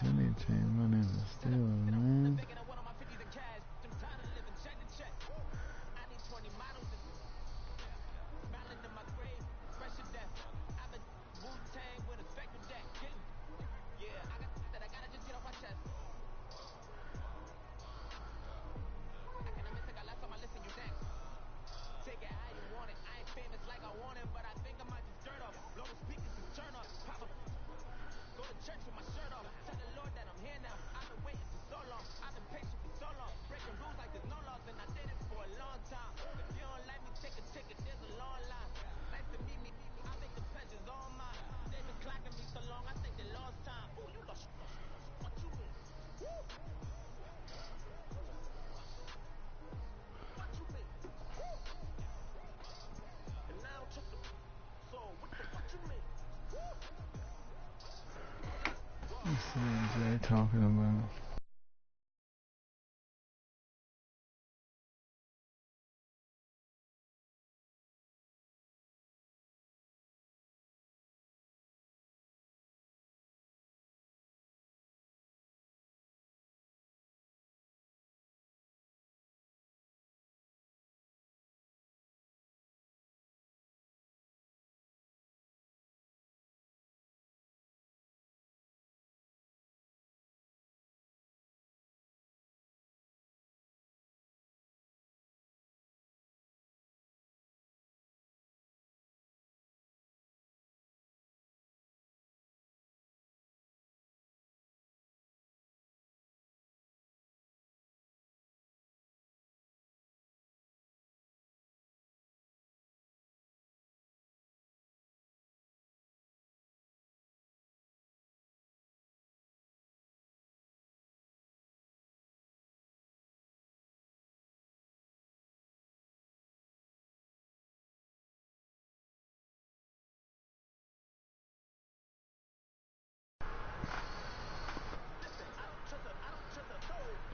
I need to change my name to Steelers, man. Let's see what they talking about.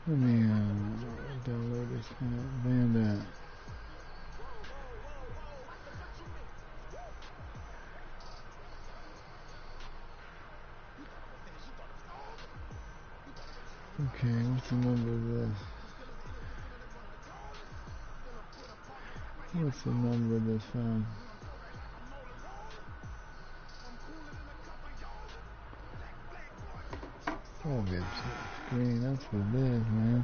Let me download this band that. Okay, what's the number of this? What's the number of this phone? Oh, good screen. That's what it is, man.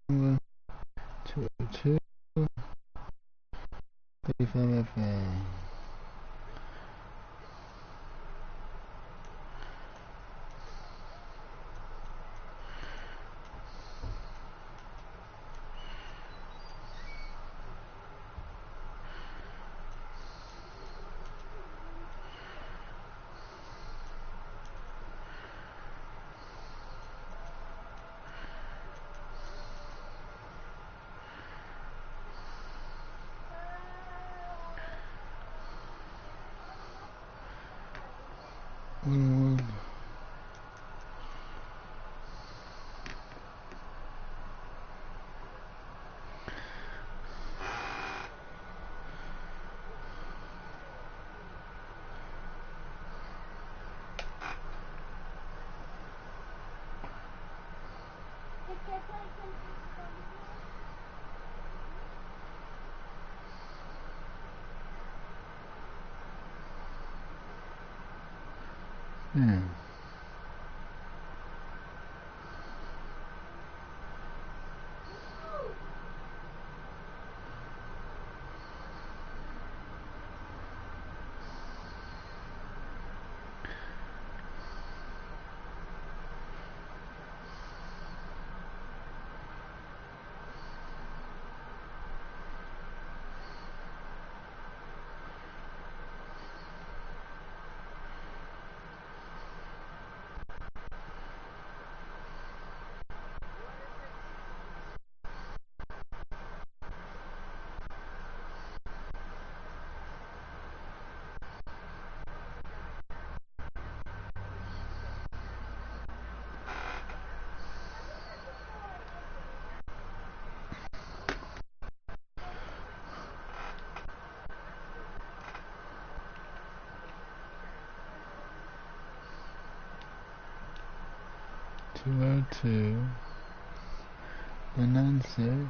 Number 202 35 FM. Yeah. 202 196.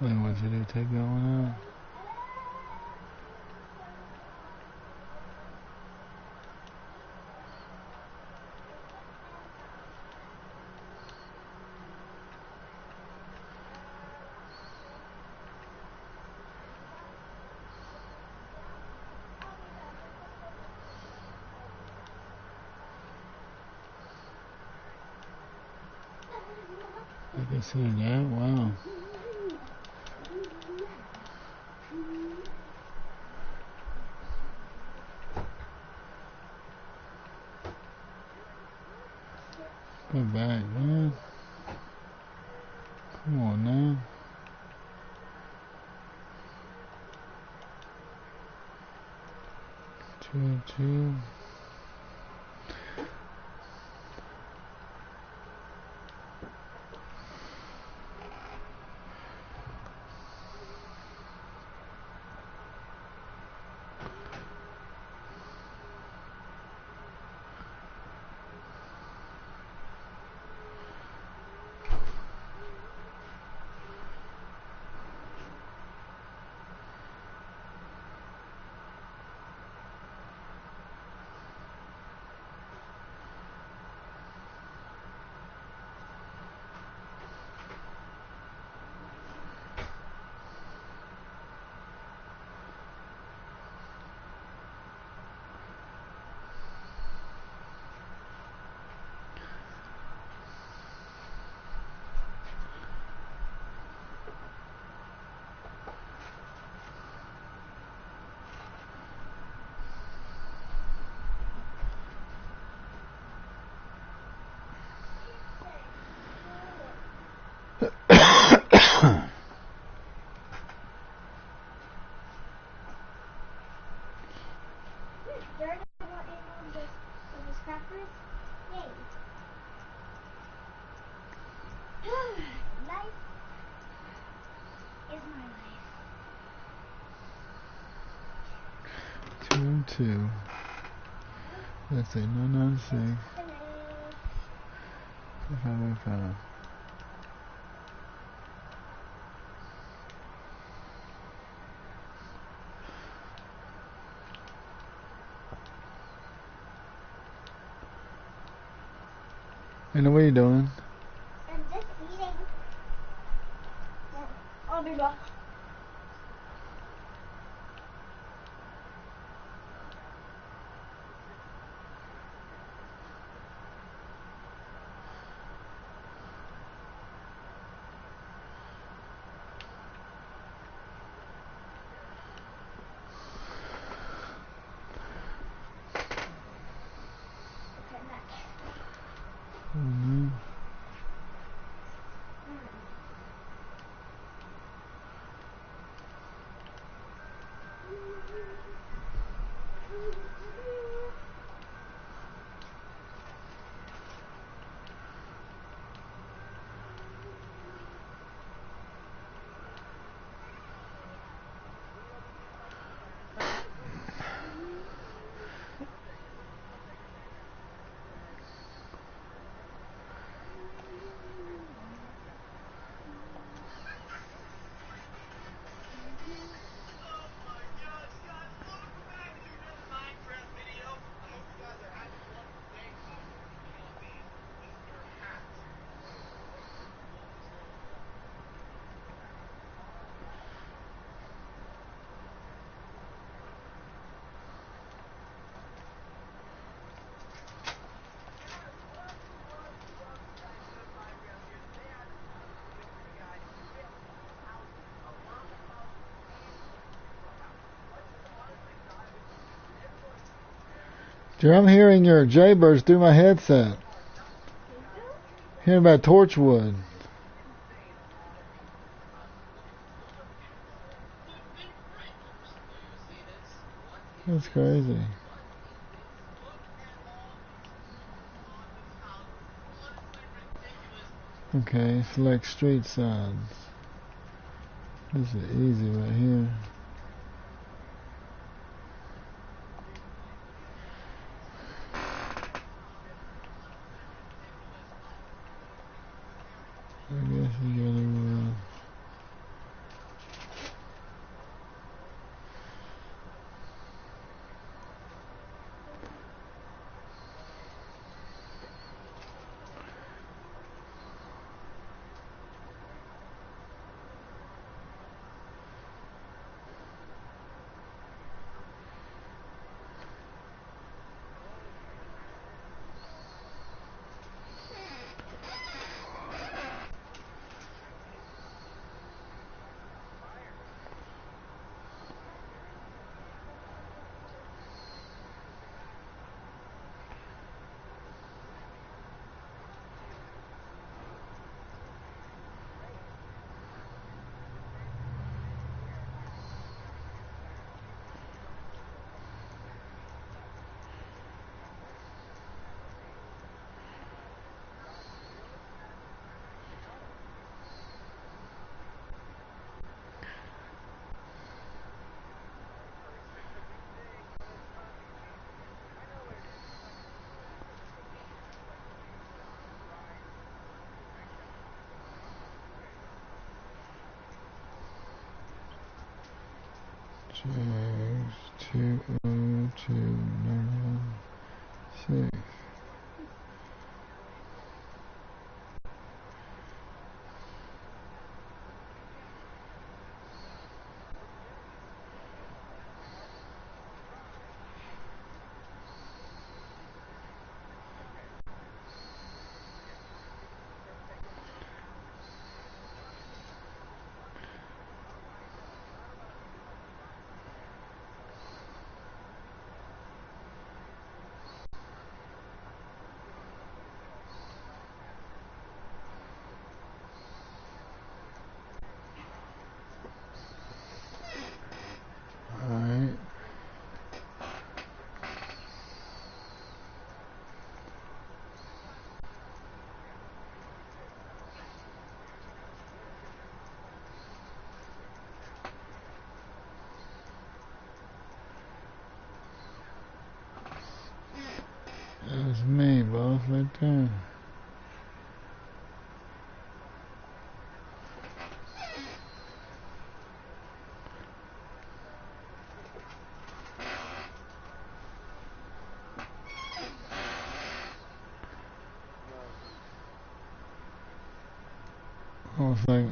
Wait, what did they take that one out? I can see that. Wow. Go back, man. Come on now. 202. Jordan will eat all of his crackers? Yay. Life is my life. 202. Let's say 996. 555. And what are you doing? I'm just eating. I'll be back. Mm-hmm. Dear, I'm hearing your jaybirds through my headset. Hearing about Torchwood. That's crazy. Okay, select street signs. This is easy right here. I guess you gotta choose 20296. Alright. That's me, boss, right there. I was like,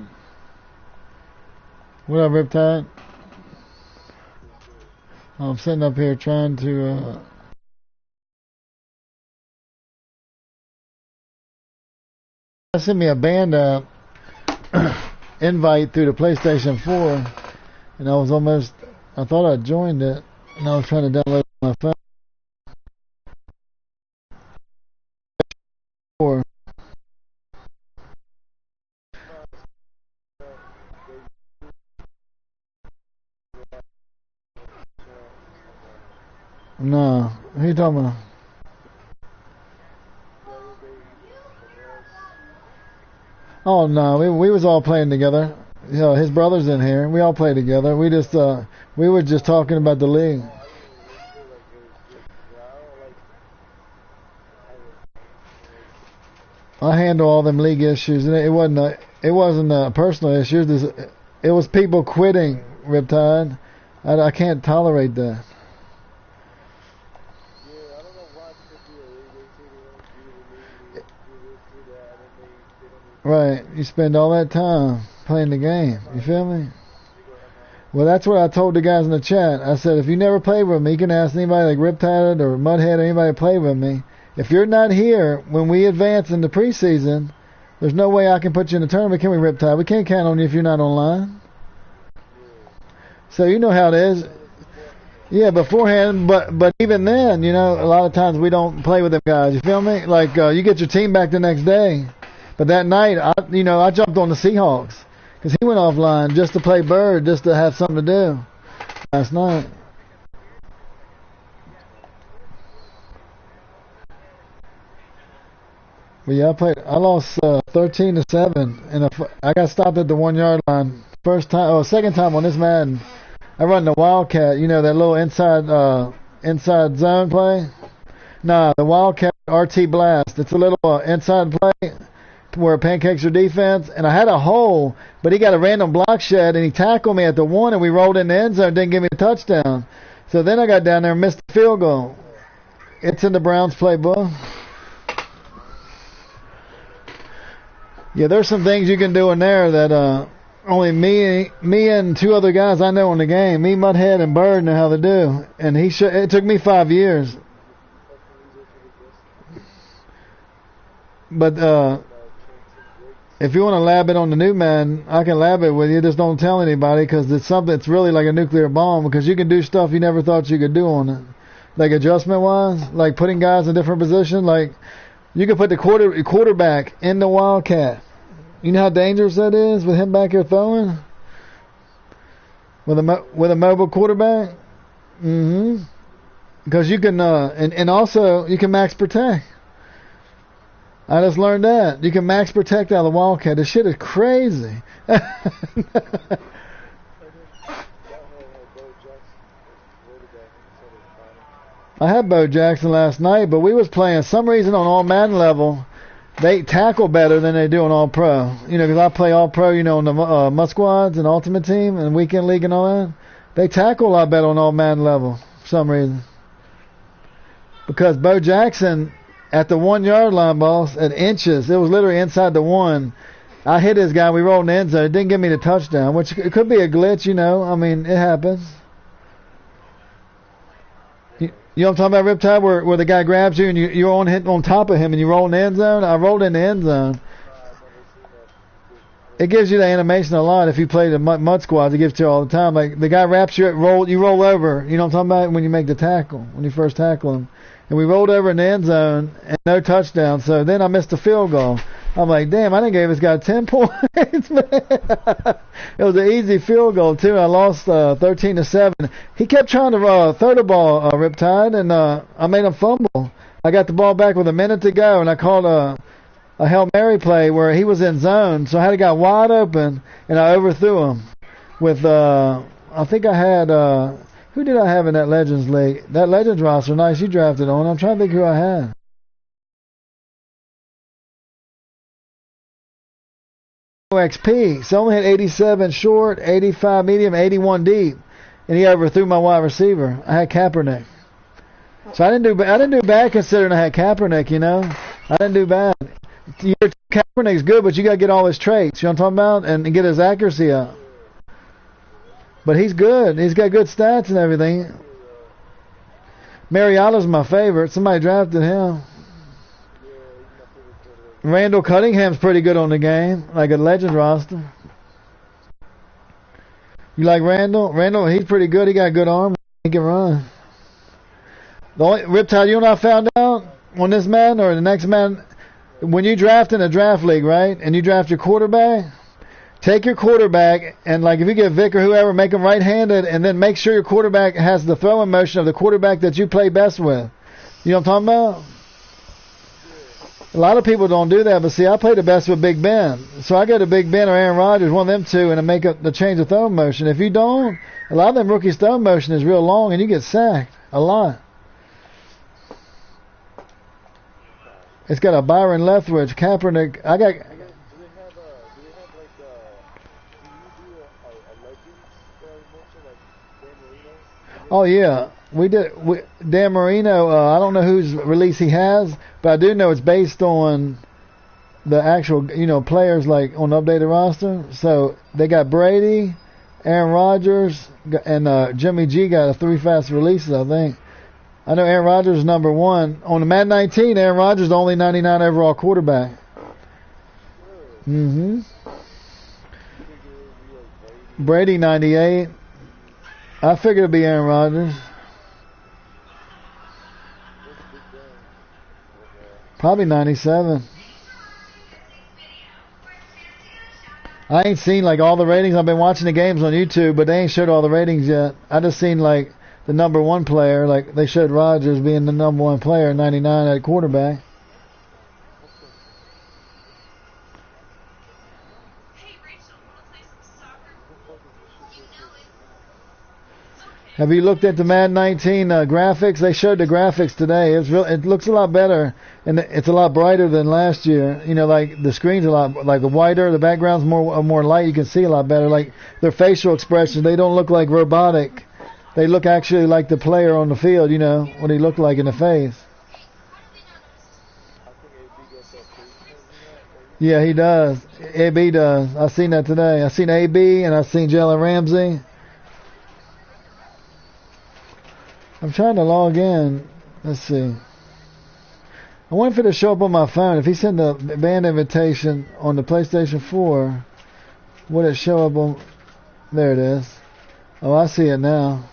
what up, Riptide? I'm sitting up here trying to, sent me a band invite through the PlayStation 4, and I thought I joined it, and I was trying to download it on my phone. 4. No, who you talking about? Oh no, we was all playing together. You know, his brother's in here. We all play together. We were just talking about the league. I handle all them league issues, and it wasn't a personal issue. It was people quitting, Riptide. I can't tolerate that. Right, you spend all that time playing the game. You feel me? Well, that's what I told the guys in the chat. I said, if you never played with me, you can ask anybody like Riptide or Mudhead or anybody to play with me. If you're not here when we advance in the preseason, there's no way I can put you in the tournament, can we, Riptide? We can't count on you if you're not online. So you know how it is. Yeah, beforehand, but even then, you know, a lot of times we don't play with them guys. You feel me? Like you get your team back the next day. But that night, I jumped on the Seahawks because he went offline just to play Bird, just to have something to do last night. But yeah, I lost 13-7, and I got stopped at the 1 yard line. Second time on this Madden. I run the Wildcat, you know, that little inside zone play. Nah, the Wildcat RT Blast. It's a little inside play where it pancakes your defense, and I had a hole, but he got a random block shed, and he tackled me at the 1, and we rolled in the end zone, didn't give me a touchdown. So then I got down there and missed the field goal. It's in the Browns playbook. Yeah, there's some things you can do in there that only me and 2 other guys I know in the game, me, Mudhead, and Bird, know how to do. And it took me 5 years. But if you want to lab it on the new man, I can lab it with you. Just don't tell anybody, because it's something that's really like a nuclear bomb, because you can do stuff you never thought you could do on it. Like adjustment-wise, like putting guys in different positions. Like you can put the quarterback in the Wildcat. You know how dangerous that is with him back here throwing? With a mobile quarterback? Mm-hmm. Because you can, and also you can max protect. I just learned that. You can max protect out of the Wildcat. This shit is crazy. I had Bo Jackson last night, but we was playing, some reason on all Madden level, they tackle better than they do on All Pro. You know, because I play All Pro, you know, on the Mud Squads and Ultimate Team and Weekend League and all that. They tackle a lot better on all Madden level for some reason. Because Bo Jackson, at the 1 yard line, boss, at inches, it was literally inside the 1. I hit this guy, we rolled in the end zone. It didn't give me the touchdown, which it could be a glitch, you know. I mean, it happens. You know what I'm talking about, Riptide, where the guy grabs you and you're on top of him and you roll in the end zone? I rolled in the end zone. It gives you the animation a lot if you play the mud squads. It gives it to you all the time. Like the guy wraps you, you roll over. You know what I'm talking about? When you make the tackle, when you first tackle him. And we rolled over in the end zone and no touchdown. So then I missed the field goal. I'm like, damn, I didn't give this guy 10 points, man. It was an easy field goal, too. I lost 13-7. He kept trying to throw the ball, Riptide, and I made him fumble. I got the ball back with a minute to go, and I called a Hail Mary play where he was in zone. So I had a guy wide open, and I overthrew him with, I think I had, who did I have in that Legends League? That Legends roster, nice, you drafted on. I'm trying to think who I had. XP, so I only had 87 short, 85 medium, 81 deep, and he overthrew my wide receiver. I had Kaepernick, so I didn't do bad considering I had Kaepernick. You know, I didn't do bad. Kaepernick's good, but you got to get all his traits. You know what I'm talking about, and get his accuracy up. But he's good. He's got good stats and everything. Mariota's my favorite. Somebody drafted him. Randall Cunningham's pretty good on the game, like a legend roster. You like Randall? Randall, he's pretty good. He got good arm. He can run. The only Riptide, you know what I found out on this man or the next man? When you draft in a draft league, right, and you draft your quarterback, take your quarterback and, like, if you get Vic or whoever, make them right-handed, and then make sure your quarterback has the throwing motion of the quarterback that you play best with. You know what I'm talking about? A lot of people don't do that, but see, I play the best with Big Ben. So I go to Big Ben or Aaron Rodgers, one of them two, and I make up the change of throwing motion. If you don't, a lot of them rookies' throwing motion is real long, and you get sacked a lot. It's got a Byron Leftwich, Kaepernick. I got. Do they have like do you do a legends motion like Dan Marino? Oh yeah, we did. Dan Marino. I don't know whose release he has, but I do know it's based on the actual, players, like on the updated roster. So they got Brady, Aaron Rodgers, and Jimmy G got a 3 fast releases, I think. I know Aaron Rodgers is number 1 on the Madden 19. Aaron Rodgers is the only 99 overall quarterback. Brady 98. I figured it'd be Aaron Rodgers. Probably 97. I ain't seen like all the ratings. I've been watching the games on YouTube, but they ain't showed all the ratings yet. I just seen like the number 1 player. Like they showed Rodgers being the number 1 player, 99 at quarterback. Have you looked at the Madden 19 graphics? They showed the graphics today. It looks a lot better, and it's a lot brighter than last year. Like the screen's a lot like whiter. The background's more light. You can see a lot better. Like their facial expressions, they don't look like robotic. They look actually like the player on the field. What he looked like in the face. Yeah, he does. AB does. I seen that today. I seen AB and I seen Jalen Ramsey. I'm trying to log in. Let's see. I wonder if it'll show up on my phone. If he sent a band invitation on the PlayStation 4, would it show up on... There it is. Oh, I see it now.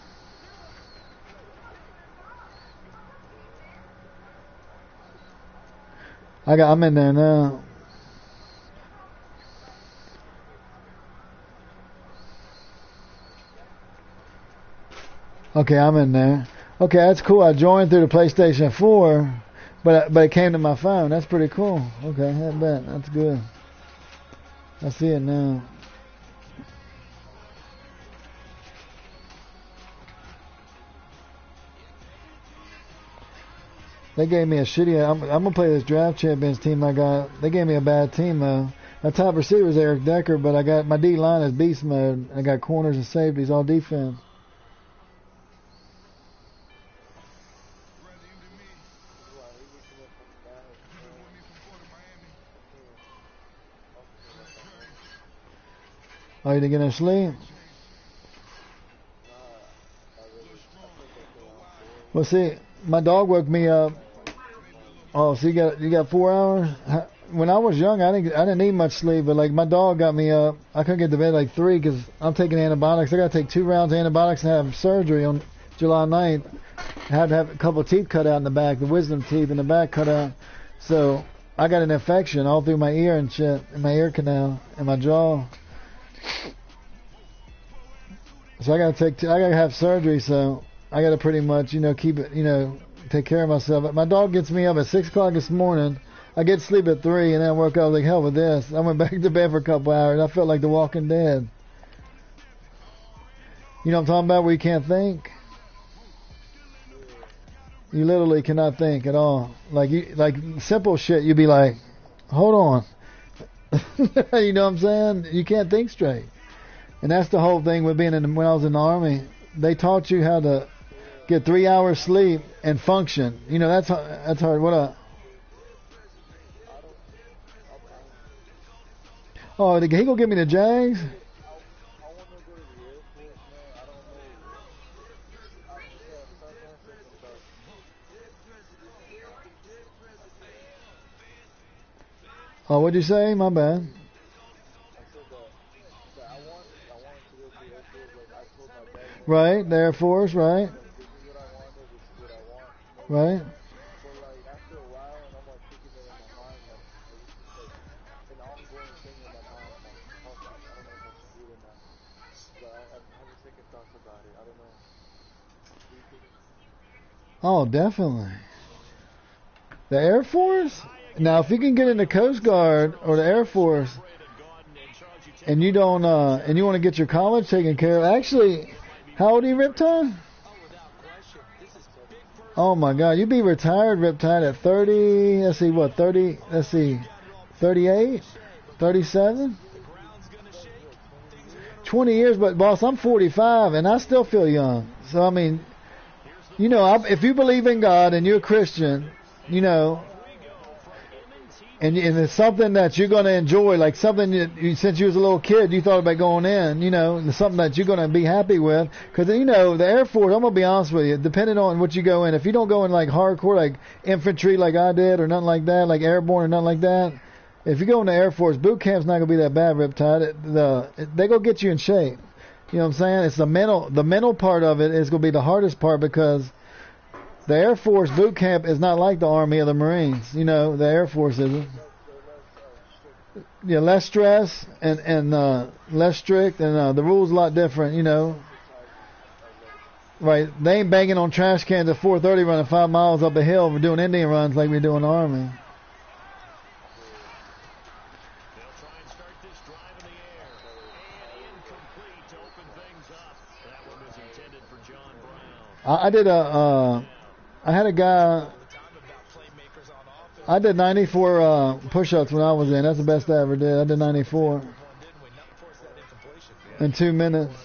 I'm in there now. Okay, I'm in there. Okay, that's cool. I joined through the PlayStation 4, but it came to my phone. That's pretty cool. Okay, I bet. That's good. I see it now. They gave me a shitty... I'm going to play this draft champions team I got. They gave me a bad team, though. My top receiver is Eric Decker, but I got my D-line is beast mode. I got corners and safeties, all defense. Oh, you didn't get no sleep? Well, see, my dog woke me up. Oh, so you got 4 hours? When I was young, I didn't need much sleep, but like my dog got me up. I couldn't get to bed like 3 because I'm taking antibiotics. I got to take 2 rounds of antibiotics and have surgery on July 9th. I had to have a couple of teeth cut out in the back, the wisdom teeth in the back cut out. So I got an infection all through my ear and shit, in my ear canal and my jaw. So I gotta have surgery, so I gotta pretty much, keep it, take care of myself. My dog gets me up at 6 o'clock this morning. I get sleep at 3 and then I woke up like, hell with this. I went back to bed for a couple hours. I felt like The Walking Dead. You know what I'm talking about, where you can't think? You literally cannot think at all. Like simple shit, you'd be like, hold on. You know what I'm saying? You can't think straight. And that's the whole thing with when I was in the Army. They taught you how to get 3 hours sleep and function. That's hard. What up? Oh, he gonna give me the Jags? Oh, what'd you say? My bad. Right, the Air Force, right? Right. but I'm having second thoughts about it. I don't know. Do you think? Oh, definitely. The Air Force? Now, if you can get in the Coast Guard or the Air Force, and you don't, and you want to get your college taken care of, actually, how old are you, Riptide? Oh my God, you'd be retired, Riptide, at 30. Let's see, what 30? Let's see, 38, 37, 20 years. But boss, I'm 45, and I still feel young. So I mean, you know, if you believe in God and you're a Christian, you know, and it's something that you're going to enjoy, like something that since you was a little kid, you thought about going in, you know, it's something that you're going to be happy with. Because, you know, the Air Force, I'm going to be honest with you, depending on what you go in, if you don't go in like hardcore, like infantry like I did, or nothing like that, like airborne or nothing like that, if you go in the Air Force, boot camp's not going to be that bad, Riptide. They go get you in shape. You know what I'm saying? It's the mental part of it is going to be the hardest part, because the Air Force boot camp is not like the Army or the Marines. You know, the Air Force isn't. Yeah, less stress and less strict, and the rules a lot different. You know, right? They ain't banging on trash cans at 4:30, running 5 miles up a hill. We're doing Indian runs like we do in the Army. I had a guy. I did 94 push-ups when I was in. That's the best I ever did. I did 94 in 2 minutes.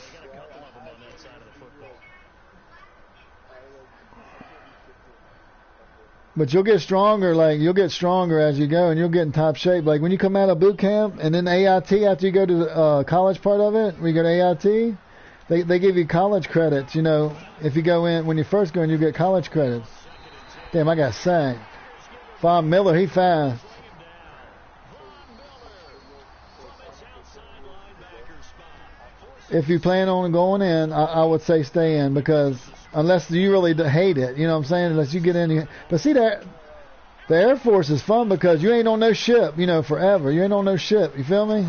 But you'll get stronger. Like, you'll get stronger as you go, and you'll get in top shape. Like when you come out of boot camp, and then AIT after you go to the college part of it, when you go to AIT, they give you college credits. You know, if you go in when you first go in, you get college credits. Damn, I got sacked. Von Miller, he fast. If you plan on going in, I would say stay in, because unless you really hate it, you know what I'm saying? Unless you get in. But see, that the Air Force is fun because you ain't on no ship, you know, forever. You ain't on no ship. You feel me?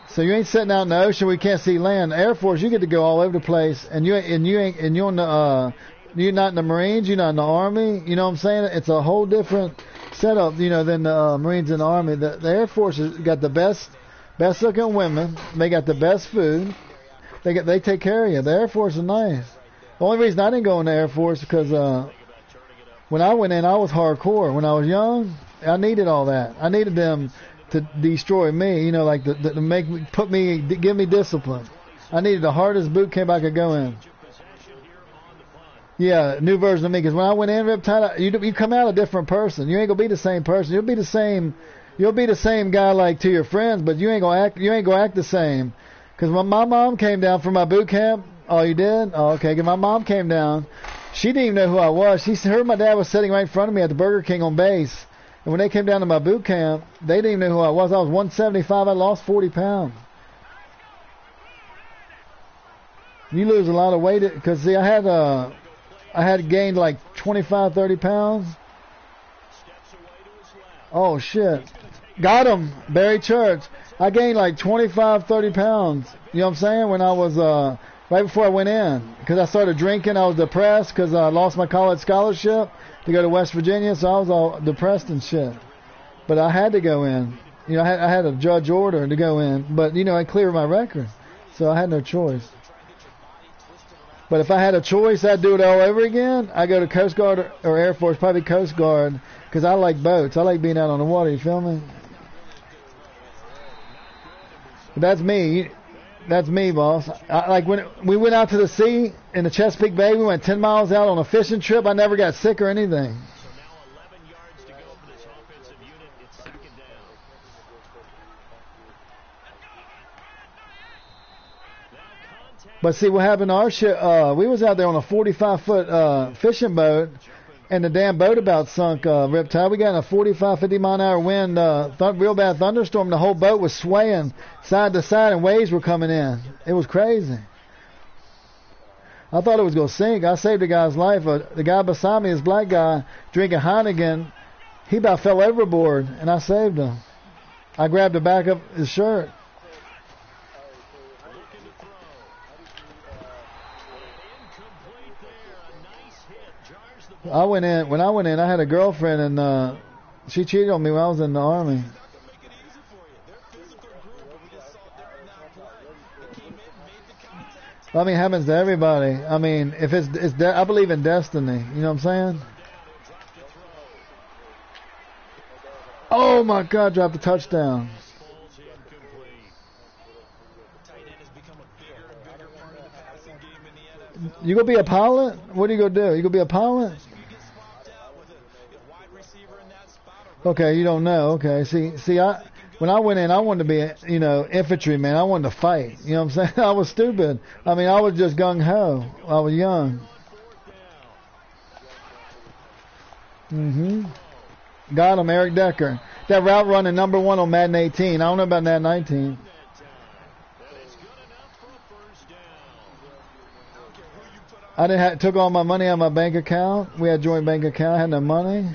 So you ain't sitting out in the ocean. We can't see land. The Air Force, you get to go all over the place, and you're in the. You're not in the Marines, you're not in the Army, you know what I'm saying? It's a whole different setup, you know, than the Marines and the Army. The Air Force has got the best looking women. They got the best food. They take care of you. The Air Force is nice. The only reason I didn't go in the Air Force is because when I went in, I was hardcore. When I was young, I needed all that. I needed them to destroy me, you know, like to give me discipline. I needed the hardest boot camp I could go in. Yeah, new version of me. Because when I went in, Riptide, you come out a different person. You ain't gonna be the same person. You'll be the same guy like to your friends, but you ain't gonna act the same. Because when my mom came down for my boot camp, oh, you did? Oh, okay. Because my mom came down, she didn't even know who I was. She heard my dad was sitting right in front of me at the Burger King on base, and when they came down to my boot camp, they didn't even know who I was. I was 175. I lost 40 pounds. You lose a lot of weight because see, I had gained like 25, 30 pounds. Oh, shit. Got him. Barry Church. I gained like 25, 30 pounds. You know what I'm saying? When I was, right before I went in. Because I started drinking. I was depressed because I lost my college scholarship to go to West Virginia. So I was all depressed and shit. But I had to go in. You know, I had a judge order to go in. But, you know, I cleared my record. So I had no choice. But if I had a choice, I'd do it all over again. I go to Coast Guard or Air Force, probably Coast Guard, because I like boats. I like being out on the water. You feel me? But that's me. That's me, boss. Like when we went out to the sea in the Chesapeake Bay, we went 10 miles out on a fishing trip. I never got sick or anything. But see, what happened to our ship, we was out there on a 45-foot fishing boat, and the damn boat about sunk, Riptide. We got in a 45, 50-mile-an-hour wind, real bad thunderstorm. The whole boat was swaying side to side, and waves were coming in. It was crazy. I thought it was going to sink. I saved the guy's life. The guy beside me, this black guy, drinking Heineken, he about fell overboard, and I saved him. I grabbed the back of his shirt. When I went in, I had a girlfriend, and she cheated on me when I was in the army. I mean, it happens to everybody. I mean, if I believe in destiny. You know what I'm saying? Oh my God! Dropped a touchdown. You gonna be a pilot? What are you gonna do? You gonna be a pilot? Okay, you don't know. Okay, see, when I went in, I wanted to be, infantryman. I wanted to fight. You know what I'm saying? I was stupid. I mean, I was just gung ho. I was young. Got him, Eric Decker. That route running #1 on Madden 18. I don't know about Madden 19. Took all my money out of my bank account. We had a joint bank account. I had no money.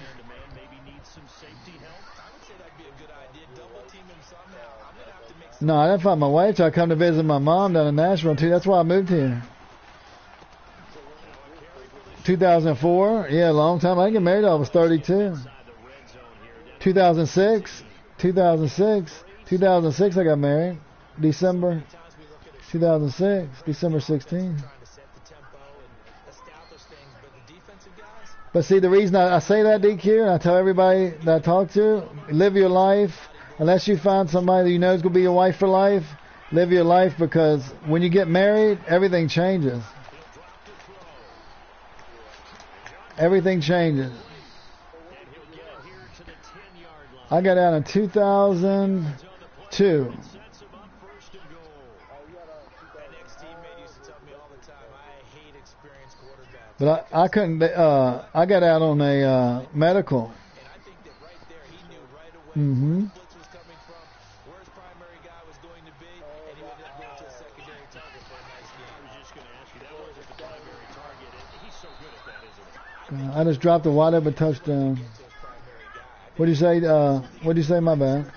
No, I didn't find my wife till I come to visit my mom down in Nashville too. That's why I moved here. 2004, yeah, a long time. I didn't get married till I was 32. 2006, 2006 I got married. December 2006, December 16. But see, the reason I say that, DQ, and I tell everybody that I talk to, live your life. Unless you find somebody that you know is going to be your wife for life, live your life, because when you get married, everything changes. Everything changes. I got out in 2002. But I couldn't, I got out on a medical. I just dropped a wide open touchdown. What do you say? What do you say? My bad.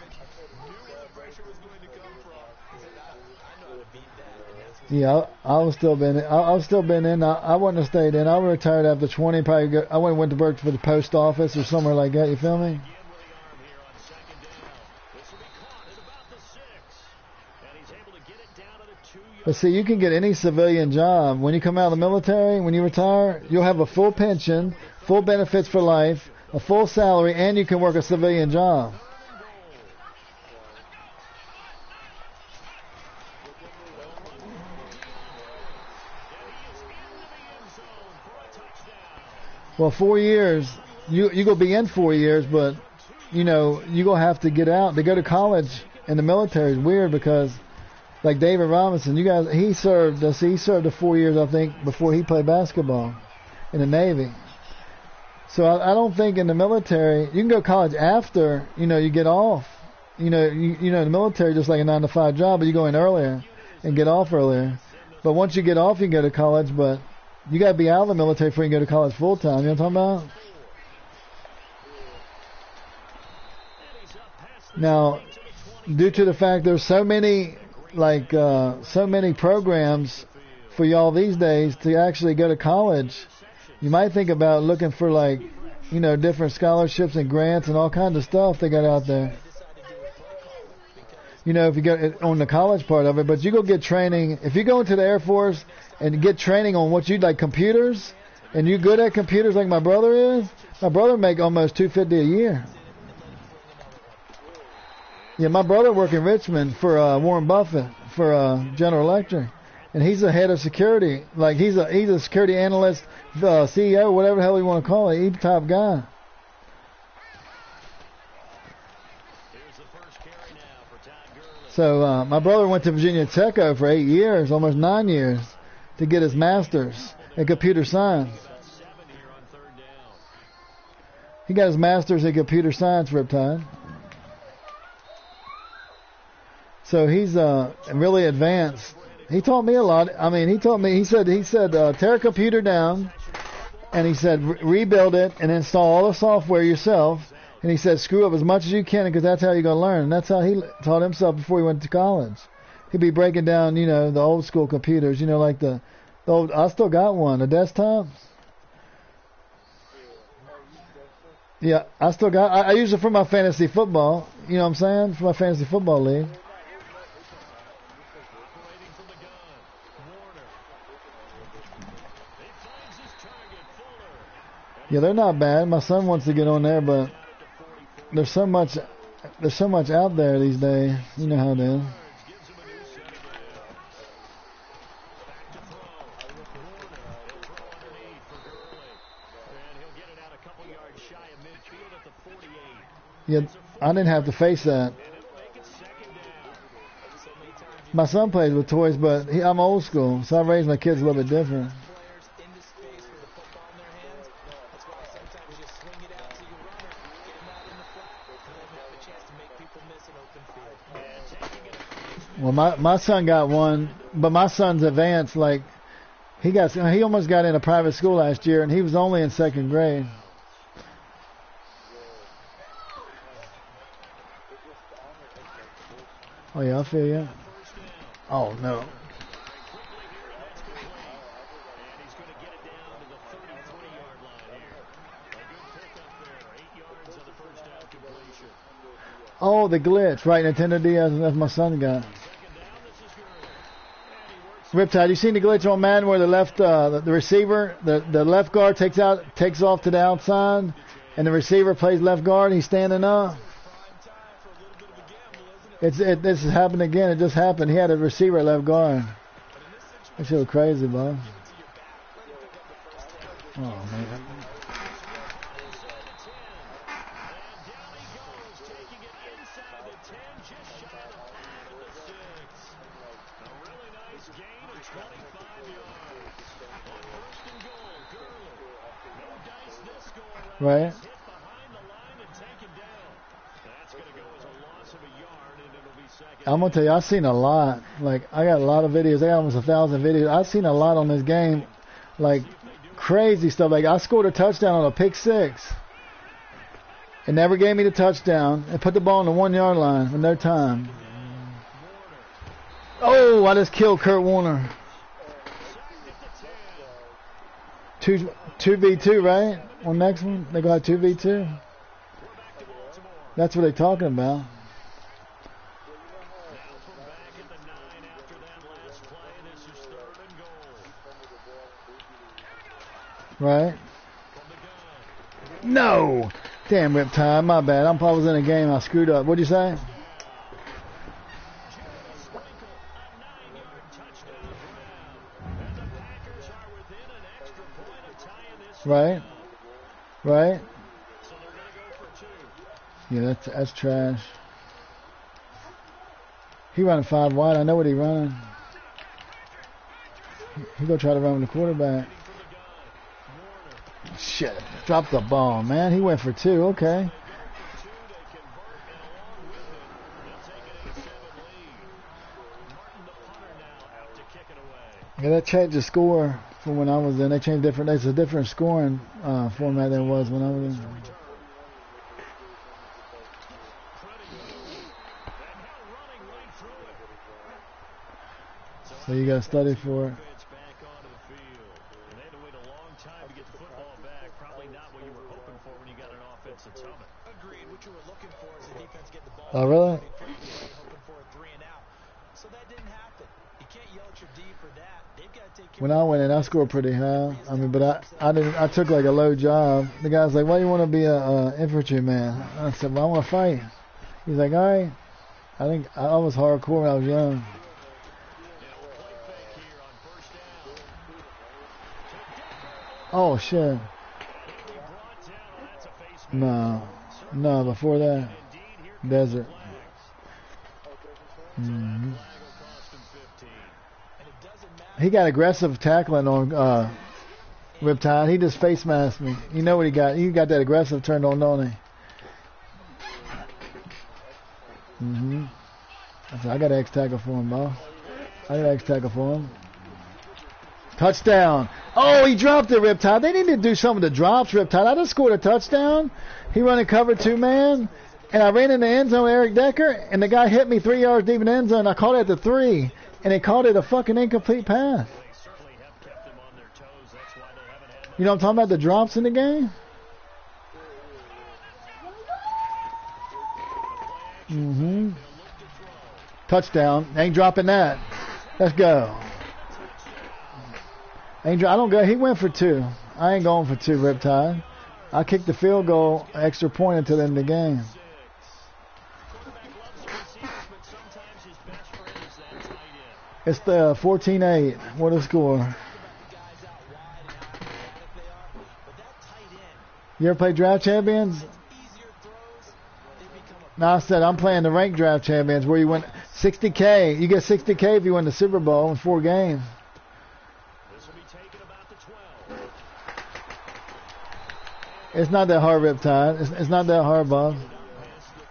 Yeah, I was still been in. I was still been in. I wouldn't have stayed in. I would have retired after 20. Probably I went to work for the post office or somewhere like that. You feel me? But see, you can get any civilian job. When you come out of the military, when you retire, you'll have a full pension, full benefits for life, a full salary, and you can work a civilian job. Well, 4 years, you're going to be in 4 years, but, you're going to have to get out. To go to college in the military is weird because, like David Robinson, he served the 4 years, I think, before he played basketball in the Navy. So I don't think in the military, you can go to college after, you get off. The military is just like a 9-to-5 job, but you go in earlier and get off earlier. But once you get off, you can go to college, but you got to be out of the military before you can go to college full time. You know what I'm talking about? Now, due to the fact there's so many programs for y'all these days to actually go to college, you might think about looking for different scholarships and grants and all kinds of stuff they got out there. If you go on the college part of it, but you go get training. If you go into the Air Force and get training on what you like computers, and you're good at computers like my brother is, my brother make almost $250 a year. Yeah, my brother worked in Richmond for Warren Buffett for General Electric, and he's the head of security. Like he's a security analyst, CEO, whatever the hell you want to call it. He's the top guy. So my brother went to Virginia Tech for 8 years, almost 9 years, to get his master's in computer science. He got his master's in computer science, Riptide. So he's really advanced. He taught me a lot. I mean, he said tear a computer down, and he said rebuild it and install all the software yourself. And he said screw up as much as you can because that's how you're going to learn. And that's how he taught himself before he went to college. He'd be breaking down, the old school computers, like the old. I still got one, the desktops. Yeah, I still got. I use it for my fantasy football. You know what I'm saying? For my fantasy football league. Yeah, they're not bad. My son wants to get on there, but there's so much out there these days. You know how it is. Yeah, I didn't have to face that. My son plays with toys, but I'm old school, so I raise my kids a little bit different. Well, my son got one, but my son's advanced. Like he almost got in a private school last year, and he was only in 2nd grade. Oh yeah, I feel you. Oh no. Oh, the glitch, right? Nintendo DS, that's my son got. Riptide, you seen the glitch on Madden where the left, the receiver, the left guard takes off to the outside, and the receiver plays left guard. He's standing up. This has happened again. It just happened. He had a receiver at left guard. That's so crazy, bro. Oh man. Right. I'm gonna tell you, I've seen a lot. Like I got a lot of videos. I got almost 1,000 videos. I've seen a lot on this game, like crazy stuff. Like I scored a touchdown on a pick 6. It never gave me the touchdown. It put the ball on the 1 yard line with no time. Oh, I just killed Kurt Warner. 2v2, right? On next one, they got 2v2. That's what they're talking about. Right? No! Damn, Riptide, my bad. I was in a game, I screwed up. What'd you say? Right? Right? Yeah, that's trash. He running 5 wide. I know what he running. He gonna try to run with the quarterback. Shit. Dropped the ball, man. He went for 2. Okay. Yeah, that changed the score from when I was in. They changed different. It's a different scoring format than it was when I was in. So you got to study for it. Oh, really? When I went in, I scored pretty high. I mean, but I took like a low job. The guy's like, "Why do you want to be a infantryman?" I said, "Well, I want to fight." He's like, "All right." I think I was hardcore when I was young. Oh shit! No, before that, desert. Mm-hmm. He got aggressive tackling on Riptide. He just face masked me. You know what he got? He got that aggressive turned on, don't he? Mm-hmm. I got an X tackle for him, boss. I got an X tackle for him. Touchdown. Oh, he dropped it, Riptide. They need to do some of the drops, Riptide. I just scored a touchdown. He running cover 2 man. And I ran in the end zone with Eric Decker, and the guy hit me 3 yards deep in the end zone. I caught it at the 3, and they called it a fucking incomplete pass. You know what I'm talking about, the drops in the game? Mm-hmm. Touchdown. Ain't dropping that. Let's go. I don't go. He went for 2. I ain't going for 2, Riptide. I kicked the field goal, extra point until the end of the game. It's the 14-8. What a score. You ever play Draft Champions? No, I said I'm playing the ranked Draft Champions where you win $60K. You get $60K if you win the Super Bowl in 4 games. It's not that hard, Riptide. It's not that hard, Bob.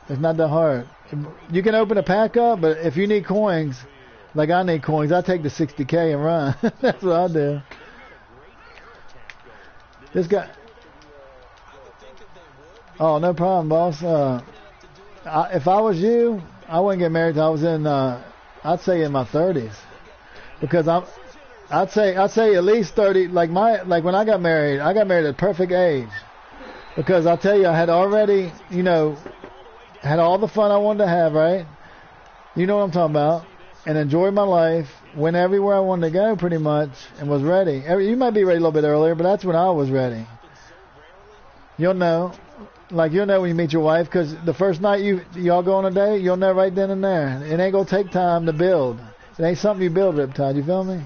It's not that hard. You can open a pack up, but if you need coins, like I need coins, I take the $60K and run. That's what I do. This guy. Oh, no problem, boss. If I was you, I wouldn't get married till I was in, I'd say in my 30s, because I'd say at least 30. Like when I got married at a perfect age, because I'll tell you, I had already, had all the fun I wanted to have, right? You know what I'm talking about, and enjoyed my life, went everywhere I wanted to go pretty much, and was ready. You might be ready a little bit earlier, but that's when I was ready. You'll know. Like, you'll know when you meet your wife, because the first night y'all go on a date, you'll know right then and there. It ain't going to take time to build. It ain't something you build, Riptide. You feel me?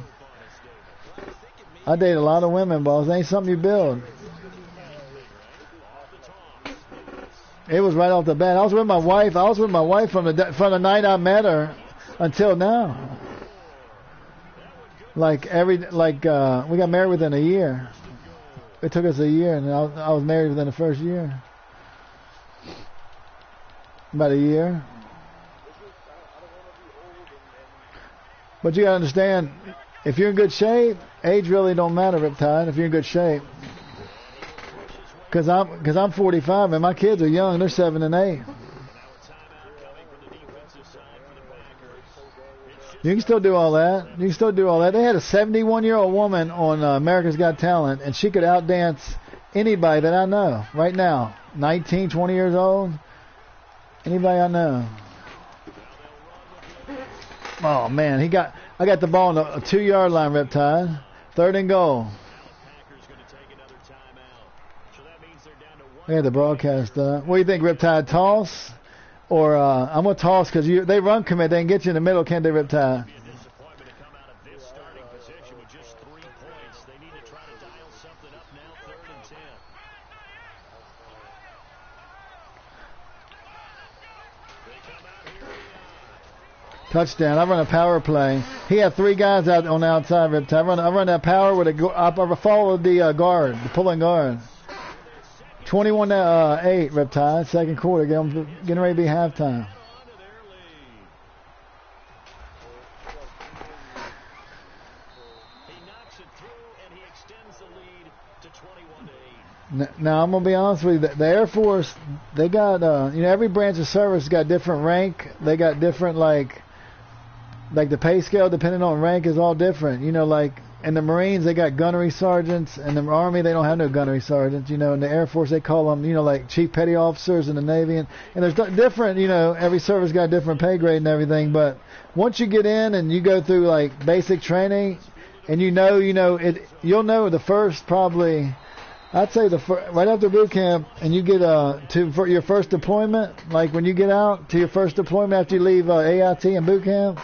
I date a lot of women, boss. It ain't something you build. It was right off the bat. I was with my wife from the night I met her until now. We got married within a year. It took us a year, and I was married within the first year. About a year. But you gotta understand, if you're in good shape, age really don't matter, Riptide, if you're in good shape. Cause I'm 45 and my kids are young, they're 7 and 8. You can still do all that. They had a 71-year-old woman on America's Got Talent, and she could outdance anybody that I know right now. 19, 20 years old. Anybody I know. Oh man, I got the ball on the 2-yard line, Riptide. 3rd and goal. They had the broadcast. What do you think, Riptide? Toss? Or I'm going to toss because they run commit. They can get you in the middle, can't they, Riptide? Touchdown. I run a power play. He had 3 guys out on the outside, Riptide. I run that power with I follow the guard, the pulling guard. 21-8, Riptide. 2nd quarter. Getting ready to be halftime. Now I'm gonna be honest with you. The Air Force, they got every branch of service got different rank. They got different like the pay scale depending on rank is all different. In the Marines, they got gunnery sergeants. In the Army, they don't have no gunnery sergeants. In the Air Force, they call them, like chief petty officers. In the Navy, and there's different, every service got a different pay grade and everything. But once you get in and you go through like basic training, and you'll know the first probably, I'd say right after boot camp, and you get for your first deployment, like when you get out to your first deployment after you leave AIT and boot camp,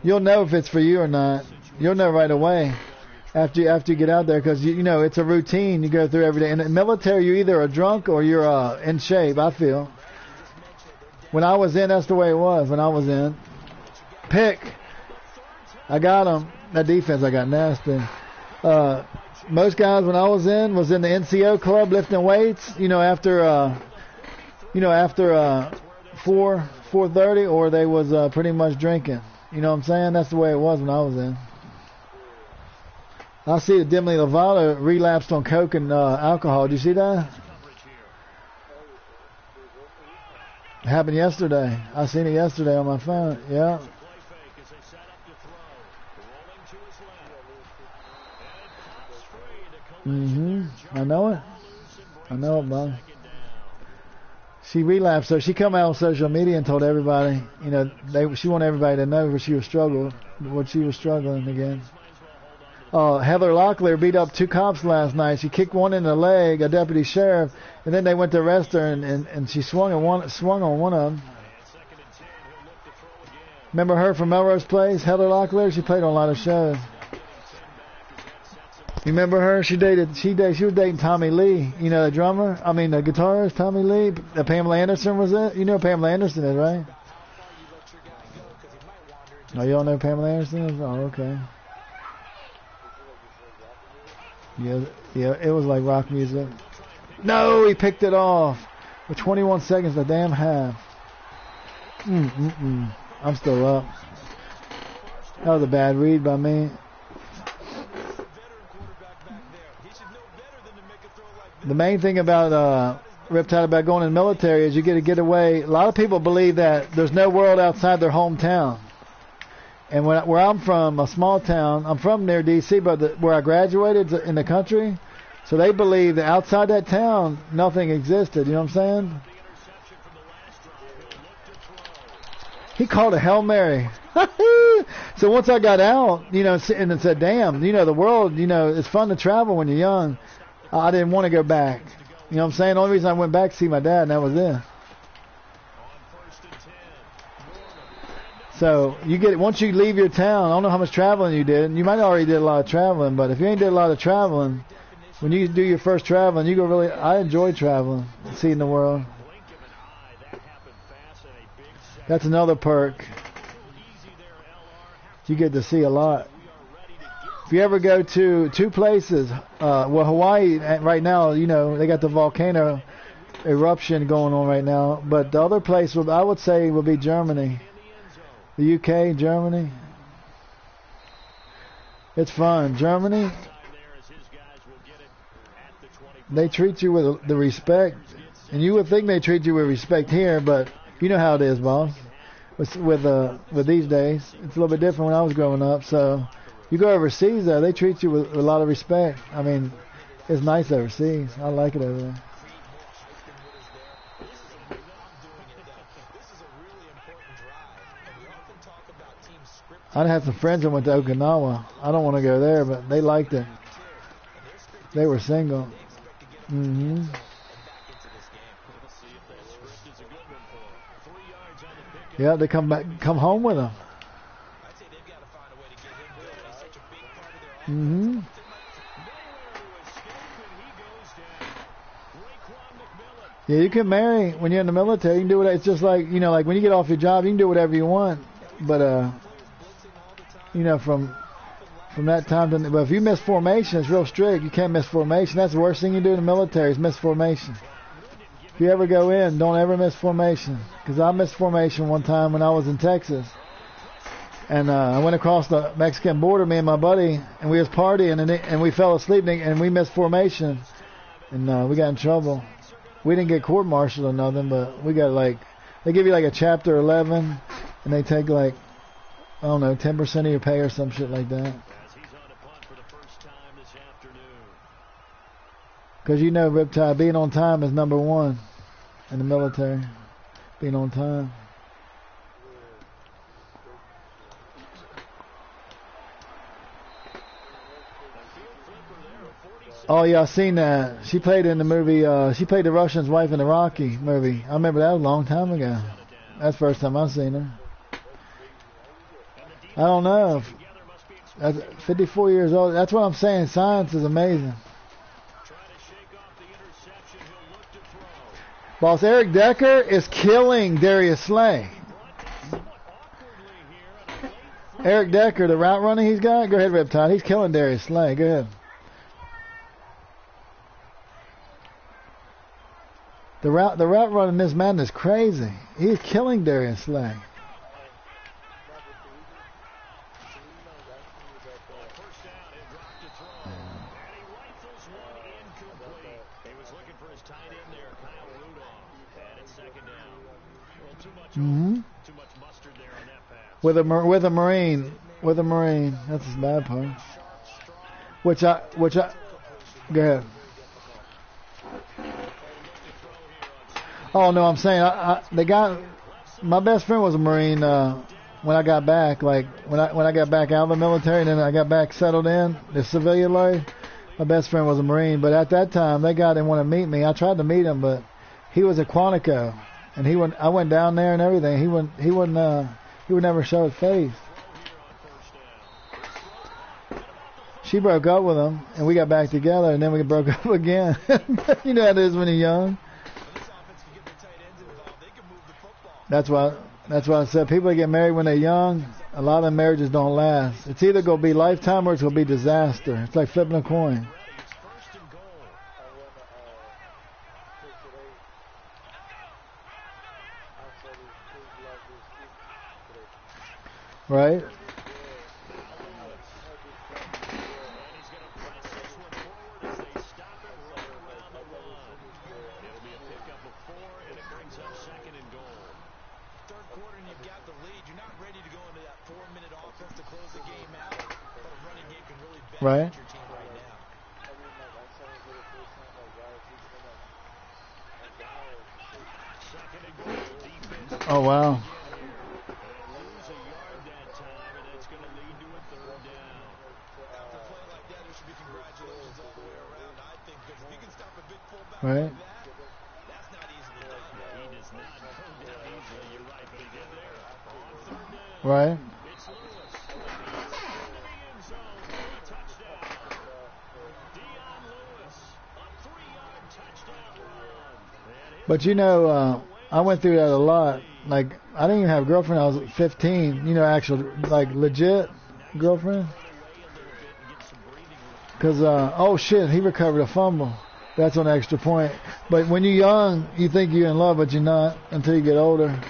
you'll know if it's for you or not. You'll know right away. After you get out there, because it's a routine you go through every day. In the military, you either are drunk or you're in shape. I feel. When I was in, that's the way it was. When I was in, pick. I got him. That defense, I got nasty. Most guys when I was in the NCO club lifting weights. After 4:30, or they was pretty much drinking. You know what I'm saying? That's the way it was when I was in. I see that Demi Lovato relapsed on coke and alcohol. Did you see that? It happened yesterday. I seen it yesterday on my phone. Yeah. I know it. Bob. She relapsed, so she come out on social media and told everybody, you know, she wanted everybody to know what she was struggling against. Heather Locklear beat up 2 cops last night. She kicked one in the leg, a deputy sheriff, and then they went to arrest her, and she swung on one of them. Remember her from Melrose Place, Heather Locklear? She played on a lot of shows. You remember her? She was dating Tommy Lee, you know, the guitarist, Tommy Lee. Pamela Anderson was it? You know who Pamela Anderson is, right? Oh, you don't know who Pamela Anderson is? Oh, okay. Yeah, it was like rock music. No, he picked it off. With 21 seconds, the damn half. I'm still up. That was a bad read by me. The main thing about Riptide about going in the military is you get to get away. A lot of people believe that there's no world outside their hometown. And where I'm from, a small town, I'm from near D.C., but where I graduated in the country, so they believe that outside that town, nothing existed. You know what I'm saying? He called a Hail Mary. So once I got out, you know, and it said, damn, you know, the world, you know, it's fun to travel when you're young. I didn't want to go back. You know what I'm saying? The only reason I went back to see my dad, and that was it. So once you leave your town, I don't know how much traveling you did. You might have already did a lot of traveling, but if you ain't did a lot of traveling, when you do your first traveling, you go really. I enjoy traveling, seeing the world. That's another perk. You get to see a lot. If you ever go to 2 places, Hawaii right now, you know, they got the volcano eruption going on right now, but the other place I would say would be Germany. The UK, Germany. It's fun. Germany, they treat you with the respect, and you would think they treat you with respect here, but you know how it is, boss. With these days, it's a little bit different when I was growing up. So you go overseas, though, they treat you with a lot of respect. I mean, it's nice overseas. I like it over there. I had some friends that went to Okinawa. I don't want to go there, but they liked it. They were single. Yeah, they come home with them. Yeah, you can marry when you're in the military. You can do it. It's just like, you know, like when you get off your job, you can do whatever you want. But you know, from that time to, but if you miss formation, it's real strict. You can't miss formation. That's the worst thing you do in the military is miss formation. If you ever go in, don't ever miss formation. Because I missed formation one time when I was in Texas. And I went across the Mexican border, me and my buddy, and we was partying, and we fell asleep, and we missed formation. And we got in trouble. We didn't get court-martialed or nothing, but we got they give you like a Chapter 11, and they take like, I don't know, 10% of your pay or some shit like that. Because you know, Riptide, being on time is number one in the military. Being on time. Oh yeah, I seen that. She played in the movie. She played the Russian's wife in the Rocky movie. I remember that was a long time ago. That's the first time I seen her. I don't know. That's 54 years old. That's what I'm saying. Science is amazing. Boss, Eric Decker is killing Darius Slay. Eric Decker, the route running he's got. Go ahead, Riptide. He's killing Darius Slay. Go ahead. The route running this man is crazy. He's killing Darius Slay. With a Marine. That's his bad part. Which I go ahead. Oh no, I'm saying the guy, my best friend was a Marine. When I got back, like when I got back out of the military, and then I got back settled in the civilian life. My best friend was a Marine, but at that time, that guy didn't want to meet me. I tried to meet him, but he was at Quantico, and I went down there and everything. He would never show his face. She broke up with him, and we got back together, and then we broke up again. You know how it is when you're young. That's why I said people that get married when they're young, a lot of marriages don't last. It's either going to be lifetime or it's going to be disaster. It's like flipping a coin. Right? Right. Oh wow. Right. Right. But you know, I went through that a lot. Like, I didn't even have a girlfriend. I was 15. You know, actual, like, legit girlfriend. Because, oh shit, he recovered a fumble. That's an extra point. But when you're young, you think you're in love, but you're not until you get older.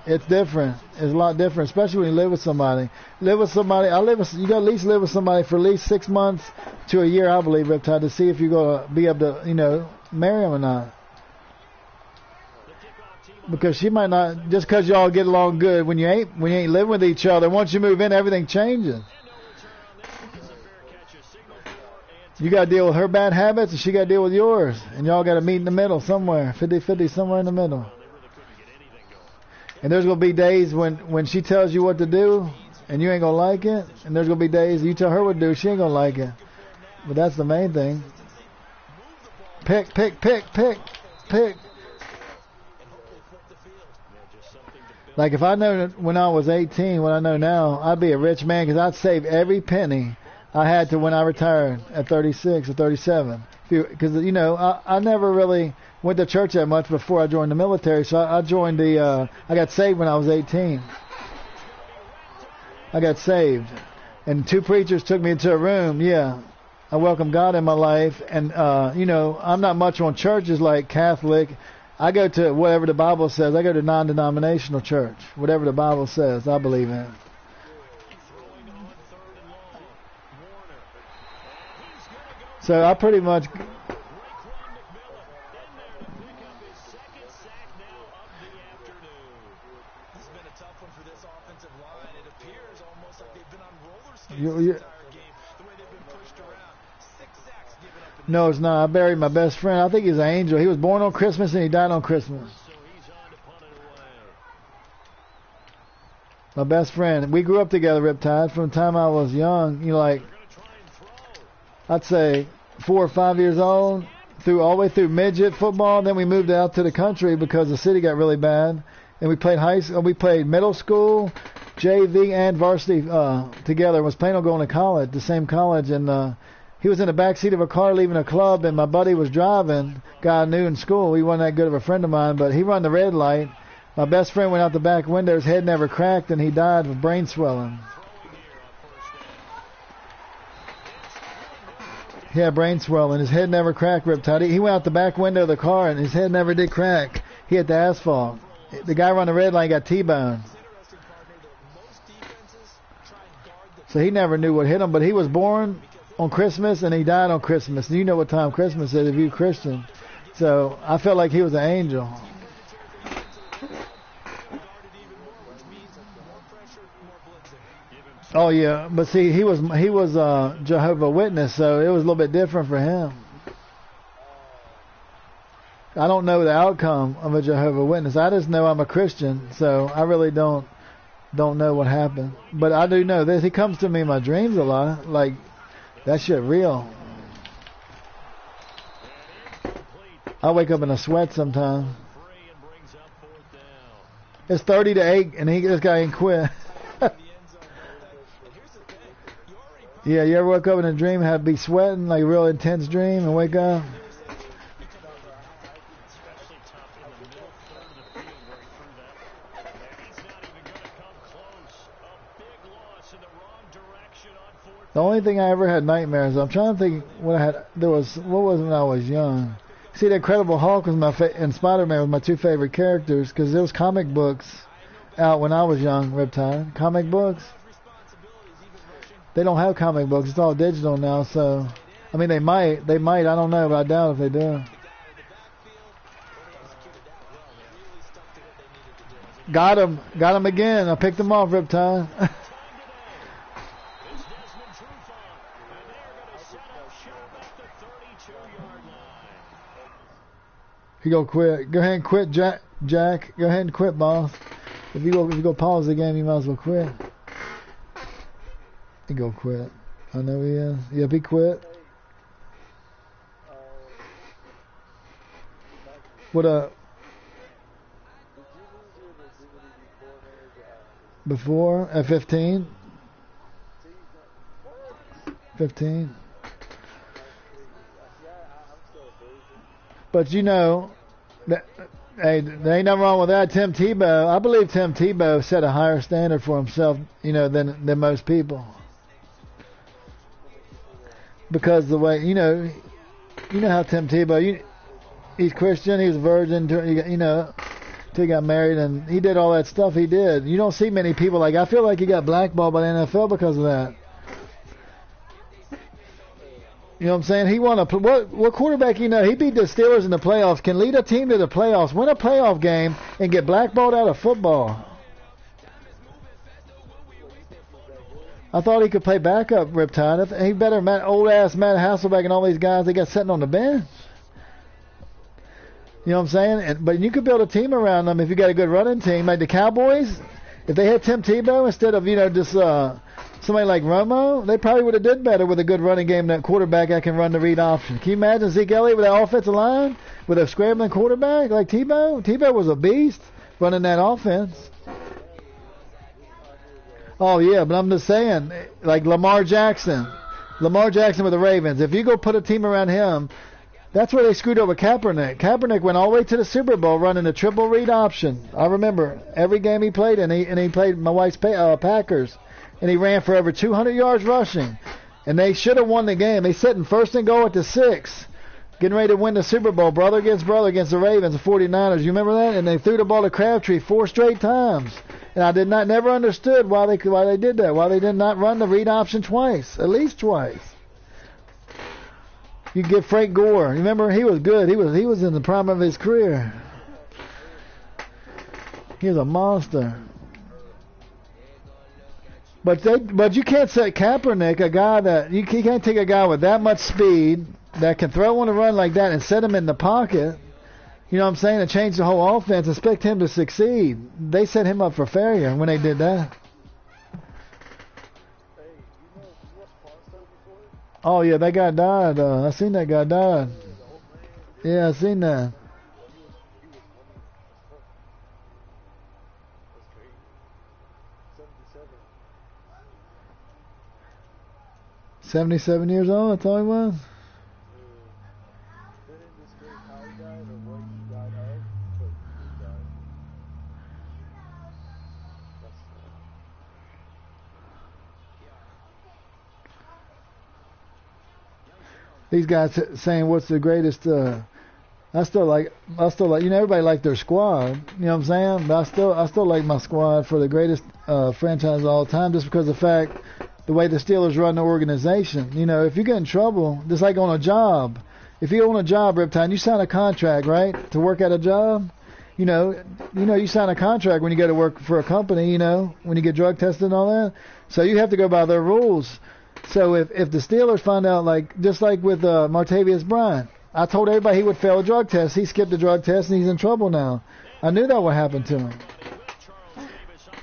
It's different. It's a lot different, especially when you live with somebody. You gotta at least live with somebody for at least 6 months to a year, I believe, Riptide, to see if you're gonna be able to, you know, marry him or not. Because she might not, just because y'all get along good, when you ain't living with each other, once you move in, everything changes. You got to deal with her bad habits, and she got to deal with yours. And y'all got to meet in the middle somewhere, 50-50, somewhere in the middle. And there's going to be days when she tells you what to do, and you ain't going to like it. And there's going to be days you tell her what to do, she ain't going to like it. But that's the main thing. Pick. Like if I know when I was 18, what I know now, I'd be a rich man because I'd save every penny I had to when I retired at 36 or 37. Because, you know, I never really went to church that much before I joined the military. So I joined I got saved when I was 18. I got saved. And 2 preachers took me into a room. Yeah. I welcomed God in my life. And, you know, I'm not much on churches like Catholic. I go to whatever the Bible says. I go to non-denominational church. Whatever the Bible says, I believe in. So I pretty much... No, it's not. I buried my best friend. I think he's an angel. He was born on Christmas and he died on Christmas. My best friend. We grew up together, Riptide, from the time I was young. You know, like, I'd say 4 or 5 years old, all the way through midget football. Then we moved out to the country because the city got really bad. And we played high school. We played middle school, JV, and varsity together. Was planning on going to college, the same college, and he was in the back seat of a car leaving a club, and my buddy was driving. Guy I knew in school. He wasn't that good of a friend of mine, but he run the red light. My best friend went out the back window. His head never cracked, and he died of brain swelling. He had brain swelling. His head never cracked, Riptide. He went out the back window of the car, and his head never did crack. He hit the asphalt. The guy run the red light got T-boned. So he never knew what hit him, but he was born on Christmas, and he died on Christmas. You know what time Christmas is if you're Christian. So I felt like he was an angel. Oh yeah, but see, he was Jehovah's Witness, so it was a little bit different for him. I don't know the outcome of a Jehovah's Witness. I just know I'm a Christian, so I really don't know what happened. But I do know this. He comes to me in my dreams a lot. Like, that shit real. I wake up in a sweat sometimes. It's 30-8, and this guy ain't quit. Yeah, you ever wake up in a dream, be sweating, like a real intense dream, and wake up? The only thing I ever had nightmares of, I'm trying to think what I had. What was when I was young. See, the Incredible Hulk was and Spider-Man was my two favorite characters because there was comic books out when I was young. Riptide comic books. They don't have comic books. It's all digital now. So, I mean, they might. I don't know, but I doubt if they do. Got him again. I picked him off, Riptide. He go quit. Go ahead and quit, Jack. Go ahead and quit, boss. If you go pause the game, you might as well quit. He go quit. I know he is. Yep, he quit. What up? Before at 15. 15. But you know, hey, there ain't nothing wrong with that. Tim Tebow, I believe Tim Tebow set a higher standard for himself, you know, than most people. Because the way, you know how Tim Tebow, he's Christian, he's a virgin, you know, till he got married, and he did all that stuff he did. You don't see many people I feel like he got blackballed by the NFL because of that. You know what I'm saying? He won what quarterback, he beat the Steelers in the playoffs, can lead a team to the playoffs, win a playoff game, and get blackballed out of football. I thought he could play backup, Riptide. He better old-ass Matt Hasselbeck and all these guys they got sitting on the bench. You know what I'm saying? But you could build a team around them if you got a good running team. Like the Cowboys, if they had Tim Tebow instead of, just somebody like Romo, they probably would have did better with a good running game than that quarterback that can run the read option. Can you imagine Zeke Elliott with that offensive line with a scrambling quarterback like Tebow? Tebow was a beast running that offense. Oh, yeah, but I'm just saying, like Lamar Jackson with the Ravens. If you go put a team around him, that's where they screwed over Kaepernick. Kaepernick went all the way to the Super Bowl running a triple read option. I remember every game he played in, and he played my wife's Packers. And he ran for over 200 yards rushing. And they should have won the game. They sit in first and goal at the 6. Getting ready to win the Super Bowl, brother against the Ravens, the 49ers. You remember that? And they threw the ball to Crabtree 4 straight times. And I never understood why they did that. Why they did not run the read option twice. At least twice. You get Frank Gore. You remember? He was good. He was in the prime of his career. He was a monster. But you can't set Kaepernick, a guy that you can't take a guy with that much speed that can throw on a run like that and set him in the pocket. You know what I'm saying? And change the whole offense. Expect him to succeed. They set him up for failure when they did that. Oh yeah, that guy died. I seen that guy died. Yeah, I seen that. 77 years old, that's all he was? These guys saying what's the greatest I still like everybody liked their squad, you know what I'm saying? But I still like my squad for the greatest franchise of all time just because of the fact the way the Steelers run the organization. If you get in trouble, just like on a job, if you own a job, Riptide, you sign a contract, right, to work at a job. You sign a contract when you go to work for a company, when you get drug tested and all that. So you have to go by their rules. So if the Steelers find out, just like with Martavius Bryant, I told everybody he would fail a drug test. He skipped the drug test and he's in trouble now. I knew that would happen to him.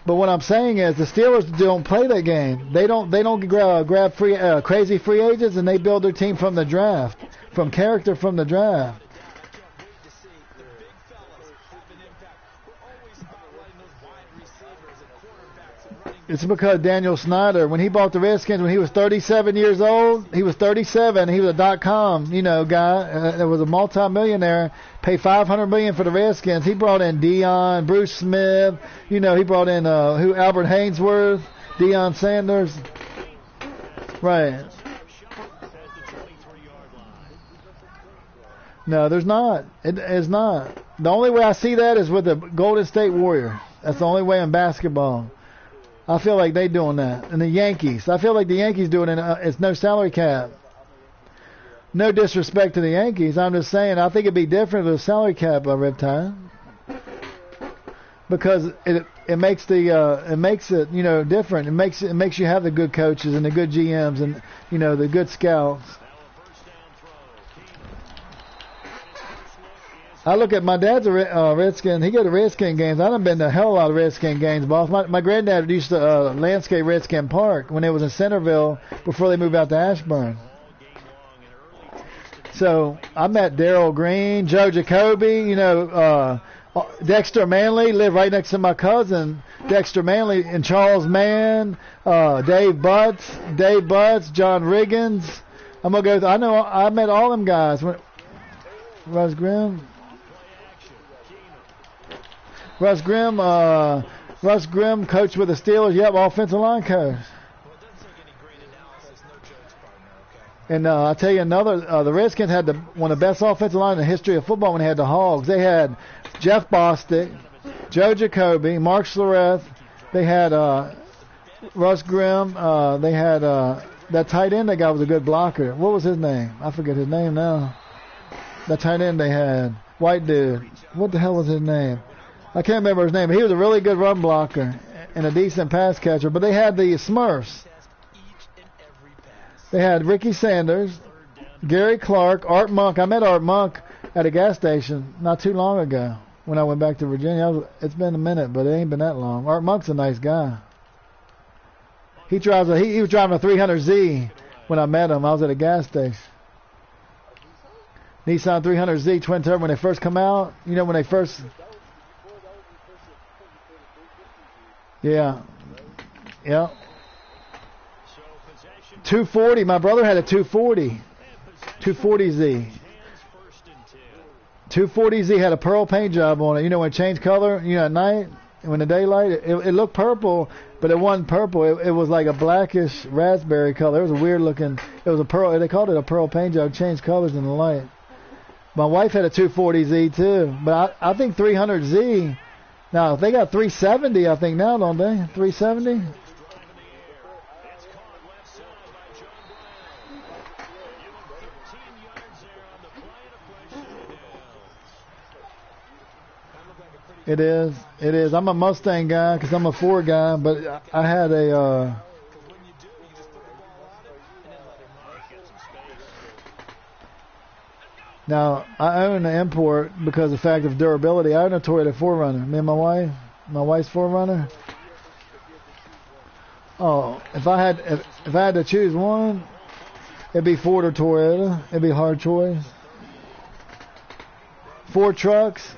But what I'm saying is the Steelers don't play that game. They don't grab crazy free agents, and they build their team from the draft, from character from the draft. It's because Daniel Snyder, when he bought the Redskins when he was 37 years old, he was 37. He was a .com, guy. That was a multi-millionaire. Paid $500 million for the Redskins. He brought in Deion, Bruce Smith. He brought in Albert Hainsworth, Deion Sanders. Right. No, there's not. It is not. The only way I see that is with the Golden State Warriors. That's the only way in basketball. I feel like they doing that. And the Yankees. I feel like the Yankees doing it. It's no salary cap. No disrespect to the Yankees. I'm just saying I think it'd be different with a salary cap, Riptide. Because it makes it different. It makes you have the good coaches and the good GMs and the good scouts. I look at my dad's a Redskin. He go to Redskin games. I done been to a hell of a lot of Redskin games, boss. My granddad used to landscape Redskin Park when it was in Centerville before they moved out to Ashburn. So I met Darryl Green, Joe Jacoby, Dexter Manley lived right next to my cousin Dexter Manley, and Charles Mann, Dave Butts, John Riggins. I'm gonna go. I met all them guys. Russ Grimm. Russ Grimm coached with the Steelers. Yep, offensive line coach. And I'll tell you another. The Redskins had one of the best offensive lines in the history of football when they had the Hogs. They had Jeff Bostic, Joe Jacoby, Mark Schlereth. They had Russ Grimm. They had that tight end they got was a good blocker. What was his name? I forget his name now. That tight end they had. White dude. What the hell was his name? I can't remember his name, but he was a really good run blocker and a decent pass catcher. But they had the Smurfs. They had Ricky Sanders, Gary Clark, Art Monk. I met Art Monk at a gas station not too long ago when I went back to Virginia. It's been a minute, but it ain't been that long. Art Monk's a nice guy. He was driving a 300Z when I met him. I was at a gas station. Nissan 300Z twin turbo when they first come out. When they first. Yeah. 240. My brother had a 240. 240Z. 240Z had a pearl paint job on it. When it changed color, at night, when the daylight, it looked purple, but it wasn't purple. It was like a blackish raspberry color. It was a weird looking. It was a pearl. They called it a pearl paint job. It changed colors in the light. My wife had a 240Z too, but I think 300Z. Now they got 370, I think now, don't they? 370. It is. I'm a Mustang guy because I'm a Ford guy, but I had a. Now, I own an import because of the fact of durability. I own a Toyota 4Runner. Me and my wife's 4Runner. Oh, if I had to choose one, it'd be Ford or Toyota. It'd be a hard choice. Ford trucks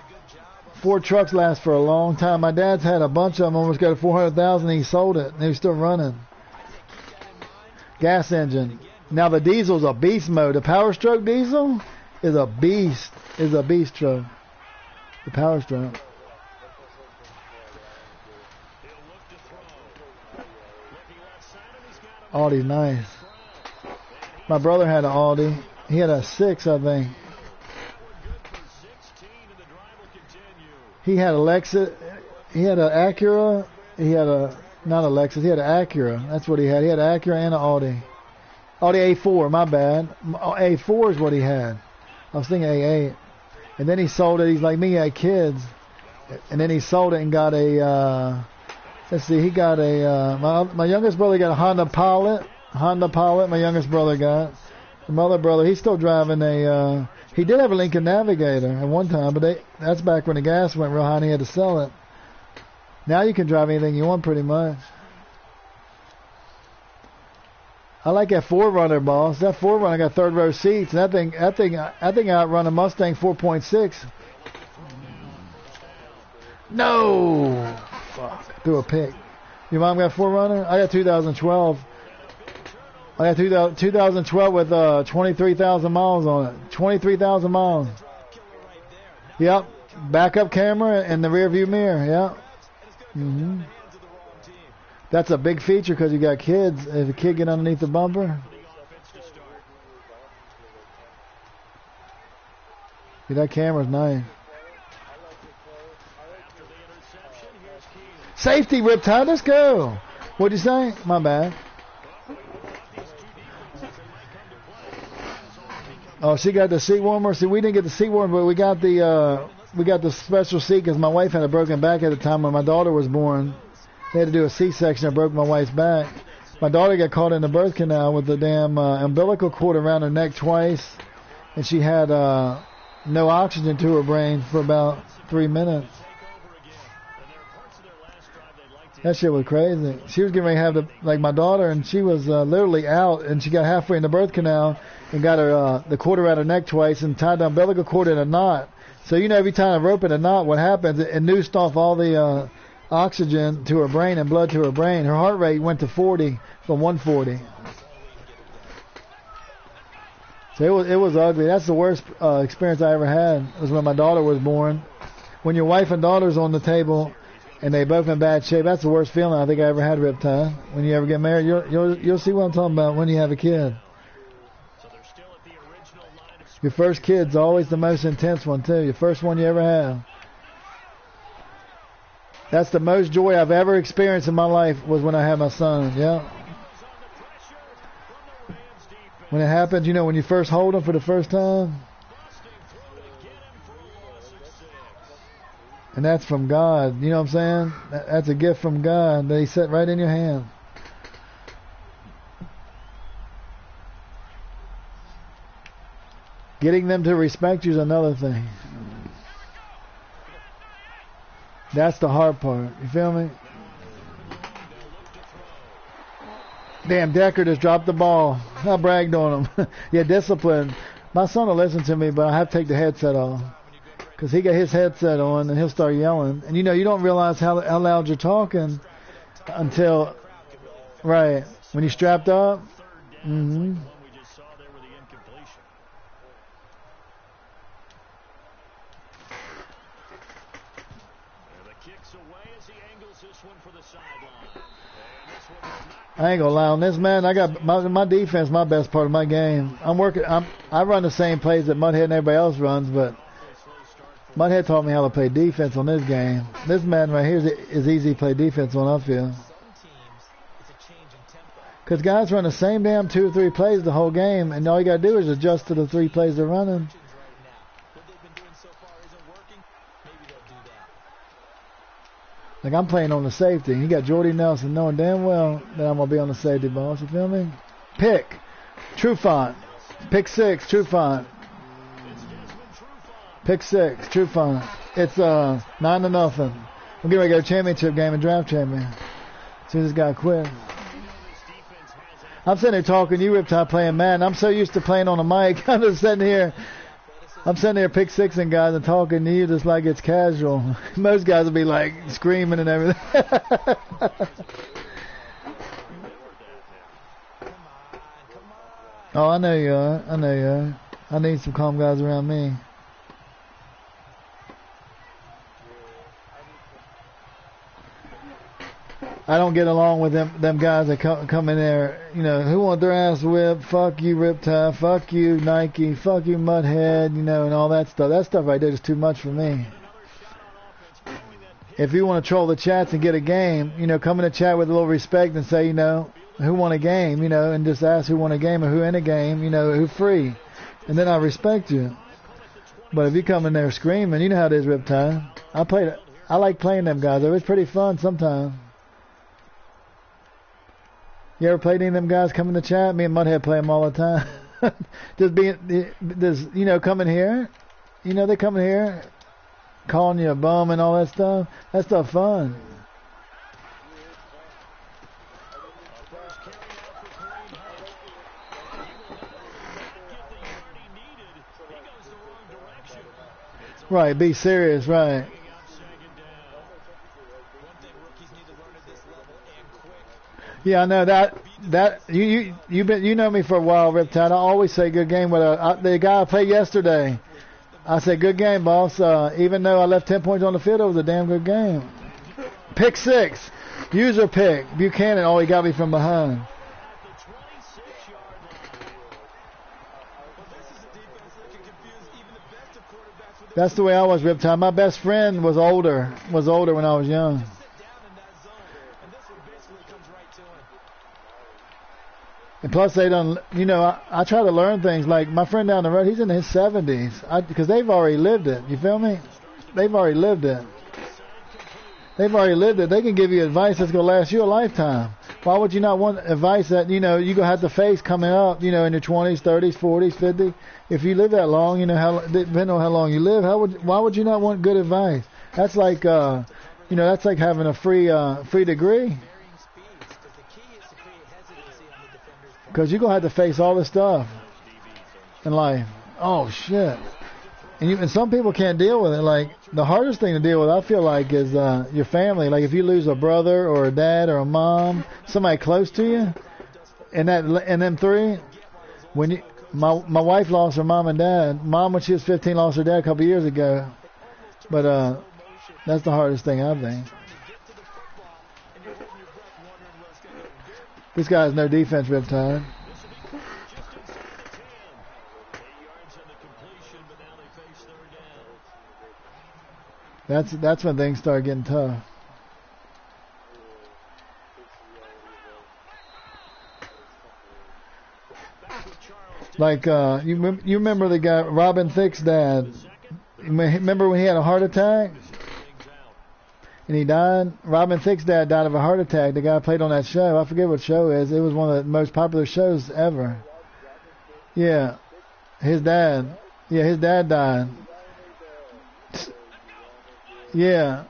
last for a long time. My dad's had a bunch of them. Almost got a 400,000. He sold it, and he was still running. Gas engine. Now the diesel's a beast mode. The Power Stroke diesel is a beast. Truck. The Power Stroke. Audi's nice. My brother had an Audi. He had a 6, I think. He had a Lexus. He had an Acura. He had not a Lexus. He had an Acura. That's what he had. He had an Acura and an Audi. Audi A4, my bad. A4 is what he had. I was thinking A8. And then he sold it. He's like me, he had kids. And then he sold it and got a, he got a, my youngest brother got a Honda Pilot. My youngest brother got. My other brother, he's still driving a. He did have a Lincoln Navigator at one time, but that's back when the gas went real high and he had to sell it. Now you can drive anything you want, pretty much. I like that 4Runner, boss. That 4Runner got third row seats, and I think I outrun a Mustang 4.6. No, fuck, threw a pick. Your mom got 4Runner? I got 2012. I got 2012 with 23,000 miles on it. 23,000 miles. Yep. Backup camera and the rear view mirror. Yep. Mm-hmm. That's a big feature because you got kids. If a kid get underneath the bumper. Yeah, that camera's nice. Safety, Riptide. Let's go. What'd you say? My bad. Oh, she got the seat warmer. See, we didn't get the seat warmer, but we got the special seat because my wife had a broken back at the time when my daughter was born. They had to do a C-section. I broke my wife's back. My daughter got caught in the birth canal with the damn umbilical cord around her neck twice, and she had no oxygen to her brain for about 3 minutes. That shit was crazy. She was getting ready to have like my daughter, and she was literally out, and she got halfway in the birth canal and got her the cord around her neck twice and tied the umbilical cord in a knot. So you know, every time I rope in a knot, what happens? It noosed off all the oxygen to her brain and blood to her brain. Her heart rate went to 40 from 140. So it was ugly. That's the worst experience I ever had. Was when my daughter was born. When your wife and daughter's on the table and they both in bad shape, that's the worst feeling I think I ever had, Riptide. When you ever get married, you'll see what I'm talking about when you have a kid. Your first kid's always the most intense one too. Your first one you ever have. That's the most joy I've ever experienced in my life was when I had my son. Yeah. When it happens, you know, when you first hold him for the first time. And that's from God. You know what I'm saying? That's a gift from God that He set right in your hand. Getting them to respect you is another thing. That's the hard part. You feel me? Damn, Decker just dropped the ball. I bragged on him. Yeah, discipline. My son will listen to me, but I have to take the headset off. Because he got his headset on and he'll start yelling. And you know, you don't realize how loud you're talking until, right, when you're strapped up. Mm-hmm. I ain't gonna lie on this, man. I got my defense, my best part of my game. I run the same plays that Mudhead and everybody else runs, but Mudhead taught me how to play defense on this game. This man right here is easy to play defense on, I feel. Because guys run the same damn 2 or 3 plays the whole game, and all you gotta do is adjust to the 3 plays they're running. Like I'm playing on the safety. You got Jordy Nelson knowing damn well that I'm going to be on the safety, boss. You feel me? Pick. True font. Pick 6. True font. Pick 6. True font. It's 9-0. We're getting ready to go to championship game and draft champion. As soon as this guy quit. I'm sitting there talking. You Riptide playing Madden. I'm so used to playing on a mic. I'm just sitting here. I'm sitting there pick 6ing guys and talking to you just like it's casual. Most guys will be like screaming and everything. Oh, I know you are. I know you are. I need some calm guys around me. I don't get along with them guys that come in there, you know, who want their ass whipped, fuck you Riptide, fuck you Nike, fuck you Mudhead, you know, and all that stuff. That stuff right there is too much for me. If you want to troll the chats and get a game, you know, come in the chat with a little respect and say, you know, who won a game, you know, and just ask who won a game or who in a game, you know, who free. And then I respect you. But if you come in there screaming, you know how it is, Riptide. I like playing them guys. It was pretty fun sometimes. You ever played any of them guys come in the chat? Me and Mudhead play them all the time. Just being, this, coming here. They coming here, calling you a bum and all that stuff. That stuff fun. Right, be serious, right. Yeah, I know that you know me for a while, Riptide. I always say good game. But the guy I played yesterday, I said good game, boss. Even though I left 10 points on the field, it was a damn good game. Pick 6, user pick. Buchanan, oh, he got me from behind. That's the way I was, Riptide. My best friend was older when I was young. And plus, they don't, I try to learn things. Like my friend down the road, he's in his 70s. Because they've already lived it. You feel me? They've already lived it. They can give you advice that's going to last you a lifetime. Why would you not want advice that, you're going to have to face coming up, in your 20s, 30s, 40s, 50s? If you live that long, depending on how long you live, why would you not want good advice? That's like, that's like having a free degree. Because you're going to have to face all this stuff in life. Oh, shit. And some people can't deal with it. Like, the hardest thing to deal with, I feel like, is your family. Like, if you lose a brother or a dad or a mom, somebody close to you, and them three, my wife lost her mom and dad. Mom, when she was 15, lost her dad a couple years ago. But that's the hardest thing, I think. This guy has no defense, Riptide. That's when things start getting tough. Like you remember the guy Robin Thicke's dad? Remember when he had a heart attack and he died? Robin Thicke's dad died of a heart attack. The guy played on that show. I forget what show it is. It was one of the most popular shows ever. Yeah, his dad. Yeah, his dad died. Yeah,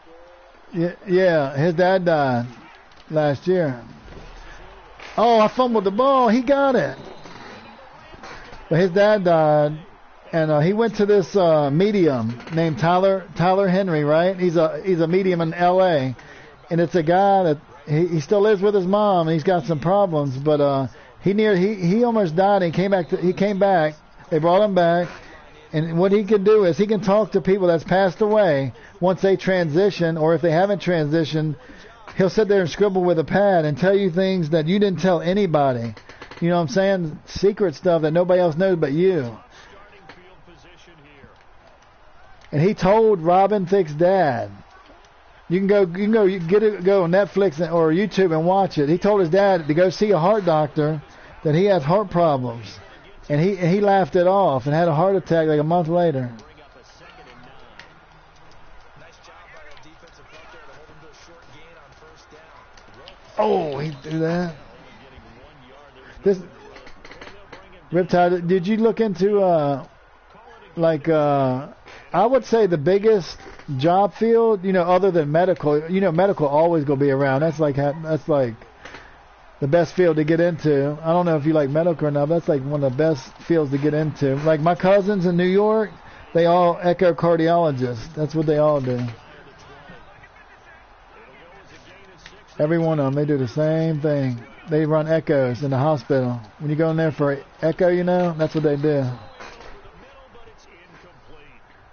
his dad died last year. Oh, I fumbled the ball. He got it. But his dad died, and he went to this medium named Tyler Henry, right? He's a medium in L.A., and it's a guy that he still lives with his mom, and he's got some problems, but he almost died. And he came back. They brought him back. And what he can do is he can talk to people that's passed away once they transition, or if they haven't transitioned, he'll sit there and scribble with a pad and tell you things that you didn't tell anybody. You know what I'm saying? Secret stuff that nobody else knows but you. And he told Robin Thicke's dad. You can go go on Netflix or YouTube and watch it. He told his dad to go see a heart doctor that he has heart problems. And he laughed it off and had a heart attack like a month later. Oh, he threw that. This Riptide, did you look into I would say the biggest job field, other than medical, medical always gonna be around. That's like the best field to get into. I don't know if you like medical or not, but that's like one of the best fields to get into. Like my cousins in New York, they all echocardiologists. That's what they all do. Every one of them, they do the same thing. They run echoes in the hospital. When you go in there for an echo, that's what they do.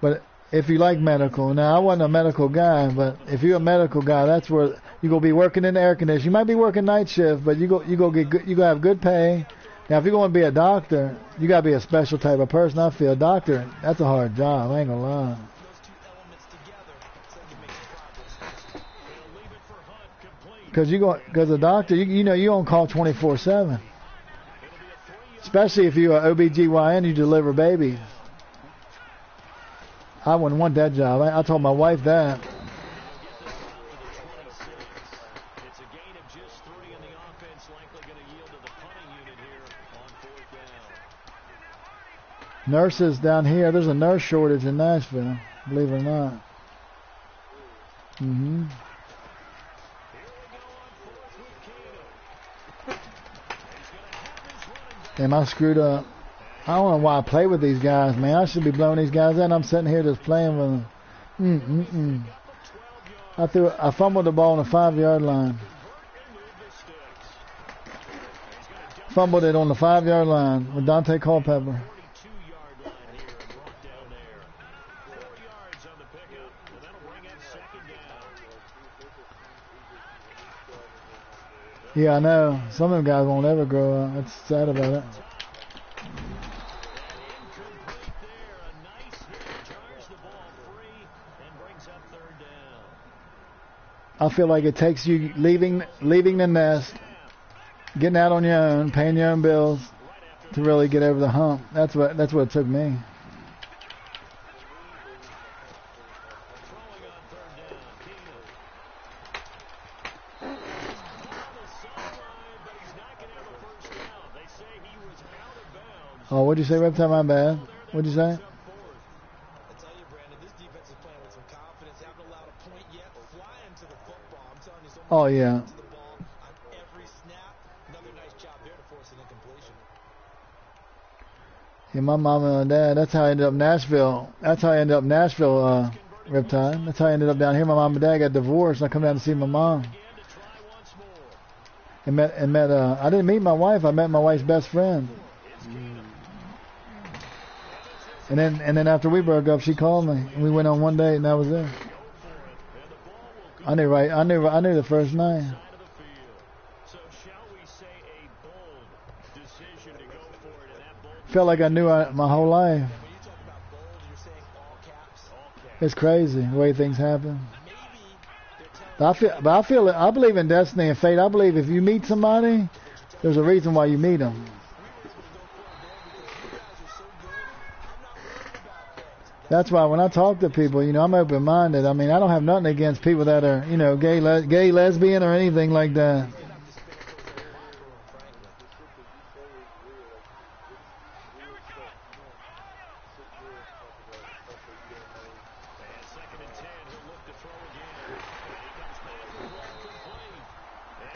But if you like medical, now I wasn't a medical guy, but if you're a medical guy, that's where you're gonna be working in the air conditioning. You might be working night shift, but you gonna have good pay. Now, if you're gonna be a doctor, you gotta be a special type of person. I feel doctor, that's a hard job. I ain't gonna lie. Because a doctor, you on call 24/7. Especially if you're an OBGYN, you deliver babies. I wouldn't want that job. I told my wife that. Nurses down here. There's a nurse shortage in Nashville. Believe it or not. Mm-hmm. Damn, I screwed up. I don't know why I play with these guys, man. I should be blowing these guys in. I'm sitting here just playing with them. I fumbled the ball on the 5-yard line. Fumbled it on the 5-yard line with Dante Culpepper. Yeah, I know. Some of them guys won't ever grow up. That's sad about it. I feel like it takes you leaving the nest, getting out on your own, paying your own bills to really get over the hump. That's what it took me. Oh, what'd you say, Reptile? My bad. What'd you say? Oh, yeah. Yeah, my mama and dad, that's how I ended up Nashville. That's how I ended up Nashville, Riptide. That's how I ended up down here. My mom and dad got divorced. I come down to see my mom. And met I didn't meet my wife. I met my wife's best friend. And then after we broke up, she called me. And we went on one date, and that was it. I knew the first night. Felt like I knew my whole life. It's crazy the way things happen. But I believe in destiny and fate. I believe if you meet somebody, there's a reason why you meet them. That's why when I talk to people, I'm open-minded. I mean, I don't have nothing against people that are, gay, lesbian, or anything like that.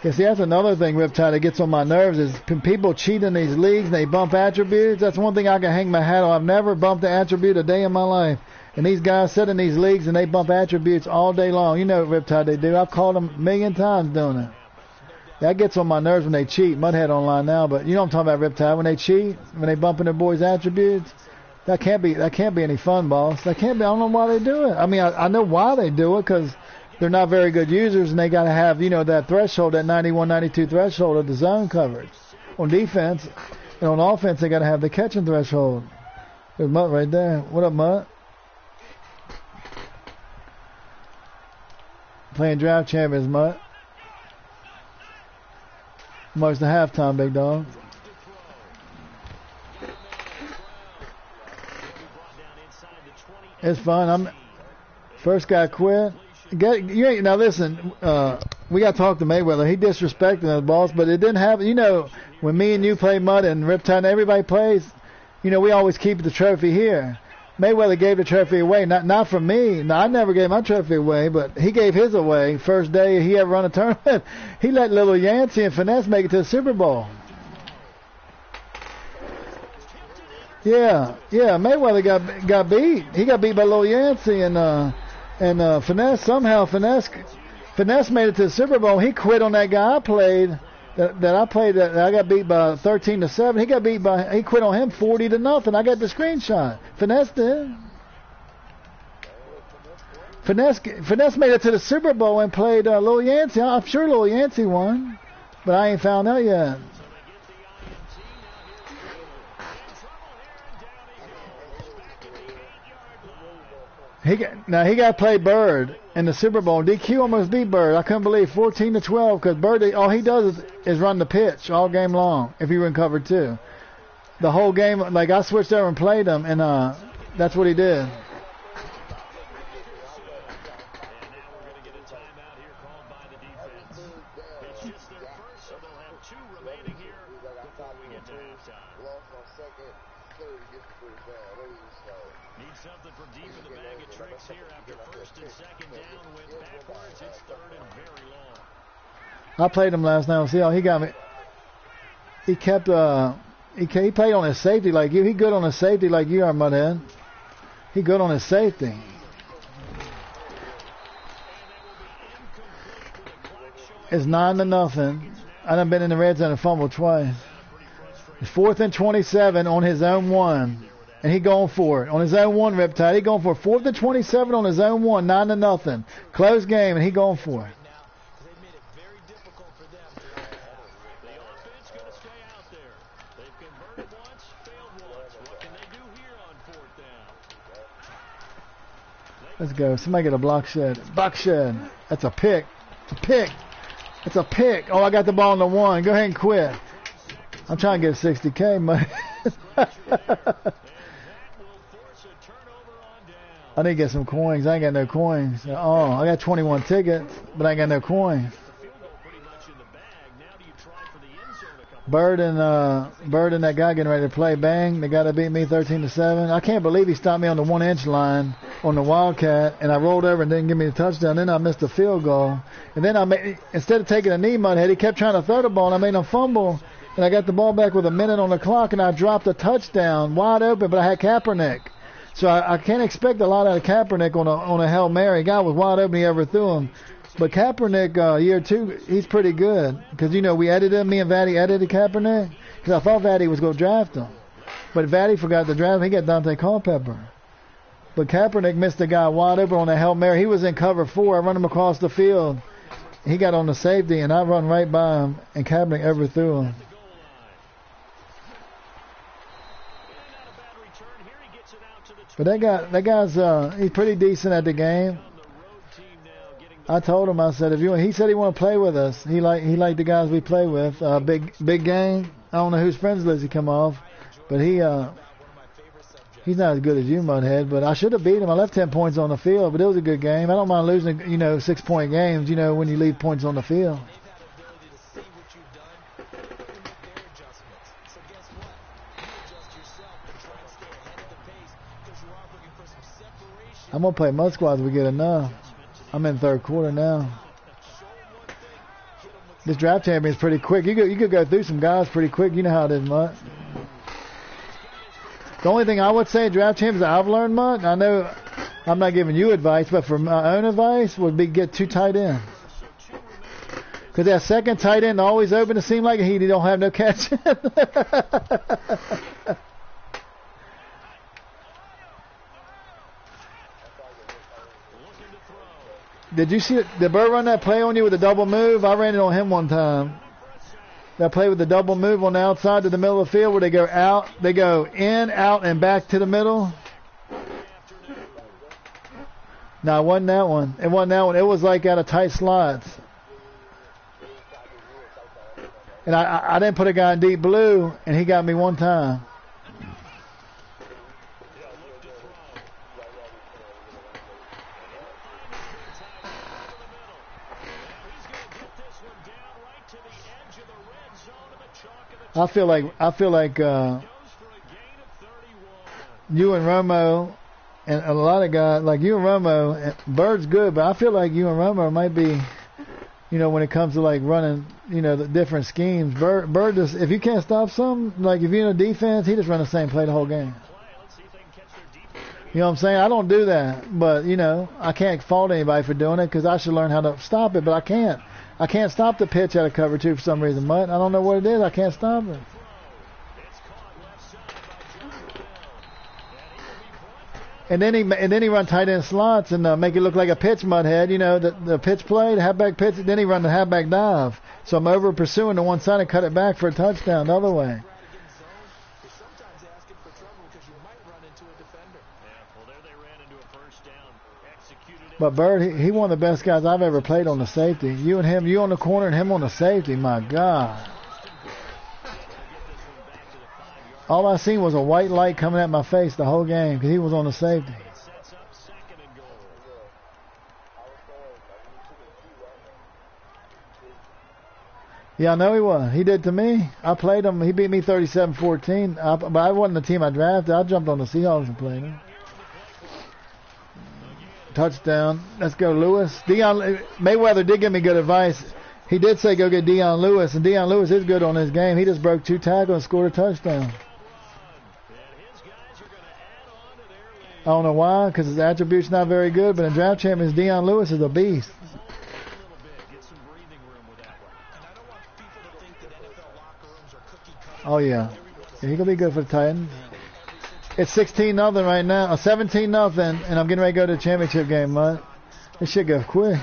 Yeah, see, that's another thing, Riptide, that gets on my nerves is people cheat in these leagues and they bump attributes. That's one thing I can hang my hat on. I've never bumped an attribute a day in my life. And these guys sit in these leagues and they bump attributes all day long. You know what, Riptide, they do. I've called them a million times doing it. That gets on my nerves when they cheat. Mudhead online now, but you know what I'm talking about, Riptide. When they cheat, when they bump in their boys' attributes, that can't be any fun, boss. That can't be. I don't know why they do it. I mean, I know why they do it, because they're not very good users, and they got to have, that threshold, that 91, 92 threshold of the zone coverage. On defense, and on offense, they got to have the catching threshold. There's Mutt right there. What up, Mutt? Playing draft champions, Mutt. Much to halftime, big dog. It's fun. First guy quit. Now listen, we got to talk to Mayweather. He disrespected the boss, but it didn't happen. When me and you play Mud and Riptide, everybody plays. We always keep the trophy here. Mayweather gave the trophy away, not from me. No, I never gave my trophy away, but he gave his away. First day he ever run a tournament, he let little Yancey and Finesse make it to the Super Bowl. Yeah. Mayweather got beat. He got beat by little Yancey and Finesse. Somehow Finesse made it to the Super Bowl. He quit on that guy I played. That I got beat by 13-7. He quit on him 40-0. I got the screenshot. Finesse did. Finesse made it to the Super Bowl and played Lil Yancey. I'm sure Lil Yancey won, but I ain't found out yet. He got to play Bird in the Super Bowl. DQ almost beat Bird. I couldn't believe 14-12 because Bird, all he does is run the pitch all game long. If he were in cover two, the whole game, like I switched over and played him, and that's what he did. Need something from deep in the bag of tricks here after first and second down. Went backwards. It's third and very long. I played him last night. See how he got me. He kept he played on his safety like you. He good on his safety like you are, Mudhead. He good on his safety. It's 9-0. I done been in the red zone and fumbled twice. It's 4th and 27 on his own 1. And he going for it. On his own 1, Riptide. He going for it. 4th and 27 on his own 1. 9-0. Close game, and he going for it. Let's go. Somebody get a block shed. Block shed. That's a pick. It's a pick. It's a pick. Oh, I got the ball on the 1. Go ahead and quit. I'm trying to get 60K, man. I need to get some coins. I ain't got no coins. Oh, I got 21 tickets, but I ain't got no coins. Bird and that guy getting ready to play. Bang. They got to beat me 13-7. I can't believe he stopped me on the 1-inch line on the Wildcat, and I rolled over and didn't give me the touchdown. Then I missed the field goal. And then instead of taking a knee, Mudhead, he kept trying to throw the ball, and I made him fumble. And I got the ball back with a minute on the clock, and I dropped a touchdown wide open, but I had Kaepernick. So I can't expect a lot out of Kaepernick on a Hail Mary. Guy was wide open, he overthrew him. But Kaepernick, year 2, he's pretty good. Because, me and Vatty edited Kaepernick. Because I thought Vatty was going to draft him. But Vatty forgot to draft him. He got Dante Culpepper. But Kaepernick missed the guy wide open on a Hail Mary. He was in cover 4. I run him across the field. He got on the safety, and I run right by him, and Kaepernick overthrew him. But that guy's he's pretty decent at the game. I told him, I said, he said he want to play with us. He liked the guys we play with. Big game. I don't know whose friends list he come off, but he's not as good as you, Mudhead. But I should have beat him. I left 10 points on the field, but it was a good game. I don't mind losing, 6-point games, when you leave points on the field. I'm going to play mud squads if we get enough. I'm in third quarter now. This draft champion is pretty quick. You could go through some guys pretty quick. You know how it is, Mutt. The only thing I would say, draft champions that I've learned, Mutt, I know I'm not giving you advice, but for my own advice would be get 2 tight ends. Because that second tight end always open to seem like he don't have no catch. Did you see the Bird run that play on you with a double move? I ran it on him one time. That play with the double move on the outside to the middle of the field where they go out, they go in, out, and back to the middle. No, it wasn't that one. It wasn't that one. It was like out of tight slots. And I didn't put a guy in deep blue, and he got me one time. I feel like you and Romo and a lot of guys like you and Romo, Bird's good, but I feel like you and Romo might be, when it comes to like running, the different schemes. Bird just, if you can't stop something, like if you're in a defense, he just run the same play the whole game. You know what I'm saying? I don't do that, but I can't fault anybody for doing it because I should learn how to stop it, but I can't. I can't stop the pitch out of cover 2 for some reason, Mutt. I don't know what it is. I can't stop it. And then he run tight end slots and make it look like a pitch, Mudhead. The pitch play, the halfback pitch. Then he run the halfback dive. So I'm over pursuing the one side and cut it back for a touchdown the other way. But Bird, he one of the best guys I've ever played on the safety. You and him, you on the corner and him on the safety. My God. All I seen was a white light coming at my face the whole game because he was on the safety. Yeah, I know he was. He did to me. I played him. He beat me 37-14. But I wasn't the team I drafted. I jumped on the Seahawks and played him. Touchdown. Let's go, Lewis. Mayweather did give me good advice. He did say go get Deion Lewis, and Deion Lewis is good on his game. He just broke 2 tackles and scored a touchdown. I don't know why, because his attributes not very good, but in draft champions, Deion Lewis is a beast. Oh, yeah. He going to be good for the Titans. It's 16-0 right now. 17-0, and I'm getting ready to go to the championship game, man. This shit go quick.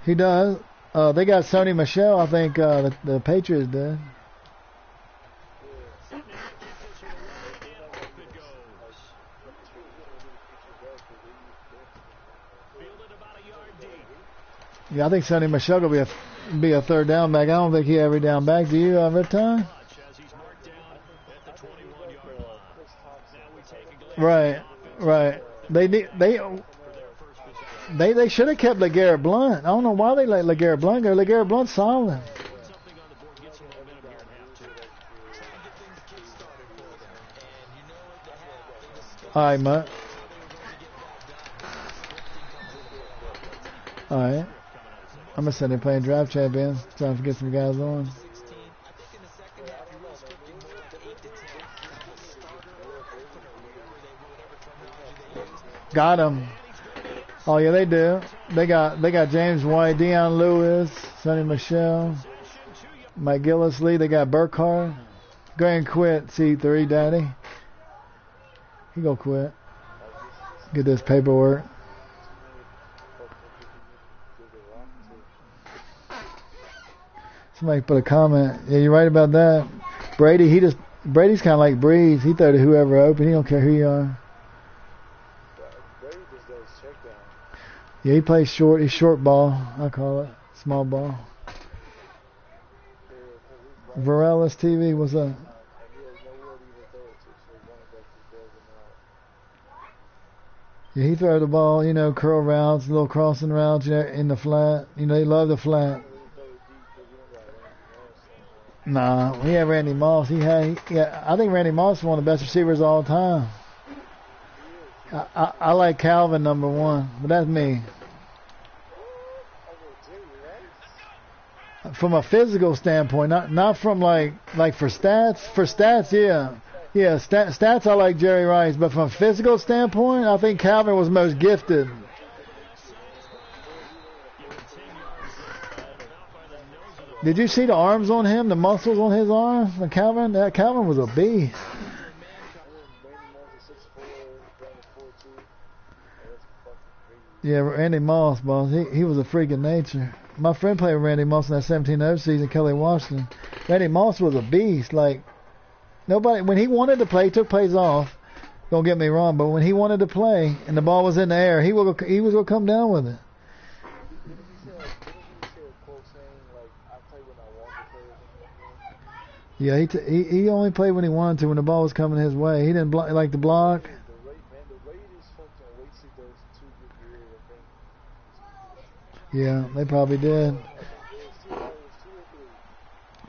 He does. They got Sony Michel, I think the Patriots did. Yeah, I think Sonny Michel will be a third down back. I don't think he every down back. Do you, Riptime? Right. They should have kept LeGarrette Blount. I don't know why they let LeGarrette Blount go. LeGarrette Blount's solid. All right, Mutt. All right. I'm going to send him playing draft champions. Trying to get some guys on. Got him. Oh, yeah, they do. They got James White, Deion Lewis, Sonny Michel, Mike Gillislee. They got Burkhardt. Go ahead and quit, C3, Daddy. He gonna quit. Get this paperwork. Somebody put a comment. Yeah, you're right about that. Brady's kind of like Breeze. He throw to whoever open. He don't care who you are. Yeah, he plays short. He's short ball, I call it. Small ball. Varela's TV, what's up? Yeah, he throw the ball, curl routes, little crossing routes, in the flat. They love the flat. Nah, he had Randy Moss. I think Randy Moss is one of the best receivers of all time. I like Calvin number 1, but that's me. From a physical standpoint, not from like for stats. For stats, yeah, stats. I like Jerry Rice, but from a physical standpoint, I think Calvin was most gifted. Did you see the arms on him? The muscles on his arms? Calvin was a beast. Yeah, Randy Moss, boss. He was a freak of nature. My friend played with Randy Moss in that 17-0 season, Kelly Washington. Randy Moss was a beast. Like, nobody, when he wanted to play, he took plays off. Don't get me wrong, but when he wanted to play and the ball was in the air, he was going to come down with it. Yeah, he only played when he wanted to, when the ball was coming his way. He didn't like to block. Yeah, they probably did.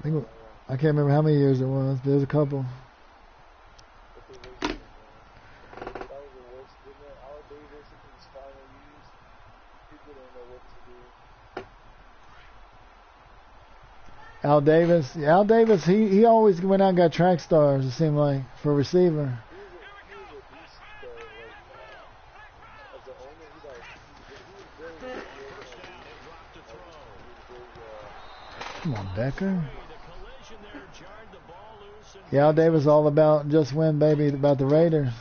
I can't remember how many years it was, but there was a couple. Al Davis, he always went out and got track stars, it seemed like, for receiver. Come on, Becker. Yeah, Al Davis all about just win, baby, about the Raiders.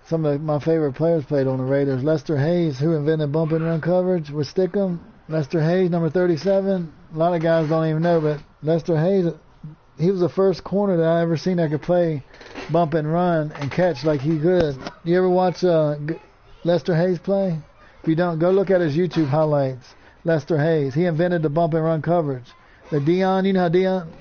Some of my favorite players played on the Raiders. Lester Hayes, who invented bump and run coverage with Stickum. Lester Hayes, number 37. A lot of guys don't even know, but Lester Hayes, he was the first corner that I ever seen that could play bump and run and catch like he could. You ever watch Lester Hayes play? If you don't, go look at his YouTube highlights. Lester Hayes. He invented the bump and run coverage. The Dion, you know how Dion?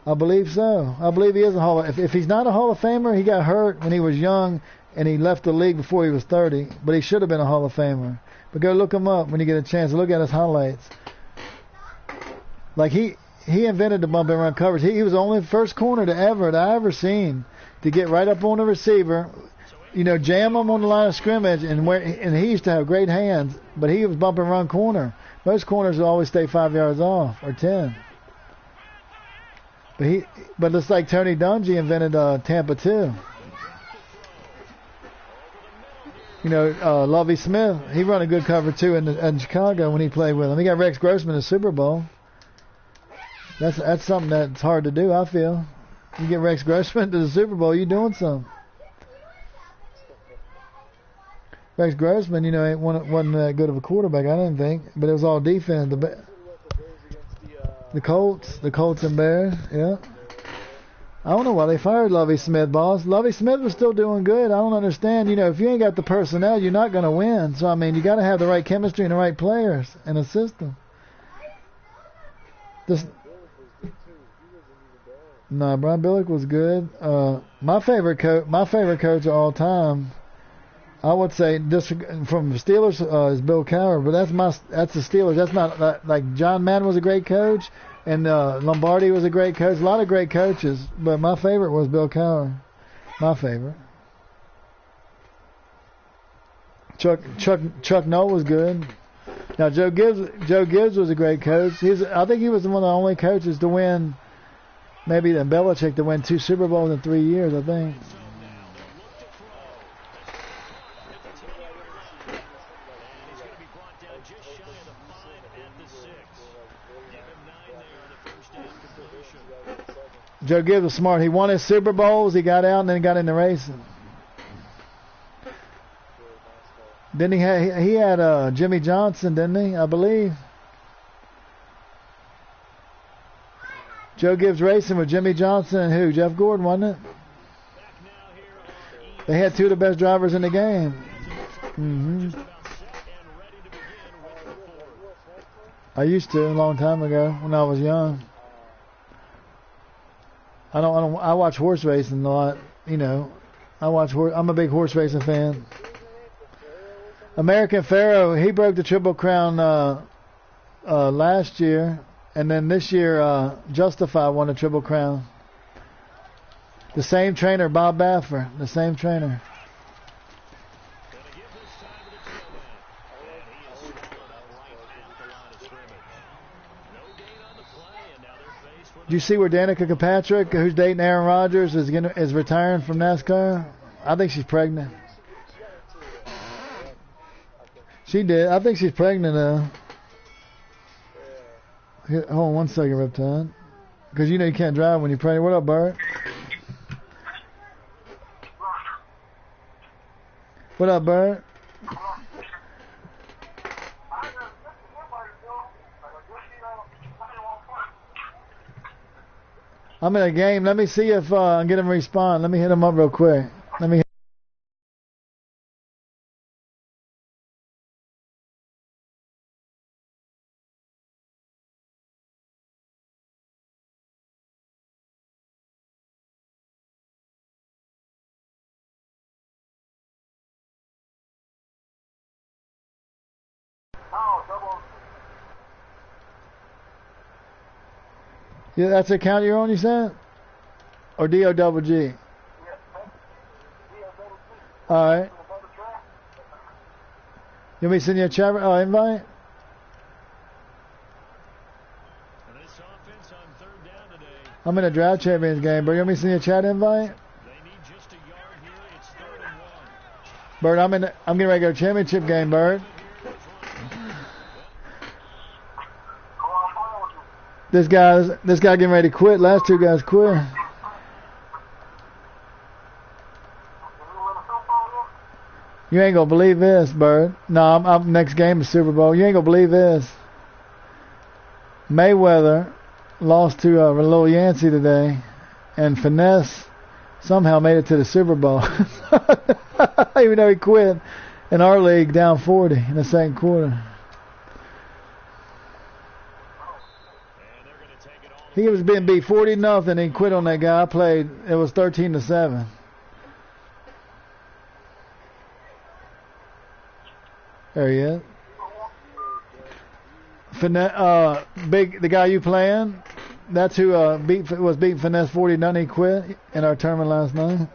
I believe so. I believe he is a Hall of... If he's not a Hall of Famer, he got hurt when he was young and he left the league before he was 30. But he should have been a Hall of Famer. But go look him up when you get a chance. Look at his highlights. Like he invented the bump and run coverage. He was the only first corner that I ever seen to get right up on the receiver, you know, jam him on the line of scrimmage, and he used to have great hands, but he was bump and run corner. Most corners will always stay 5 yards off or 10. But it's like Tony Dungy invented Tampa too. You know, Lovie Smith, he run a good cover too in Chicago when he played with him. He got Rex Grossman in the Super Bowl. That's something that's hard to do, I feel. You get Rex Grossman to the Super Bowl, you're doing something. Rex Grossman, you know, wasn't that good of a quarterback, I didn't think, but it was all defense. The Colts and Bears, yeah. I don't know why they fired Lovie Smith, boss. Lovie Smith was still doing good. I don't understand. You know, if you ain't got the personnel, you're not going to win. So, I mean, you got to have the right chemistry and the right players in a system. No, Brian Billick was good. My favorite coach of all time, I would say, just from the Steelers, is Bill Cowher. But that's the Steelers. That's not like John Madden was a great coach, and Lombardi was a great coach. A lot of great coaches, but my favorite was Bill Cowher. My favorite. Chuck Noll was good. Now Joe Gibbs was a great coach. I think he was one of the only coaches to win. Maybe than Belichick to win 2 Super Bowls in 3 years, I think. Joe Gibbs was smart. He won his Super Bowls, he got out, and then got in the racing. Then he had Jimmy Johnson, didn't he? I believe. Joe Gibbs racing with Jimmy Johnson and who? Jeff Gordon, wasn't it? They had 2 of the best drivers in the game. Mm-hmm. I used to a long time ago when I was young. I watch horse racing a lot. You know, I'm a big horse racing fan. American Pharoah, he broke the Triple Crown last year. And then this year, Justify won a Triple Crown. The same trainer, Bob Baffer. The same trainer. Do you see where Danica Kirkpatrick, who's dating Aaron Rodgers, is retiring from NASCAR? I think she's pregnant. She did. I think she's pregnant now. Here, hold on one second, Riptide. Because you know you can't drive when you're pregnant. What up, Bert? What up, Bert? I'm in a game. Let me see if I can get him to respond. Let me hit him up real quick. Yeah, that's the account you're on, you said? Or D-O-double-G? Alright. You want me to send you a chat invite? I'm in a Draft Champions game, but you want me to send you a chat invite? Bert, I'm getting ready to go to a championship game, Bert. This guy getting ready to quit. Last 2 guys quit. You ain't gonna believe this, Bert. No, I'm next game is Super Bowl. You ain't gonna believe this. Mayweather lost to Lil Yancey today, and Finesse somehow made it to the Super Bowl. Even though he quit in our league down 40 in the second quarter. He was being beat 40-0. He quit on that guy. I played. It was 13-7. There he is. The guy you playing? That's who was beating Finesse 40-0. He quit in our tournament last night.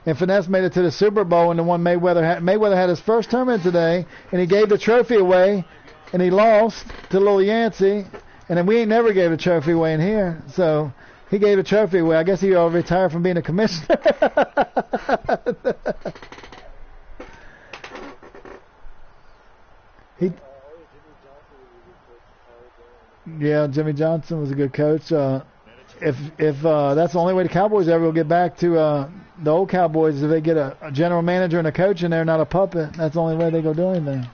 And Finesse made it to the Super Bowl, and the one Mayweather had his first tournament today, and he gave the trophy away, and he lost to Lil Yancey, and then we ain't never gave a trophy away in here, so he gave a trophy away. I guess he retired from being a commissioner. Yeah, Jimmy Johnson was a good coach. If that's the only way the Cowboys ever will get back to the old Cowboys, if they get a general manager and a coach in there, not a puppet, that's the only way they go do anything.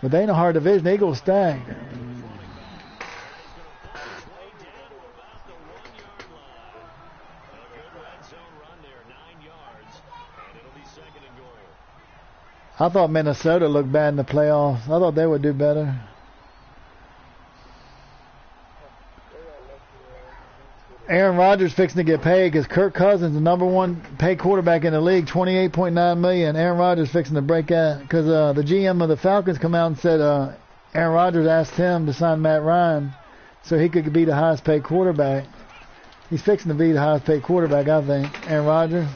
But they ain't a hard division. The Eagles stacked. I thought Minnesota looked bad in the playoffs. I thought they would do better. Aaron Rodgers fixing to get paid because Kirk Cousins, the number one paid quarterback in the league, $28.9 million. Aaron Rodgers fixing to break that because the GM of the Falcons come out and said Aaron Rodgers asked him to sign Matt Ryan so he could be the highest paid quarterback. He's fixing to be the highest paid quarterback, I think. Aaron Rodgers.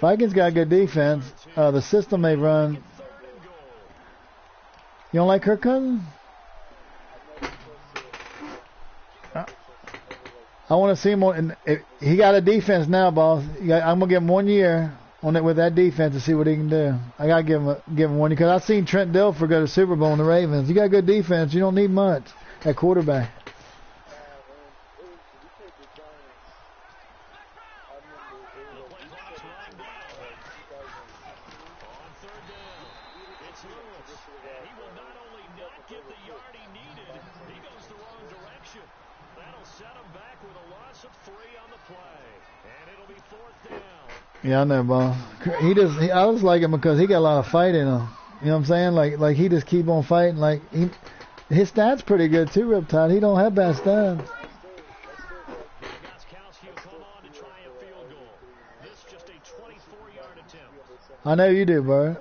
Vikings got a good defense. The system they run. You don't like Kirk Cousins? I want to see him on. He got a defense now, boss. I'm gonna give him 1 year on it with that defense to see what he can do. I gotta give him 1 year because I've seen Trent Dilfer go to Super Bowl in the Ravens. You got good defense. You don't need much at quarterback. Yeah, I know, boss. I just like him because he got a lot of fight in him. You know what I'm saying? Like he just keep on fighting. Like his stats pretty good too, Riptide. He don't have bad stats. I know you do, bro.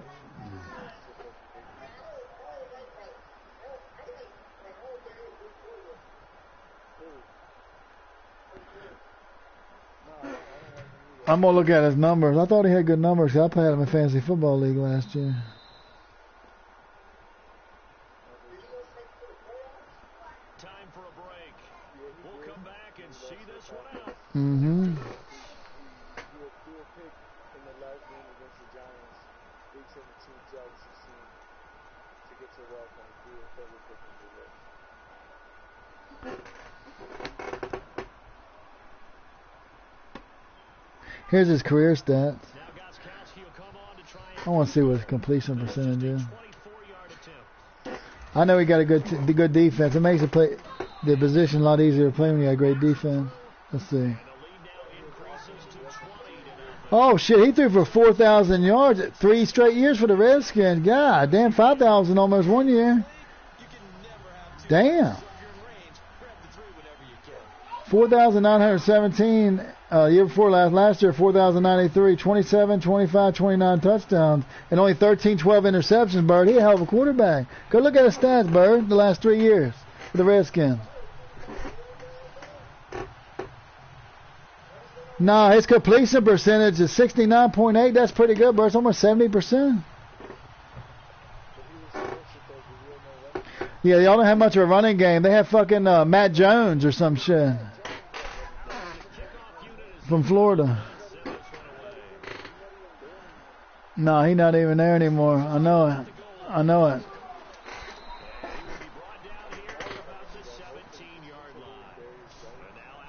I'm going to look at his numbers. I thought he had good numbers. I played him in Fantasy Football League last year. Time for a break. We'll come back and see this one out. Mm-hmm. Here's his career stats. I want to see what his completion percentage is. I know he got a good defense. It makes the position a lot easier to play when you got great defense. Let's see. Oh shit! He threw for 4,000 yards 3 straight years for the Redskins. God damn, 5,000 almost 1 year. Damn. 4,917 year before last year 4,093, 27, 25, 29 touchdowns, and only 13, 12 interceptions, Bird. He a hell of a quarterback. Go look at his stats, Bird, the last 3 years for the Redskins. Nah, his completion percentage is 69.8. That's pretty good, Bird. It's almost 70%. Yeah, y'all don't have much of a running game. They have fucking Matt Jones or some shit from Florida. No, he's not even there anymore. I know it. I know it.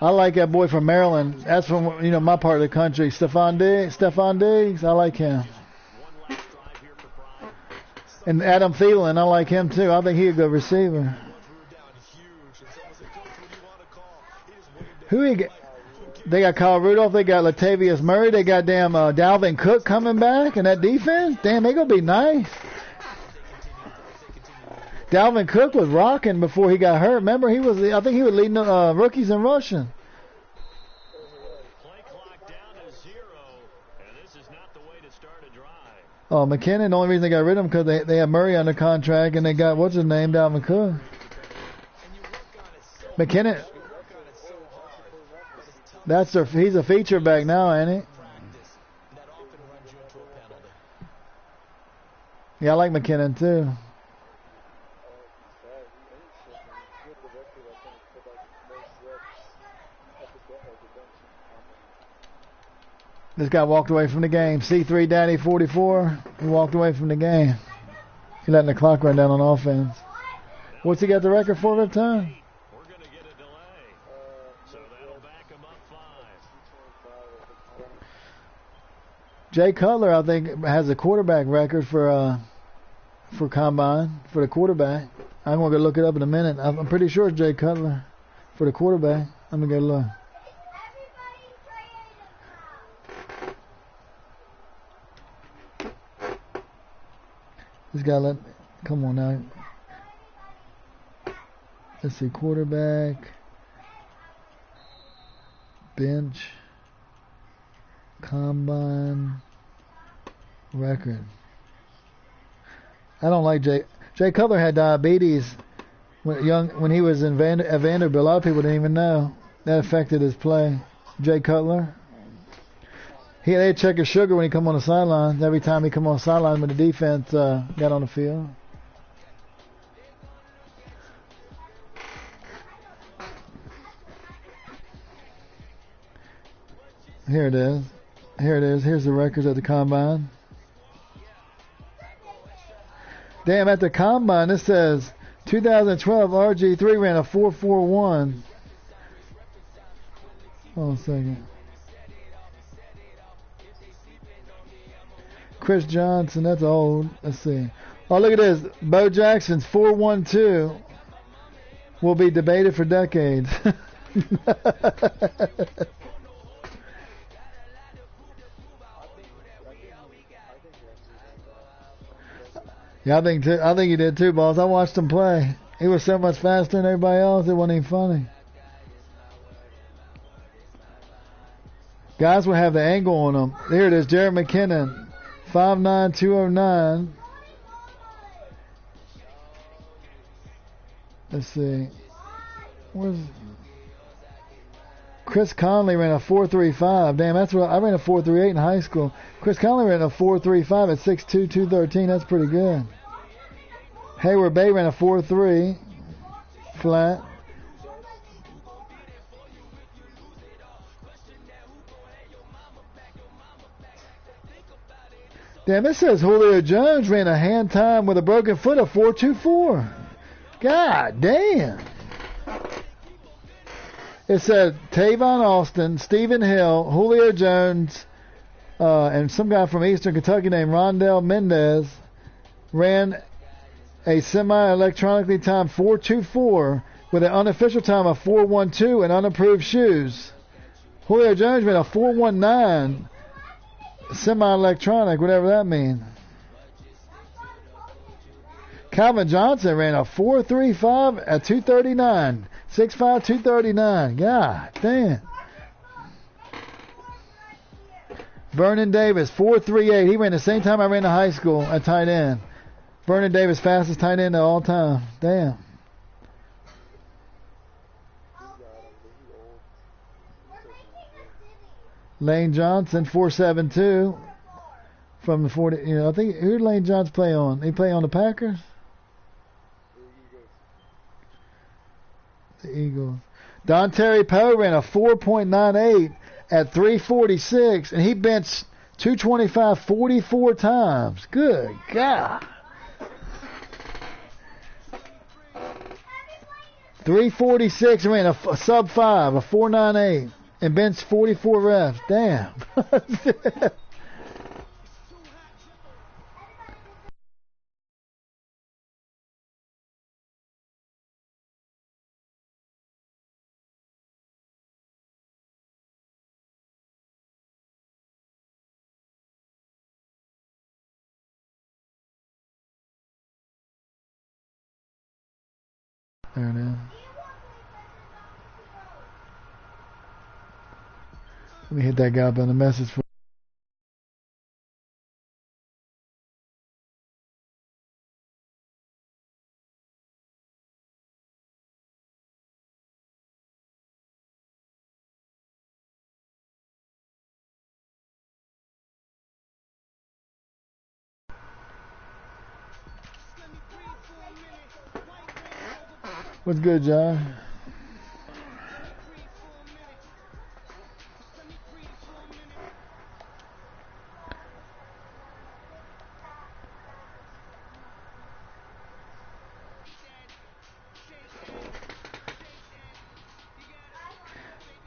I like that boy from Maryland. That's from my part of the country. Stephon Diggs. I like him. And Adam Thielen, I like him too. I think he's a good receiver. Who he got? They got Kyle Rudolph. They got Latavius Murray. They got damn Dalvin Cook coming back. And that defense, damn, they going to be nice. Dalvin Cook was rocking before he got hurt. Remember, I think he was leading the rookies in rushing. Play clock down to 0, and this is not the way to start a drive. Oh, McKinnon, the only reason they got rid of him because they have Murray under contract and they got, what's his name, Dalvin Cook. McKinnon, he's a feature back now, ain't he? Yeah, I like McKinnon too. This guy walked away from the game. C3 Daddy 44. He walked away from the game. He letting the clock run down on offense. What's he got the record for that time? We're going to get a delay. So that'll back him up 5. Jay Cutler, I think, has a quarterback record for combine for the quarterback. I'm going to go look it up in a minute. I'm pretty sure it's Jay Cutler for the quarterback. I'm going to go look. This guy, come on now. Let's see, quarterback, bench, combine, record. I don't like Jay. Jay Cutler had diabetes when he was at Vanderbilt. A lot of people didn't even know that affected his play. Jay Cutler. They'd check his sugar when he come on the sidelines. Every time he come on the sideline when the defense got on the field. Here it is. Here's the records at the combine. Damn, at the combine it says 2012 RG3 ran a 4.41. Hold on a second. Chris Johnson, that's old. Let's see. Oh, look at this. Bo Jackson's 4.12 will be debated for decades. Yeah, I think he did too, boss. I watched him play. He was so much faster than everybody else, it wasn't even funny. Guys will have the angle on them. Here it is, Jared McKinnon. 5'9", 209. Let's see. Where's Chris Conley ran a 4.35. Damn, that's what I ran a 4.38 in high school. Chris Conley ran a 4.35 at 6'2", 213. That's pretty good. Hayward Bay ran a 4.3 flat. Damn, it says Julio Jones ran a hand time with a broken foot of 4.24. God damn. It said Tavon Austin, Stephen Hill, Julio Jones, and some guy from Eastern Kentucky named Rondell Mendez ran a semi-electronically timed 4.24 with an unofficial time of 4.12 and unapproved shoes. Julio Jones ran a 4.19 semi-electronic, whatever that means. Calvin Johnson ran a 4.35 at 239. 6'5", 239. God damn. Vernon Davis, 4.38. He ran the same time I ran to high school at tight end. Vernon Davis, fastest tight end of all time. Damn. Lane Johnson, 4.72 from the 40. You know, I think who did Lane Johnson play on? He play on the Packers. The Eagles. Don Terry Poe ran a 4.98 at 346, and he benched 225 44 times. Good God. 346 ran a sub 5, a 498, and benched 44 reps. Damn. There it is. Let me hit that guy up on the message for. What's good, John?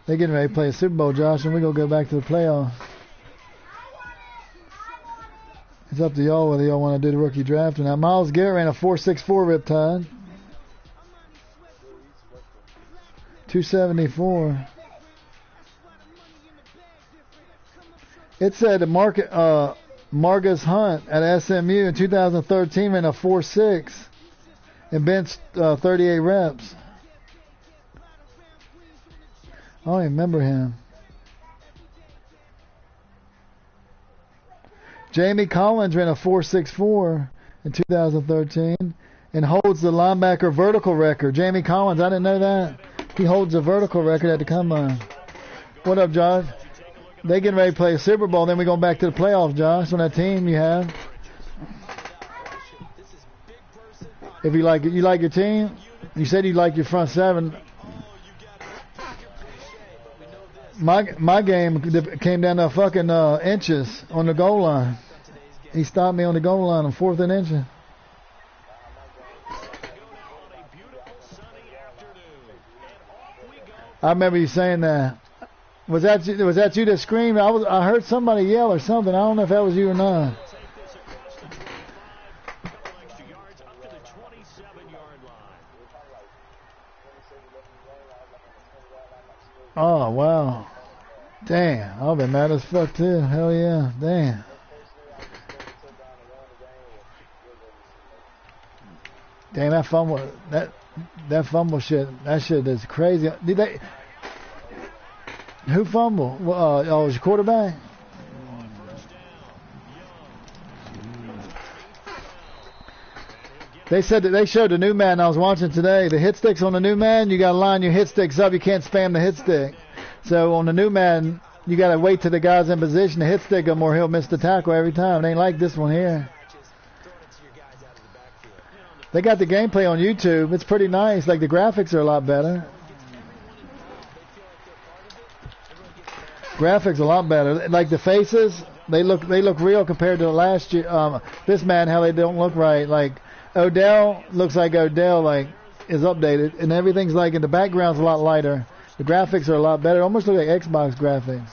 They're getting ready to play a Super Bowl, Josh, and we're going to go back to the playoffs. It's up to y'all whether y'all want to do the rookie draft. Now, Myles Garrett ran a 4.64 Riptide. 274. It said Marcus Hunt at SMU in 2013 ran a 4.6 and benched 38 reps. I don't even remember him. Jamie Collins ran a 4.64 in 2013 and holds the linebacker vertical record. Jamie Collins, I didn't know that. He holds the vertical record at the combine. What up, Josh? They getting ready to play a Super Bowl, then we're going back to the playoffs, Josh, on that team you have. If you like it, you like your team? You said you like your front seven. My game came down to fucking inches on the goal line. He stopped me on the goal line on 4th and inches. I remember you saying that. Was that you that screamed? I heard somebody yell or something. I don't know if that was you or not. Oh, wow. Damn, I'll be mad as fuck too. Hell yeah. Damn. Damn, that fumble shit, that shit is crazy. Did they? Who fumbled? Oh, it was your quarterback? They said that they showed the new man I was watching today. The hit sticks on the new man, you got to line your hit sticks up. You can't spam the hit stick. So on the new man, you got to wait till the guy's in position to hit stick him or he'll miss the tackle every time. It ain't like this one here. They got the gameplay on YouTube. It's pretty nice. Like the graphics are a lot better. Graphics a lot better. Like the faces, they look real compared to last year. This man, how they don't look right. Like Odell looks like Odell, like is updated, and everything's like in the background's a lot lighter. The graphics are a lot better. It almost look like Xbox graphics.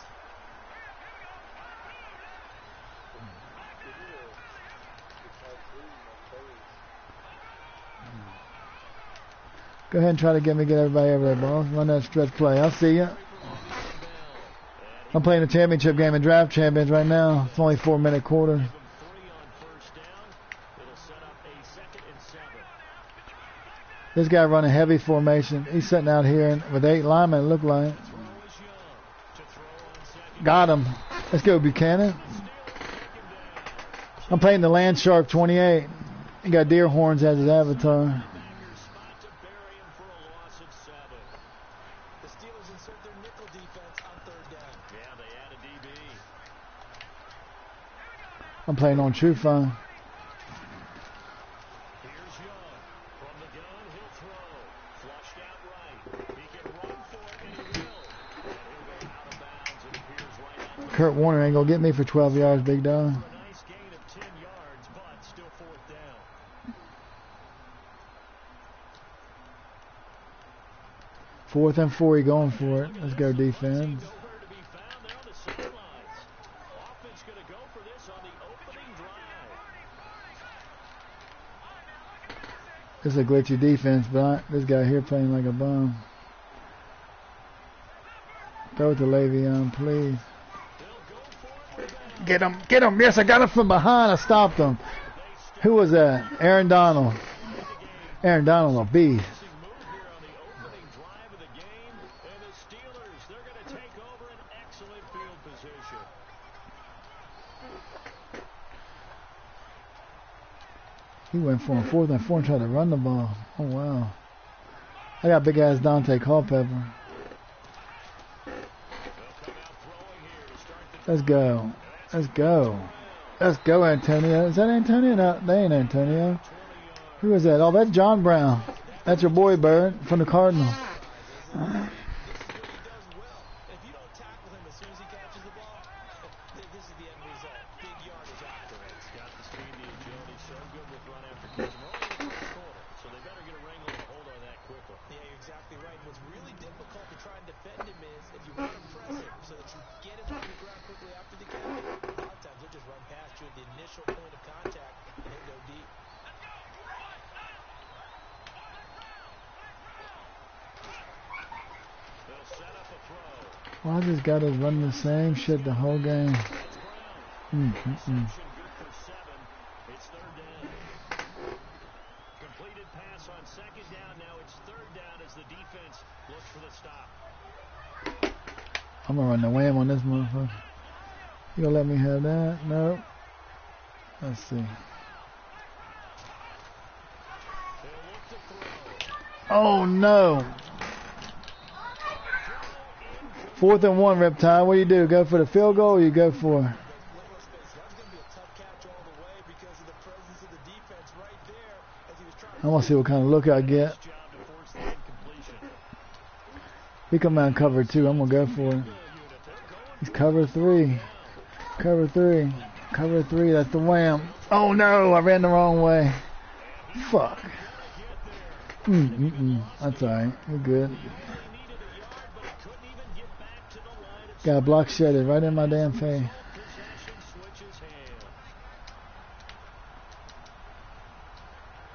Go ahead and try to get everybody over there, boss. Run that stretch play. I'll see you. I'm playing a championship game in Draft Champions right now. It's only 4-minute quarter. This guy running heavy formation. He's sitting out here with 8 linemen, it look like. Got him. Let's go, Buchanan. I'm playing the Land Shark 28. He got deer horns as his avatar. I'm playing on True Fun. Kurt Warner ain't gonna get me for 12 yards, big dog. 4th and 4, he going for it. Let's go defense. This is a glitchy defense, but this guy here playing like a bum. Throw it to Le'Veon, please. Get him, get him. Yes, I got him from behind. I stopped him. Who was that? Aaron Donald. Aaron Donald, a beast. He went for a 4th and 4 and tried to run the ball. Oh, wow. I got big ass Dante Culpepper. Let's go. Let's go. Let's go, Antonio. Is that Antonio? No, they ain't Antonio. Who is that? Oh, that's John Brown. That's your boy, Bird, from the Cardinals. Well, I just got us running the same shit the whole game. Completed pass on 2nd down. Now it's 3rd down as the defense looks for the stop. I'm gonna run the wham on this motherfucker. You gonna let me have that? Nope. Let's see. Oh no! 4th and 1, Reptile. What do you do? Go for the field goal or you go for? I want to see what kind of look I get. He come out and cover 2. I'm going to go for it. He's cover 3. Cover 3. Cover 3. That's the wham. Oh no! I ran the wrong way. Fuck. That's alright. We're good. Got a block shedded right in my damn face.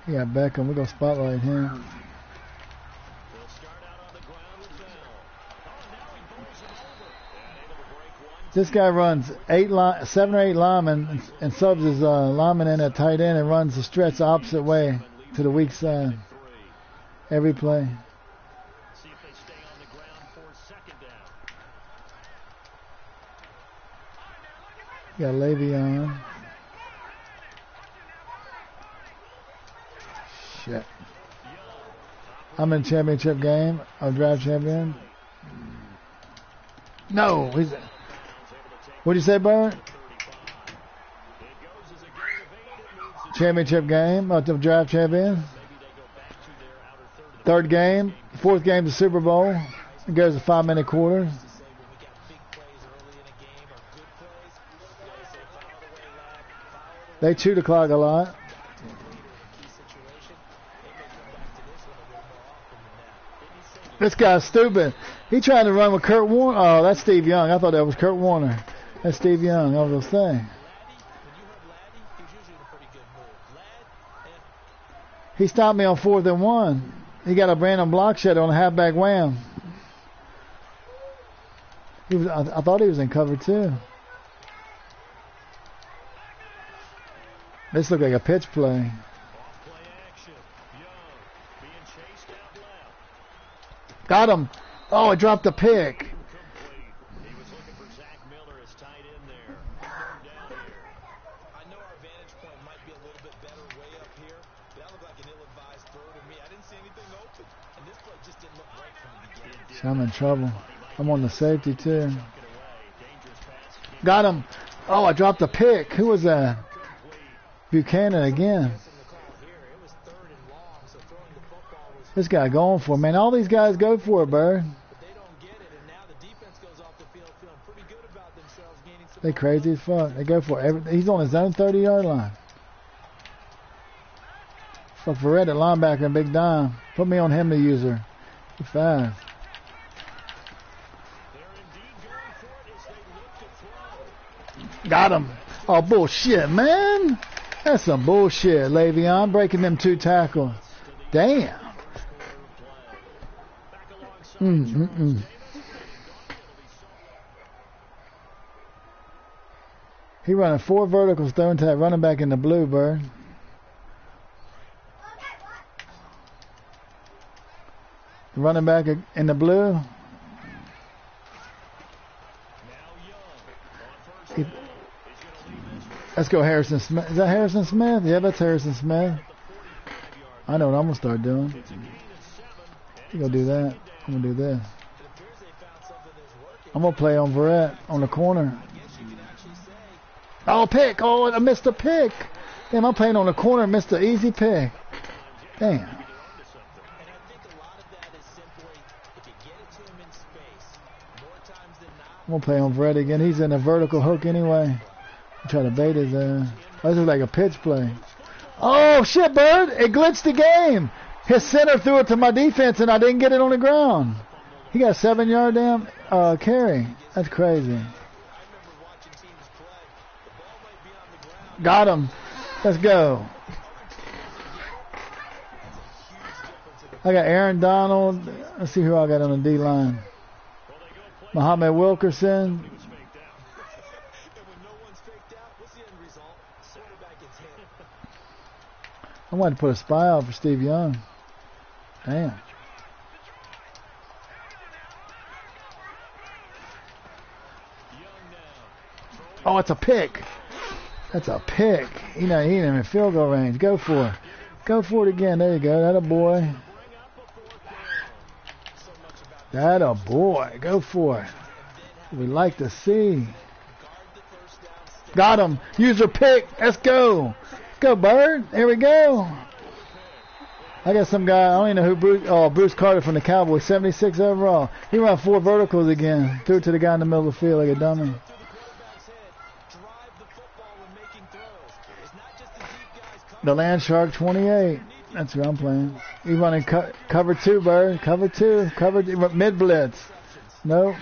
He got Beckham. We're going to spotlight him. This guy runs 7 or 8 linemen and subs his lineman in at tight end and runs the stretch the opposite way to the weak side. Every play. See if they stay on the ground for 2nd down. Got Le'Veon. Shit. I'm in championship game. I'll drive champion. No. What'd you say, Bart? Championship game. I'll drive champion. 3rd game. 4th game to Super Bowl. It goes to 5-minute quarters. They chew the clock a lot. This guy's stupid. He trying to run with Kurt Warner. Oh, that's Steve Young. I thought that was Kurt Warner. That's Steve Young. I was going to say. He stopped me on 4th and 1. He got a random block shed on a halfback wham. I thought he was in cover 2. This looked like a pitch play. Got him. Oh, I dropped the pick. He was looking for Zach Miller as tight end there. I know our vantage point might be a little bit better way up here, but that looked like an ill-advised throw to me. I didn't see anything open, and this play just didn't look right from the beginning. I'm in trouble. I'm on the safety too. Got him. Oh, I dropped the pick. Who was that? Buchanan again. This guy going for it, man. All these guys go for it, Bird. They crazy as fuck. They go for it. He's on his own 30-yard line. Fuck Verrett at linebacker and big dime. Put me on him, the user. He's fast. Got him. Oh, bullshit, man. That's some bullshit, Le'Veon. Breaking them 2 tackles. Damn. He running 4 verticals throwing to that running back in the blue, Bird. The running back in the blue. Let's go Harrison Smith. Is that Harrison Smith? Yeah, that's Harrison Smith. I know what I'm gonna start doing. You gonna do that? I'm gonna do this. I'm gonna play on Verrett on the corner. Oh, pick! Oh, I missed a pick. Damn, I'm playing on the corner, missed the easy pick. Damn. I'm gonna play on Verrett again. He's in a vertical hook anyway. Try to bait his ass. This is like a pitch play. Oh shit, Bird! It glitched the game. His center threw it to my defense and I didn't get it on the ground. He got a 7-yard damn carry. That's crazy. Got him. Let's go. I got Aaron Donald. Let's see who I got on the D line. Muhammad Wilkerson. I wanted to put a spy out for Steve Young. Damn. Oh, it's a pick. That's a pick. He ain't in field goal range. Go for it. Go for it again. There you go. That a boy. That a boy. Go for it. We like to see. Got him. Use your pick. Let's go. Go, Bird. There we go. I got some guy, I don't even know who, Bruce Carter from the Cowboys, 76 overall. He ran 4 verticals again. Threw it to the guy in the middle of the field like a dummy. The Land Shark 28. That's who I'm playing. He running cover 2, Bird. Cover 2. Cover mid blitz. Nope.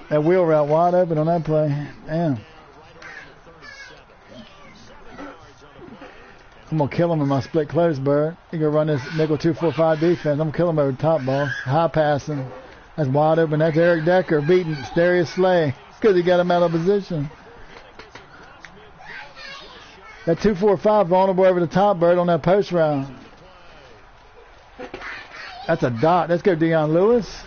That wheel route wide open on that play. Damn. I'm going to kill him in my split close, Bird. He going to run this nickel 2-4-5 defense. I'm going to kill him over the top ball. High passing. That's wide open. That's Eric Decker beating Darius Slay because he got him out of position. That 2-4-5 vulnerable over the top, Bird, on that post route. That's a dot. Let's go, Deion Lewis.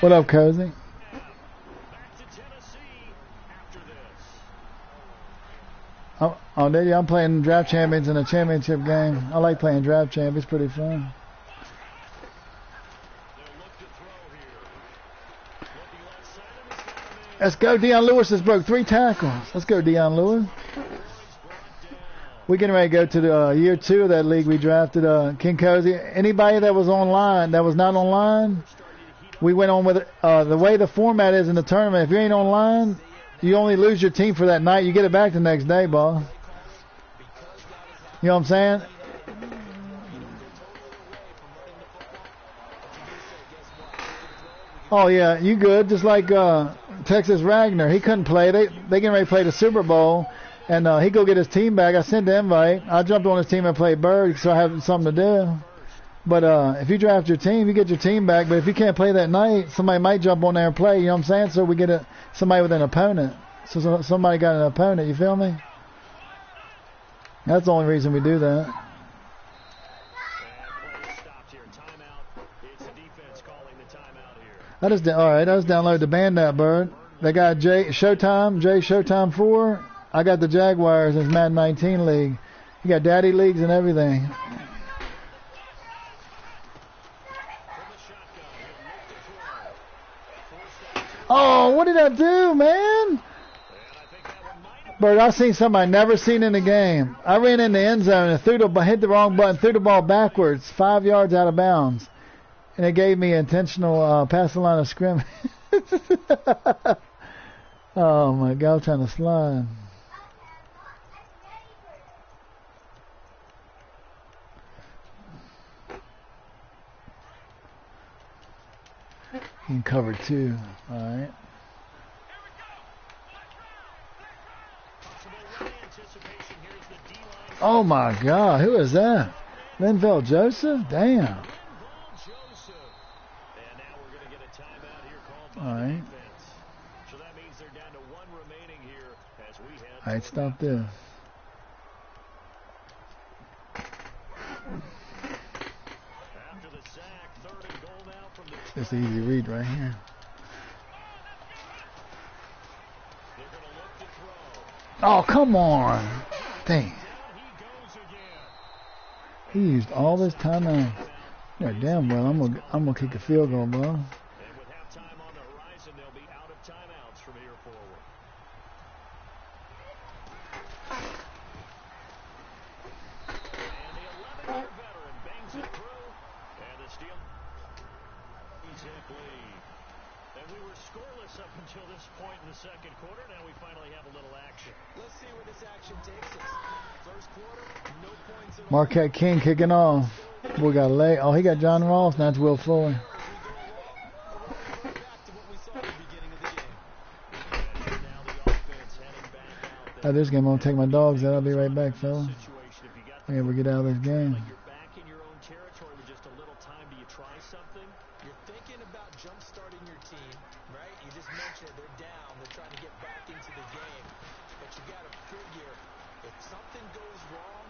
What up, Cozy? Oh, there you. I'm playing draft champions in a championship game. I like playing draft champ. It's pretty fun. Let's go. Deion Lewis has broke 3 tackles. Let's go, Deion Lewis. We're getting ready to go to the year 2 of that league we drafted. King Cozy. Anybody that was online, that was not online, we went on with it. The way the format is in the tournament, if you ain't online, you only lose your team for that night. You get it back the next day, boss. You know what I'm saying? Oh, yeah, you good. Just like Texas Ragnar. He couldn't play. They getting ready to play the Super Bowl, and he go get his team back. I sent the invite. I jumped on his team and played Bird, so I have something to do. But if you draft your team, you get your team back. But if you can't play that night, somebody might jump on there and play. You know what I'm saying? So we get somebody with an opponent. So somebody got an opponent. You feel me? That's the only reason we do that. I just download the band app, Bird. They got Jay Showtime 4. I got the Jaguars in Madden 19 league. You got daddy leagues and everything. Oh, what did I do, man? Bird, I seen something I never seen in the game. I ran in the end zone and hit the wrong button, threw the ball backwards, 5 yards out of bounds. And it gave me intentional pass the line of scrimmage. Oh, my God, I'm trying to slide. In cover 2. All right. Oh, my God. Who is that? Linval Joseph? Damn. All right. All right, stop this. It's an easy read right here. Oh, come on. Dang. He used all this time out. Yeah, damn well, I'm gonna kick a field goal, bro. And with halftime on the horizon, they'll be out of timeouts from here forward. And the 11-year veteran bangs it through. And the steal. Zip lead. And we were scoreless up until this point in the second quarter. Now we finally have a little action. Let's see where this action takes us. First quarter, no points at all. Marquette King kicking off. We got late. Oh, he got John Ross. Now it's Will Fuller. Oh, this game, I'm going to take my dogs out. I'll be right back, fella. I never get out of this game. You're back in your own territory with just a little time. Do you try something? You're thinking about jump-starting your team, right? You just mentioned they're down. They're trying to get back into the game. But you got to figure if something goes wrong,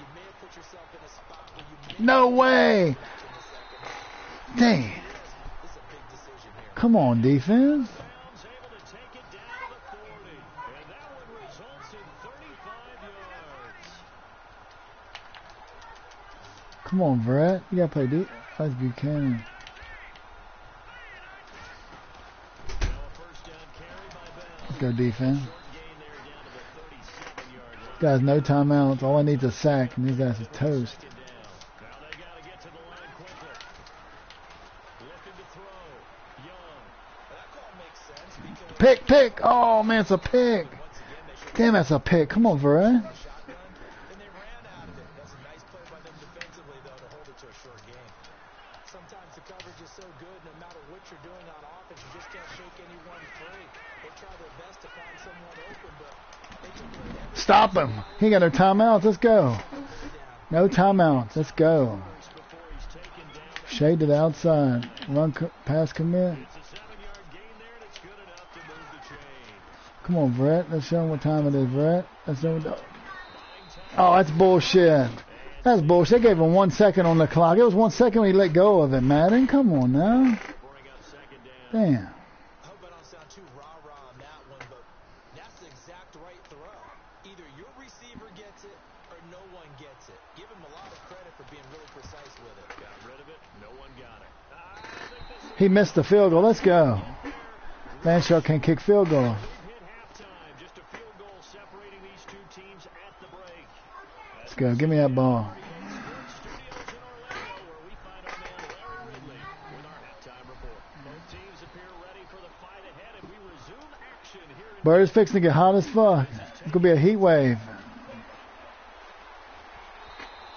you may have put yourself in a spot where you may No way! Dang. This is a big decision here. Come on, defense. Able to take it down to the 40. And that one results in 35 yards. Come on, Brett. You got to play deep. That's Buchanan. Now a first down carry by Bell. Let's go defense. Short gain there down to the 37-yard line. Guys, no timeouts. All I need is a sack, and these guys are toast. Second down. Now they got to get to the line quickly. Looking to throw. Young. That call makes sense because Pick. Oh, man, it's a pick. once again they should Damn, that's a pick. Come on, Brett. have a shotgun, and they ran out of it. That's a nice play by them defensively, though, to hold it to a short game. Sometimes the coverage is so good, no matter what you're doing on offense, you just can't shake anyone free. They try their best to find someone open, but they took away every Stop him. He got no timeouts. Let's go. No timeouts. Let's go. Before he's taken down. Shade to the outside. Run, pass, commit. It's a 7-yard gain there, and it's good enough to move the chain. Come on, Brett. Let's show him what time it is, Brett. Let's show him. Oh, that's bullshit. That's bullshit. They gave him 1 second on the clock. It was 1 second when he let go of it, Madden. Come on now. Bring up second down. Damn. I hope I don't sound too rah-rah on that one, but that's the exact right throw. Either your receiver gets it or no one gets it. Give him a lot of credit for being really precise with it. Got rid of it. No one got it. I think this He missed the field goal. Let's go. Fanshaw can't kick field goal. hit halftime. Just a field goal separating these two teams at the break. Let's go. Give me that ball. Studios in Orlando, where we find our man Larry Ridley with our halftime report. Both teams appear ready for the fight ahead, and we resume action here in Bird is fixing to get hot as fuck. It's going to be a heat wave.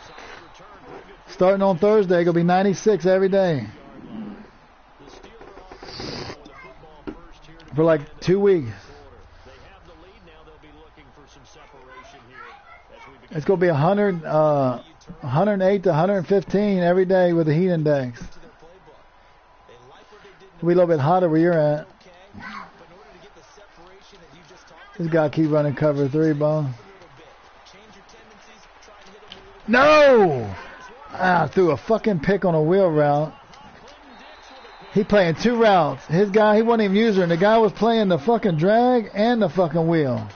solid return. Very good Starting on Thursday, going to be 96 every day. yard line. The Steeler offense with the football first here to For like 2 weeks. quarter. They have the lead now. They'll be looking for some separation here as we begin. It's going to be 108 to 115 every day with the heat index. To their playbook. They like what they did in It'll be a little bit hotter where you're at. okay, but in order to get the separation that you just talked This guy keep running cover 3, ball. a little bit. Change your tendencies, try and hit them a little No! Ah, threw a fucking pick on a wheel route. He playing 2 routes. His guy, he wasn't even using. The guy was playing the fucking drag and the fucking wheel.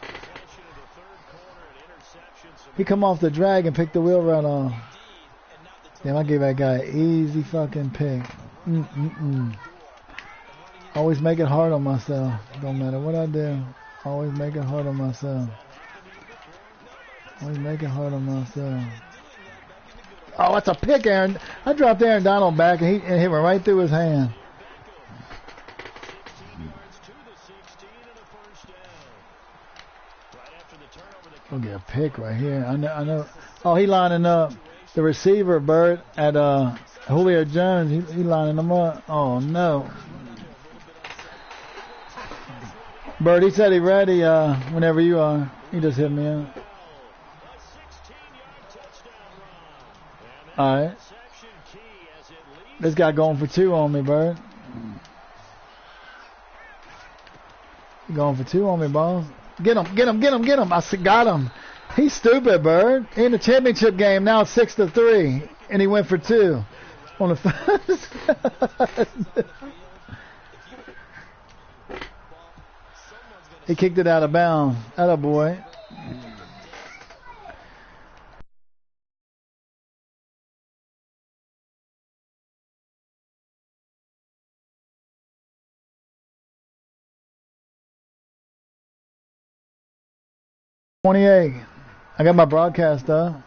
He come off the drag and picked the wheel route off. Damn, I gave that guy an easy fucking pick. Always make it hard on myself. Don't matter what I do. Always make it hard on myself. Always make it hard on myself. Oh, that's a pick, Aaron. I dropped Aaron Donald back, and he hit me right through his hand. 16 yards to the 16 and a first down. Right after the turnover, the We'll get a pick right here. I know. Oh, he lining up the receiver, Bert, at Julio Jones. He lining them up. Oh, no. Bert, he said he ready whenever you are. He just hit me up. a 16-yard touchdown run. And All right. interception key as it leads. This guy going for 2 on me, Bert. He going for 2 on me, boss. Get him. I got him. He's stupid, Bird. In the championship game, now it's 6-3, and he went for 2. On the fence. He kicked it out of bounds. Atta boy. $28. I got my broadcast up.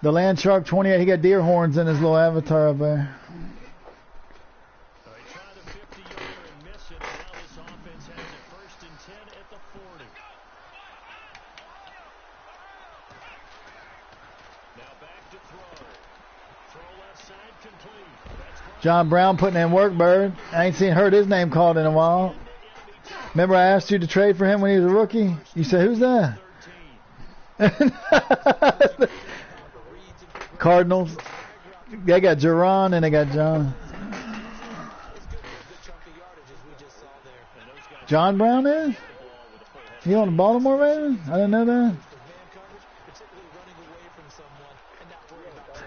The Land Shark 28. He got deer horns in his little avatar up there. They tried a 50-yarder and miss it. Now this offense has it 1st and 10 at the 40. Now back to throw. Throw left side complete. That's John Brown putting in work, Bird. I ain't heard his name called in a while. Remember I asked you to trade for him when he was a rookie? You said, who's that? 13. Cardinals. They got Jerron and they got John. John Brown is? He on the Baltimore Ravens? I didn't know that.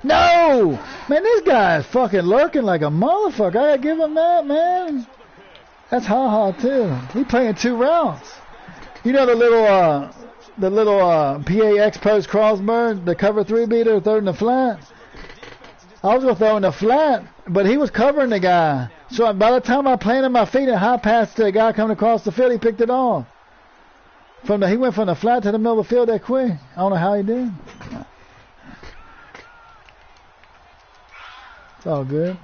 No! Man, this guy is fucking lurking like a motherfucker. I gotta give him that, man. That's ha-ha, too. He playing 2 routes. You know the little PAX post crossbird, the cover 3 beater, third in the flat? I was going to throw in the flat, but he was covering the guy. So by the time I planted my feet and high pass to the guy coming across the field, he picked it off. He went from the flat to the middle of the field that quick. I don't know how he did. It's all good.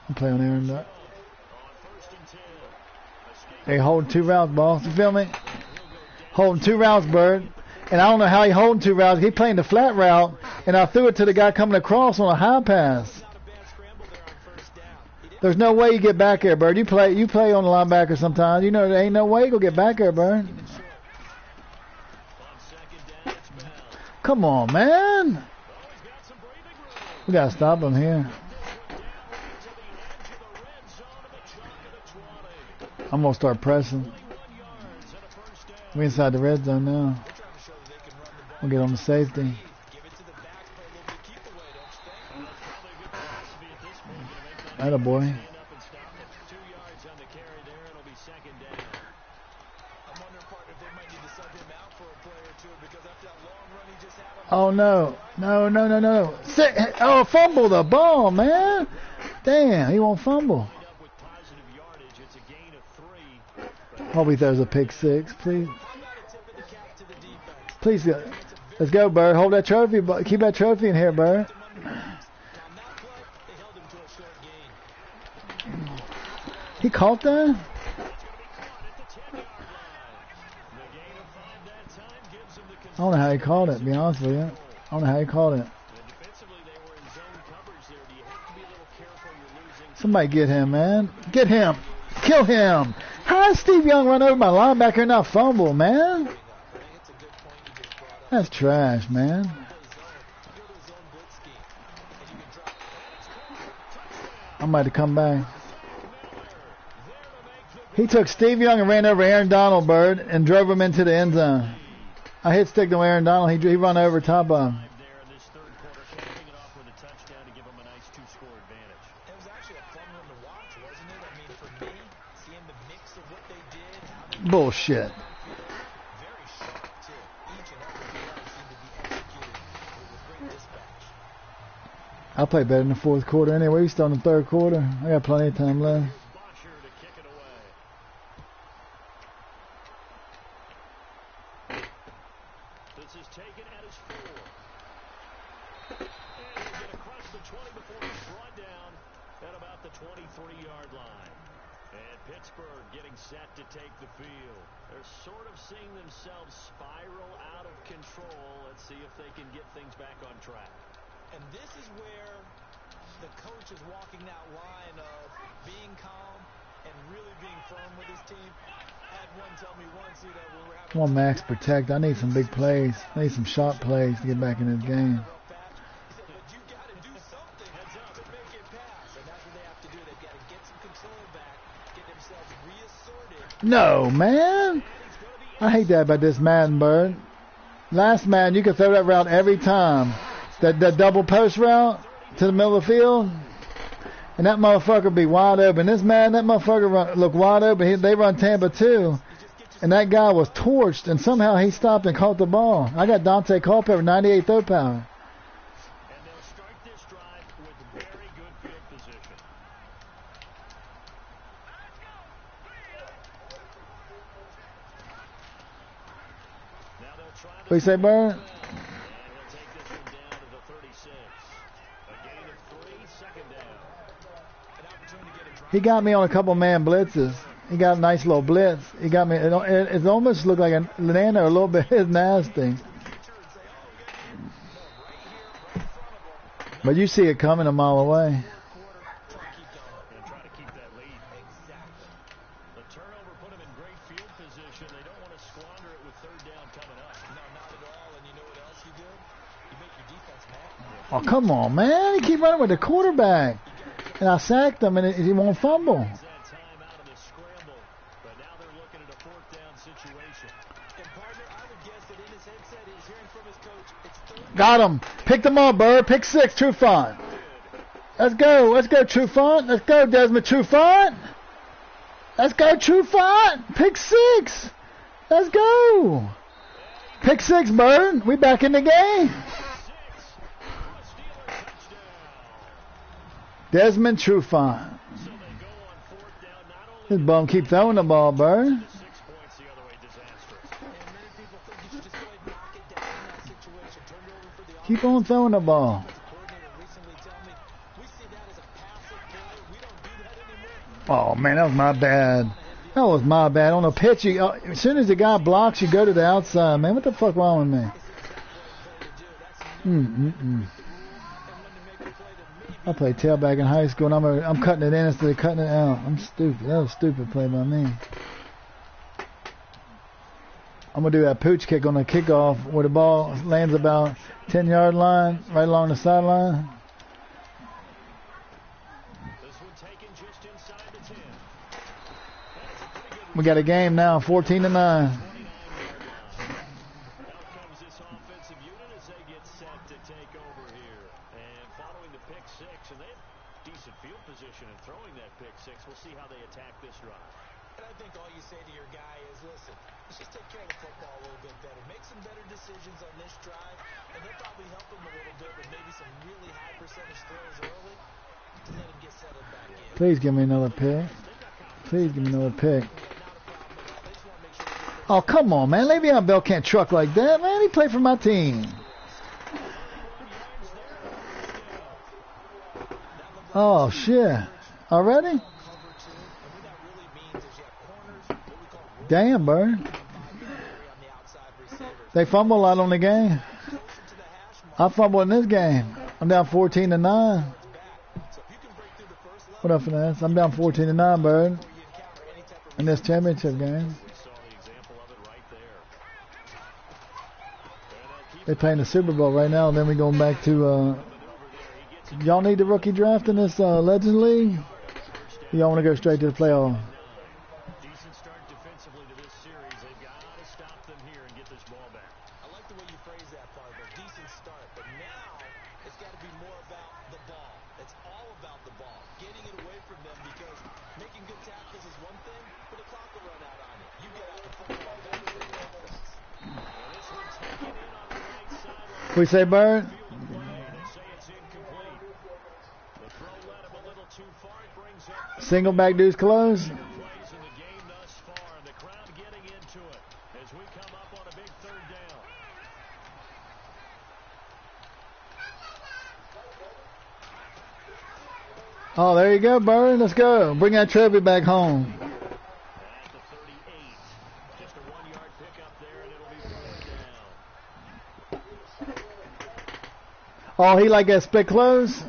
I'm playing on Aaron Duck. They holding 2 routes, boss. You feel me? Holding 2 routes, Bird. And I don't know how he holding 2 routes. He playing the flat route, and I threw it to the guy coming across on a high pass. There's no way you get back there, Bird. You play on the linebacker sometimes. You know there ain't no way you go get back there, Bird. Come on, man. We gotta stop him here. I'm going to start pressing. We're inside the red zone now. We'll get on the safety. Atta boy. Oh, no. No. Oh, fumble the ball, man. Damn, he won't fumble. Hope he throws a pick 6, please. Please, let's go, Bird. Hold that trophy. Keep that trophy in here, Bird. He caught that? I don't know how he caught it, to be honest with you. I don't know how he caught it. Somebody get him, man. Get him. Kill him. How did Steve Young run over my linebacker and not fumble, man? That's trash, man. I might have come back. He took Steve Young and ran over Aaron Donald, Bird, and drove him into the end zone. I hit stick to Aaron Donald. He run over top of him. Bullshit. I'll play better in the 4th quarter anyway. We still in the 3rd quarter. I got plenty of time left. This is taken at his 4. And he'll get across the 20 before he's brought down at about the 23-yard line. And Pittsburgh getting set to take the field. They're sort of seeing themselves spiral out of control. Let's see if they can get things back on track. And this is where the coach is walking that line of being calm and really being firm with his team. I had one tell me once that we were having... Come on, Max, protect. I need some big plays. I need some shot plays to get back in this game. But you got to do something to make it pass. And that's what they have to do. They've got to get some control back, get themselves reasserted. No, man. I hate that about this Madden, Bird. Last man, you could throw that route every time. That double post route to the middle of the field. And that motherfucker be wide open. This man, that motherfucker look wide open. They run Tampa too. And that guy was torched, and somehow he stopped and caught the ball. I got Dante Culpepper, 98 throw power. And they'll start this drive with very good field position. Now they'll try What you say, Bird? and he'll take this one down to the 36. A gain of 3, second down. An opportunity to get a drive. He got me on a couple man blitzes. He got a nice little blitz. He got me. It almost looked like a Nano a little bit. It's nasty. But you see it coming a mile away. And try to keep that lead. Exactly. The turnover put him in great field position. They don't want to squander it with third down coming up. No, not at all. And you know what else you do? You make your defense mad. Oh, come on, man. He keep running with the quarterback. And I sacked him, and he won't fumble. That time out of the scramble, but now they're looking at a fourth down situation. And partner, I would guess that in his headset, he's hearing from his coach. It's third. Got him. Picked him up, Bird. Pick 6, Trufant. Let's go. Let's go, Trufant. Let's go, Desmond Trufant. Let's go, Trufant. Pick 6. Let's go. Pick 6, Bird. We back in the game. Desmond Trufant. So they go on fourth down, not only This bum keep throwing the ball, Bird. 6 points the other way, disastrous. And many people think you should just go ahead and knock it down in that situation. Turn it over for the Keep on throwing the ball. offensive coordinator recently tell me we see that as a passive play. We don't do that anymore. Oh, man, that was my bad. That was my bad. On the pitch, as soon as the guy blocks, you go to the outside. Man, what the fuck wrong with me? I played tailback in high school, and I'm cutting it in instead of cutting it out. I'm stupid. That was a stupid play by me. I'm going to do that pooch kick on the kickoff where the ball lands about 10-yard line, right along the sideline. This one taken just inside the 10. We got a game now, 14-9. Out comes this offensive unit as they get set to take over here. And following the pick 6, and they have decent field position in throwing that pick 6. We'll see how they attack this drive. And I think all you say to your guy is, listen, let's just take care of the football a little bit better. Make some better decisions on this drive, and they'll probably help him a little bit with maybe some really high percentage throws early to let him get settled back in. Please give me another pick. Please give me another pick. Oh, come on, man. Le'Veon Bell can't truck like that, man. He played for my team. Oh, shit. Already? Damn, Bird. They fumble a lot on the game. I fumble in this game. I'm down 14-9. What up, Finesse? I'm down 14-9, Bird. In this championship game. They're playing the Super Bowl right now, and then we're going back to... y'all need the rookie draft in this Legends League? Y'all want to go straight to the playoff? Decent start defensively to this series. They've got to stop them here and get this ball back. I like the way you phrase that, partner. Decent start, but now it's got to be more about the ball. It's all about the ball. Getting it away from them, because making good tackles is one thing, but the clock will run out on you. You get out the football better than your offense. Well, this one's taken in on the right sideline. We say, Bird? Field play. They say it's incomplete. The throw led him a little too far. It brings up Single back dudes close. plays in the game thus far. And the crowd getting into it as we come up on a big third down. Oh, there you go, Bird. Let's go. Bring that trophy back home. At the 38. Just a 1-yard pickup there, and it'll be fourth down. Oh, he like that split close?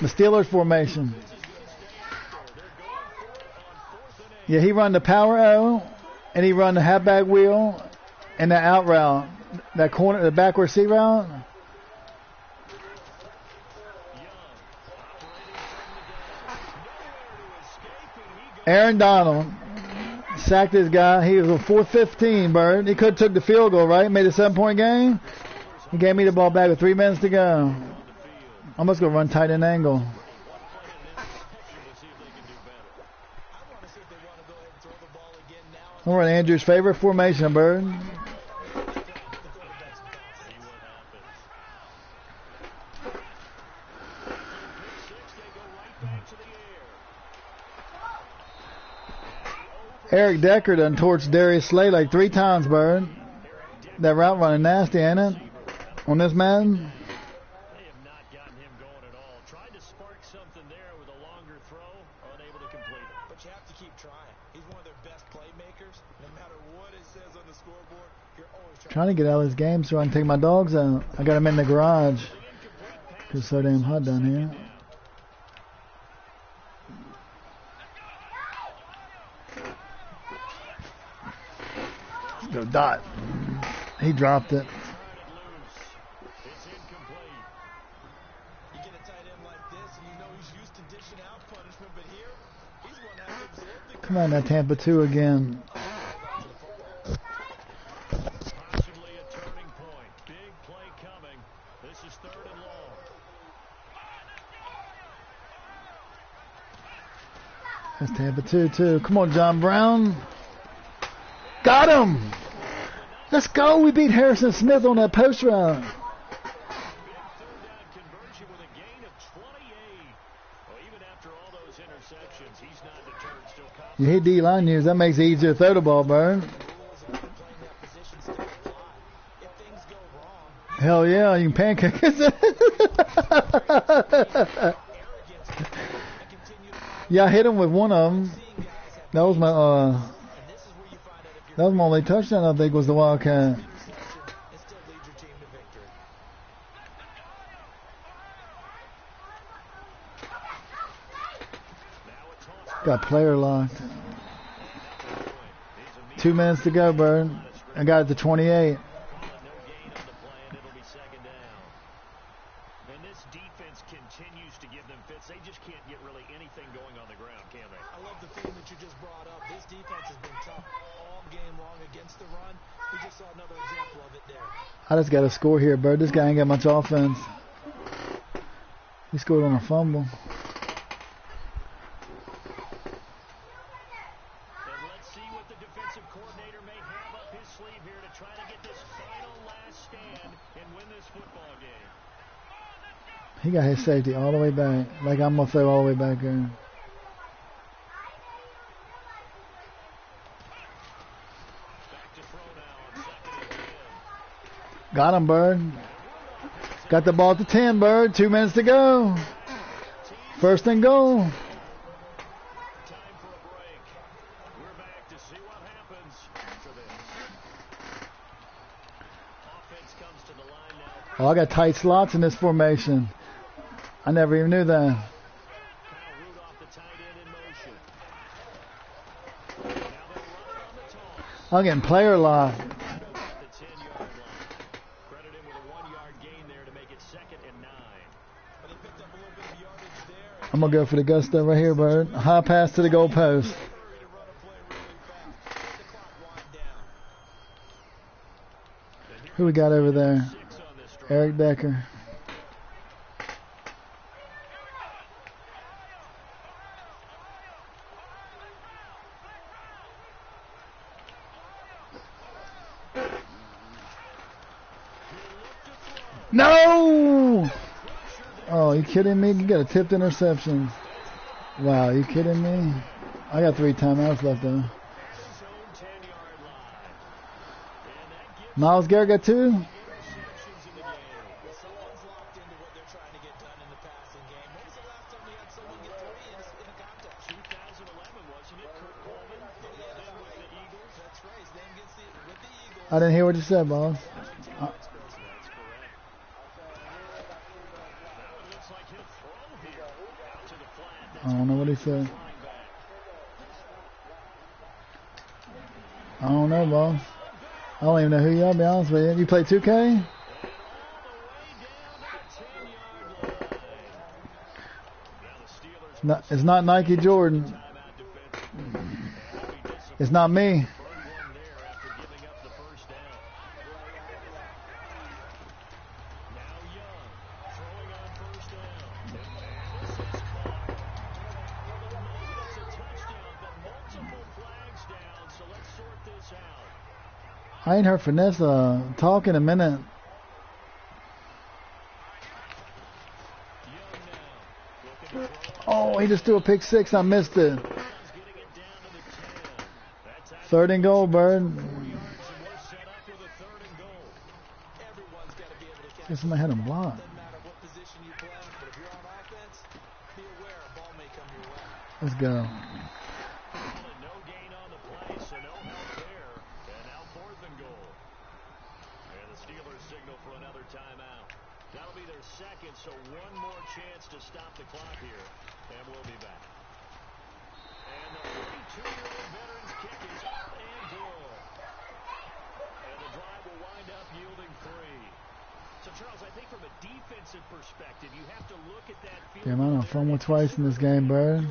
The Steelers formation. Yeah, he run the power O, and he run the halfback wheel, and the out route, that corner, the backward C route. Aaron Donald, Sacked this guy. He was a 4-15, Bird. He could have took the field goal, right? Made a 7-point game. He gave me the ball back with 3 minutes to go. I'm just going to run tight end angle. I'm running Andrew's favorite formation, Bird. Eric Decker done torched Darius Slay like 3 times, Bird. That route running nasty, ain't it? On this man. They have not gotten him going at all. Tried to spark something there with a longer throw, unable to complete it. But you have to keep trying. He's one of their best playmakers. No matter what it says on the scoreboard, you're always Trying to get out of this game so I can take my dogs out. I got them in the garage. It's so damn hot down here. Go Dot. He dropped it. It's incomplete. You get a tight end like this, and you know he's used to dishing out punishment, but here, he's going to have to absorb the Come on, that Tampa 2 again. Possibly a turning point. Big play coming. This is 3rd and long. That's Tampa 2 too. Come on, John Brown. Got him. Let's go. We beat Harrison Smith on that post route. Big 3rd down conversion with a gain of 28. Well, even after all those interceptions, he's not deterred. Still confident. You hit D-line news. That makes it easier to throw the ball, Bird. Hell yeah, you can pancake it. Yeah, I hit him with one of them. That was my only touchdown, I think, was the Wildcat. Got player locked. 2 minutes to go, Bird. I got it to 28. Continues to give them fits. They just can't get really anything going on the ground, can they? I love the theme that you just brought up. This defense has been tough all game long against the run. We just saw another example of it there. I just got a score here, Bird. This guy ain't got much offense. He scored on a fumble. And let's see what the defensive coordinator may have up his sleeve here to try to get this final last stand and win this football game. He got his safety all the way back. Like I'm going to throw all the way back there. Back to throw now on 2nd and 10. Got him, Bird. Got the ball at the 10, Bird. 2 minutes to go. 1st and goal. Time for a break. We're back to see what happens after this. Offense comes to the line now. Oh, I got tight slots in this formation. I never even knew that. Kyle Rudolph, the tight end, in motion. Now they'll run it on the toss. I'm getting player locked. At the 10-yard line. Credit him with a 1-yard gain there to make it 2nd and 9. But he picked up a little bit of yardage there. I'm going to go for the gusto right here, Bird. High pass to the goal post. Hurry to run a play really fast. Let the clock wind down. Who we got over there? 6 on this drive. Eric Decker. No! Oh, you kidding me? You got a tipped interception. Wow, you kidding me? I got 3 timeouts left though. Myles Garrett got 2. Someone's locked into what they're trying to get done in the passing game. When was the last time we had someone get 3 in a contest? 2011, wasn't it? Kurt Coleman. Yeah, Then with the Eagles. that's right. His name gets with the Eagles. I didn't hear what you said, boss. That's correct. Now it looks like he'll throw here. Out to the flat. I don't know what he said. I don't know, boss. I don't even know who you are, to be honest with you. You play 2K? It's not Nike Jordan. It's not me. Burned one there after giving up the first down. Now Young throwing on first down. And this is caught. It's a touchdown, but multiple flags down, so let's sort this out. I ain't heard Vanessa talk in a minute. Young now looking to throw. Oh, he just threw a pick six. I missed it. Getting it down to the 10. That's out Third and goal, Bird. 4 yards, and we're set up with a third and goal. Everyone's got to be able to catch. Guess I had him blocked. Doesn't matter what position you play, but if you're on offense, be aware a ball may come your way. Let's go. No gain on the play, so no help there. And now fourth and goal. And the Steelers signal for another timeout. That'll be their second, so one more chance to stop the clock here. And we'll be back. And the 42-year-old veteran's kick is up and good. And the drive will wind up yielding 3. So, Charles, I think from a defensive perspective, you have to look at that field. Damn, I done fumbled twice in this game, Bird.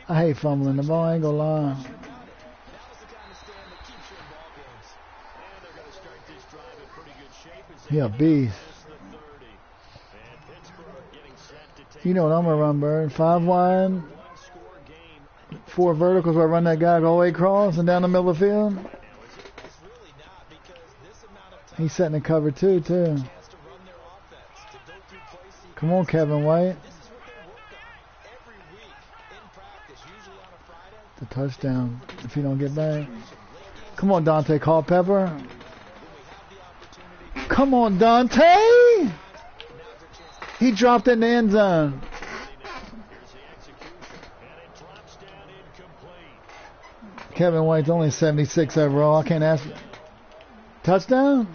I hate fumbling the ball. I ain't gonna lie. Now is the kind of stand that keeps you in ball games. And they're going to start this drive in pretty good shape as He a they beast. miss the 30. And Pittsburgh getting set to take You know what I'm gonna run, Bird. 5 wide, one-score game. 4 verticals where I run that guy all the way across and down the middle of the field. It's really not, because this amount of time He's setting the cover too. chance to run their offense, to go through play sequence. Come on, Kevin White. This is what they work on every week in practice, usually on a Friday. The touchdown if he don't get back. Come on, Dante Culpepper. Come on, Dante. He dropped it in the end zone. Here's the execution. And it drops down incomplete. Kevin White's only 76 overall. I can't ask. Touchdown?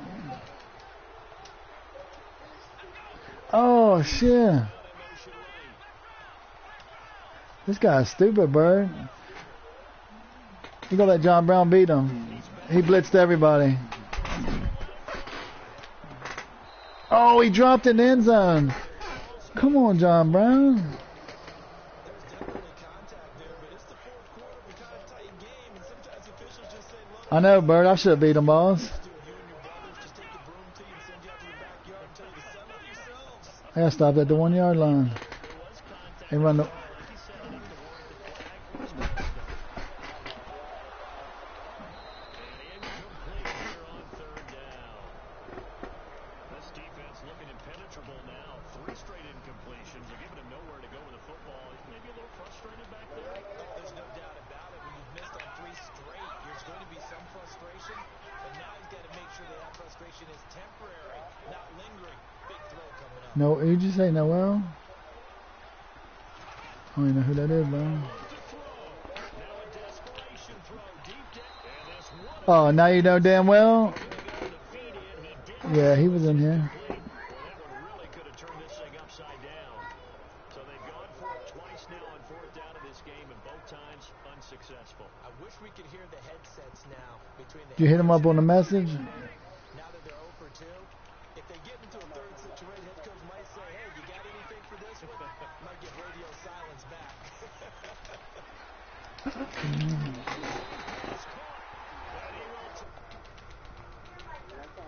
Oh, shit. This guy's stupid, Bird. You gonna let John Brown beat him. He blitzed everybody. Oh, he dropped in the end zone. Come on, John Brown. There's definitely contact there, but it's the fourth quarter. We kind of tight game, and sometimes officials just say, look, I know, Bird. I should have beat him, boss. you and your brothers just take the broom to you and send you out to the backyard and tell you to settle it yourselves. I got stopped at the 1 yard line. They run the. Incomplete here on third down. This defense looking impenetrable now. 3 straight incompletions. They're giving him nowhere to go with the football. Maybe a little frustrated back there. There's no doubt about it. When you've missed on 3 straight, there's going to be some frustration, but now he's got to make sure that frustration is temporary, not lingering. Big throw coming up. No, you just say Noel? I don't even know who that is, bro. Now a desperation throw deep down. And this one Oh, now you know damn well? got the feet in. He did. Yeah, he was in here. Boy, that one really could have turned this thing upside down. So they've gone for it twice now on fourth down in this game, and both times unsuccessful. I wish we could hear the headsets now between the Did you hit him up on the message? now that they're 0 for 2. If they get into a third situation, head coach might say, hey, you got anything for this one? Might get radio silence back.